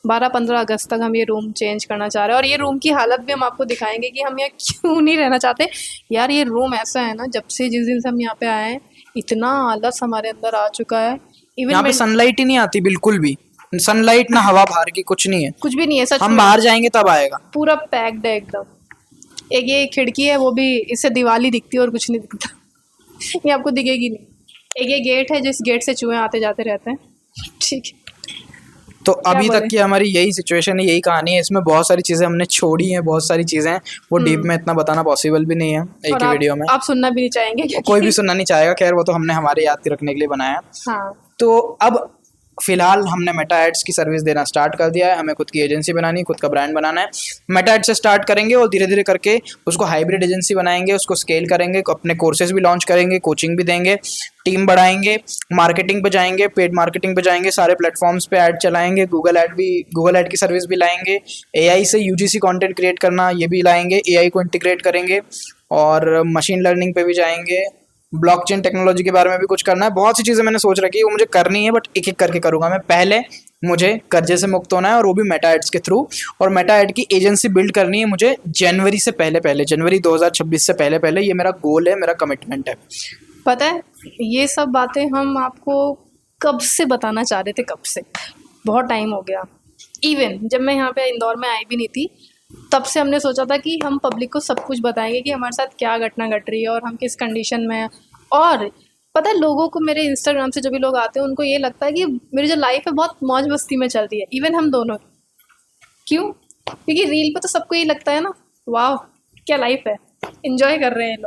12-15 अगस्त तक हम ये रूम चेंज करना चाह रहे हैं। और ये रूम की हालत भी हम आपको दिखाएंगे कि हम यहाँ क्यों नहीं रहना चाहते। यार ये रूम ऐसा है ना, जब से जिस दिन से हम यहाँ पे आए हैं, इतना आलस हमारे अंदर आ चुका है। यहाँ पे इवन सनलाइट ही नहीं आती बिल्कुल भी, सनलाइट ना हवा बाहर की, कुछ नहीं है। कुछ भी नहीं है सच हम में। बाहर जाएंगे तब आएगा। पूरा पैक्ड है एकदम। एक ये खिड़की है, वो भी इससे दीवाली दिखती है और कुछ नहीं दिखता। ये आपको दिखेगी नहीं। एक ये गेट है, जिस गेट से चूहे आते जाते रहते हैं, ठीक है। तो अभी बोले? तक की हमारी यही सिचुएशन है, यही कहानी है। इसमें बहुत सारी चीज़ें हमने छोड़ी हैं, बहुत सारी चीज़ें हैं, वो डीप में इतना बताना पॉसिबल भी नहीं है एक और ही वीडियो में। आप सुनना भी नहीं चाहेंगे क्योंकि कोई भी सुनना नहीं चाहेगा, खैर वो तो हमने हमारे याद रखने के लिए बनाया। हाँ, तो अब फिलहाल हमने मेटा एड्स की सर्विस देना स्टार्ट कर दिया है। हमें खुद की एजेंसी बनानी है, खुद का ब्रांड बनाना है। मेटा एड से स्टार्ट करेंगे और धीरे धीरे करके उसको हाइब्रिड एजेंसी बनाएंगे, उसको स्केल करेंगे, अपने कोर्सेज भी लॉन्च करेंगे, कोचिंग भी देंगे, टीम बढ़ाएंगे, मार्केटिंग पे जाएंगे, पेड मार्केटिंग पे जाएंगे, सारे प्लेटफॉर्म्स पे ऐड चलाएंगे, गूगल ऐड की सर्विस भी लाएंगे, एआई से यूजीसी कंटेंट क्रिएट करना ये भी लाएंगे, एआई को इंटीग्रेट करेंगे, और मशीन लर्निंग पे भी जाएंगे, ब्लॉकचेन टेक्नोलॉजी के बारे में भी कुछ करना है। बहुत सी चीज़ें मैंने सोच रखी है, वो मुझे करनी है, बट एक एक करके करूँगा मैं। पहले मुझे कर्जे से मुक्त होना है, और वो भी मेटा एड्स के थ्रू, और मेटा एड की एजेंसी बिल्ड करनी है मुझे जनवरी से पहले, जनवरी 2026 से पहले। ये मेरा गोल है, मेरा कमिटमेंट है। पता है ये सब बातें हम आपको कब से बताना चाह रहे थे, कब से, बहुत टाइम हो गया। इवन जब मैं यहाँ पे इंदौर में आई भी नहीं थी, तब से हमने सोचा था कि हम पब्लिक को सब कुछ बताएंगे कि हमारे साथ क्या घटना घट रही है और हम किस कंडीशन में हैं। और पता है लोगों को, मेरे इंस्टाग्राम से जो भी लोग आते हैं उनको ये लगता है कि मेरी जो लाइफ है बहुत मौज मस्ती में चल रही है। इवन हम दोनों, क्यों? क्योंकि रील पे तो सबको ये लगता है ना, वाह क्या लाइफ है, इंजॉय कर रहे हैं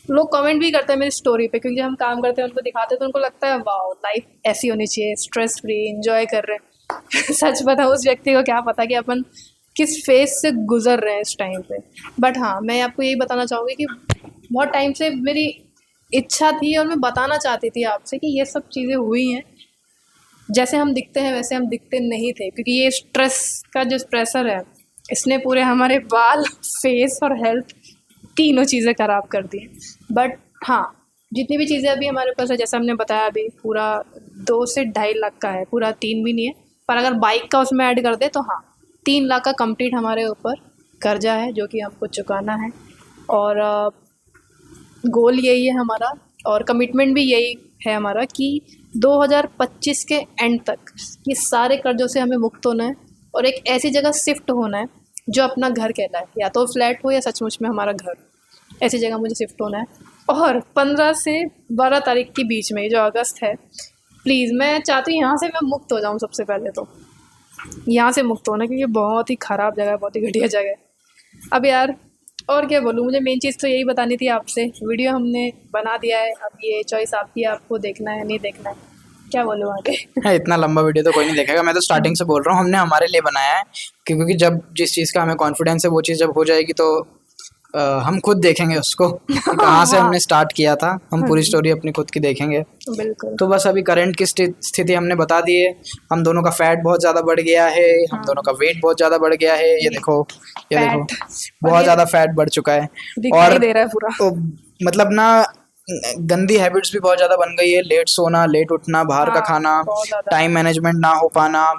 लोग कमेंट भी करते हैं मेरी स्टोरी पे, क्योंकि हम काम करते हैं उनको दिखाते हैं तो उनको लगता है वाह लाइफ ऐसी होनी चाहिए, स्ट्रेस फ्री, इंजॉय कर रहे हैं। सच बताओ उस व्यक्ति को क्या पता कि अपन किस फेज से गुजर रहे हैं इस टाइम पे। बट हाँ, मैं आपको यही बताना चाहूँगी कि बहुत टाइम से मेरी इच्छा थी और मैं बताना चाहती थी आपसे कि ये सब चीज़ें हुई हैं, जैसे हम दिखते हैं वैसे हम दिखते नहीं थे, क्योंकि ये स्ट्रेस का जो प्रेशर है इसने पूरे हमारे बाल, फेस और हेल्थ तीनों चीज़ें ख़राब कर दी। बट हाँ, जितनी भी चीज़ें अभी हमारे पास है, जैसा हमने बताया अभी पूरा 2 से 2.5 लाख का है, पूरा 3 भी नहीं है, पर अगर बाइक का उसमें ऐड कर दे तो हाँ 3 लाख का कंप्लीट हमारे ऊपर कर्जा है जो कि हमको चुकाना है। और गोल यही है हमारा, और कमिटमेंट भी यही है हमारा कि 2025 के एंड तक ये सारे कर्जों से हमें मुक्त होना है और एक ऐसी जगह शिफ्ट होना है जो अपना घर कहलाए, या तो फ्लैट हो या सचमुच में हमारा घर, ऐसी जगह मुझे शिफ्ट होना है। और 15 से 12 तारीख के बीच में, जो अगस्त है, प्लीज़ मैं चाहती हूँ यहाँ से मैं मुक्त हो जाऊँ। सबसे पहले तो यहाँ से मुक्त होना, क्योंकि बहुत ही ख़राब जगह है, बहुत ही घटिया जगह है। अब यार और क्या बोलूँ, मुझे मेन चीज़ तो यही बतानी थी आपसे। वीडियो हमने बना दिया है, अब ये चॉइस आपकी है, आपको देखना है नहीं देखना है, क्या बोलूँ आगे। है इतना लंबा वीडियो तो कोई नहीं देखेगा। मैं तो स्टार्टिंग से बोल रहा हूँ, हमने हमारे लिए बनाया है, क्योंकि जब जिस चीज़ का हमें कॉन्फिडेंस है वो चीज़ जब हो जाएगी तो हम खुद देखेंगे उसको कि कहाँ से हमने स्टार्ट किया था। हम पूरी स्टोरी अपनी खुद की देखेंगे। बिल्कुल। तो बस अभी करंट की स्थिति हमने बता दी है। हम दोनों का फैट बहुत ज़्यादा बढ़ गया है, हम दोनों का वेट बहुत ज़्यादा बढ़ गया है। ये देखो, ये देखो, बहुत ज़्यादा फैट बढ़ चुका है दिखाई दे रहा है पूरा। तो मतलब ना गंदी हैबिट्स भी बहुत ज़्यादा बन गई है। लेट सोना, लेट उठना, बाहर का खाना, टाइम मैनेजमेंट ना हो पाना।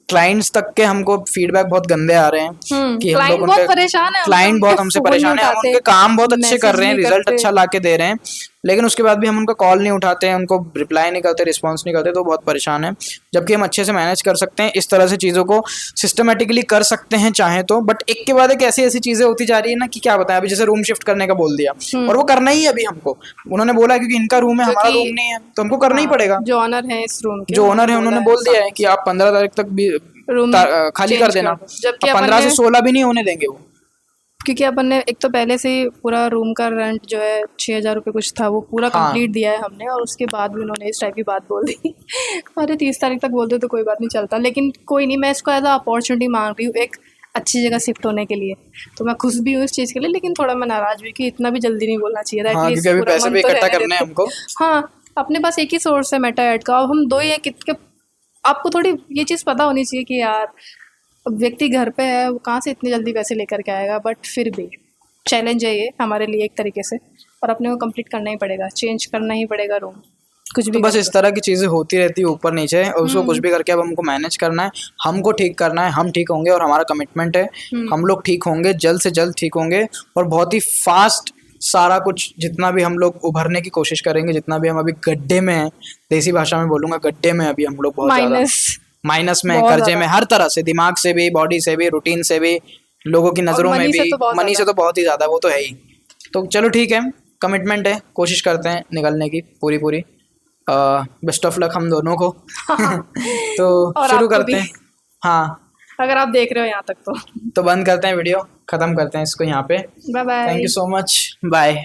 क्लाइंट्स तक के हमको फीडबैक बहुत गंदे आ रहे हैं कि हम लोग बहुत परेशान है, क्लाइंट बहुत हमसे परेशान है। हम उनके काम बहुत अच्छे कर रहे हैं, रिजल्ट अच्छा ला के दे रहे हैं, लेकिन उसके बाद भी हम उनका कॉल नहीं उठाते हैं, उनको रिप्लाई नहीं करते, रिस्पॉन्स नहीं करते, तो बहुत परेशान है। जबकि हम अच्छे से मैनेज कर सकते हैं, इस तरह से चीज़ों को सिस्टमेटिकली कर सकते हैं चाहे तो। बट एक के बाद एक ऐसी ऐसी चीज़ें होती जा रही है ना कि क्या बताएं। अभी जैसे रूम शिफ्ट करने का बोल दिया, और वो करना ही है अभी हमको। उन्होंने बोला क्योंकि इनका रूम है, हमारा रूम नहीं है, तो हमको करना ही पड़ेगा। जो ओनर है इस रूम के, जो ओनर है उन्होंने बोल दिया है कि आप 15 तारीख तक भी रूम खाली कर देना। जबकि 15 से 16 भी नहीं होने देंगे वो, क्योंकि अपन ने एक तो पहले से ही पूरा रूम का रेंट जो है 6,000 रुपये कुछ था, वो पूरा कंप्लीट दिया है हमने। और उसके बाद भी उन्होंने इस टाइप की बात बोल दी। अरे 30 तारीख तक बोलते तो कोई बात नहीं चलता, लेकिन कोई नहीं, मैं इसको एज अ अपॉर्चुनिटी मांग रही हूँ एक अच्छी जगह शिफ्ट होने के लिए। तो मैं खुश भी हूँ इस चीज़ के लिए, लेकिन थोड़ा मैं नाराज़ भी कि इतना भी जल्दी नहीं बोलना चाहिए था। हाँ, क्योंकि अभी पैसे भी इकट्ठा करने हैं हमको। हाँ, अपने पास एक ही सोर्स है मेटा ऐड का, और हम 2 ही है कितने। आपको थोड़ी ये चीज़ पता होनी चाहिए कि यार व्यक्ति घर पे है, वो कहाँ से इतनी जल्दी पैसे लेकर के आएगा। बट फिर भी चैलेंज है ये हमारे लिए एक तरीके से, और अपने को कंप्लीट करना ही पड़ेगा, चेंज करना ही पड़ेगा रूम, कुछ भी। तो बस इस तरह की चीज़ें होती रहती है ऊपर नीचे, और उसको कुछ भी करके अब हमको मैनेज करना है, हमको ठीक करना है। हम ठीक होंगे और हमारा कमिटमेंट है, हम लोग ठीक होंगे, जल्द से जल्द ठीक होंगे, और बहुत ही फास्ट सारा कुछ जितना भी हम लोग उभरने की कोशिश करेंगे। जितना भी हम अभी गड्ढे में हैं, देसी भाषा में बोलूँगा, गड्ढे में अभी हम लोग बहुत ज़्यादा माइनस में, कर्जे में, हर तरह से, दिमाग से भी, बॉडी से भी, रूटीन से भी, लोगों की नज़रों में भी, मनी से तो बहुत ही ज़्यादा, वो तो है ही। तो चलो ठीक है, कमिटमेंट है, कोशिश करते हैं निकलने की पूरी। बेस्ट ऑफ लक हम दोनों को। तो शुरू करते हैं। हाँ, अगर आप देख रहे हो यहाँ तक तो बंद करते हैं वीडियो, ख़त्म करते हैं इसको यहाँ पे। Bye bye, thank you so much, bye.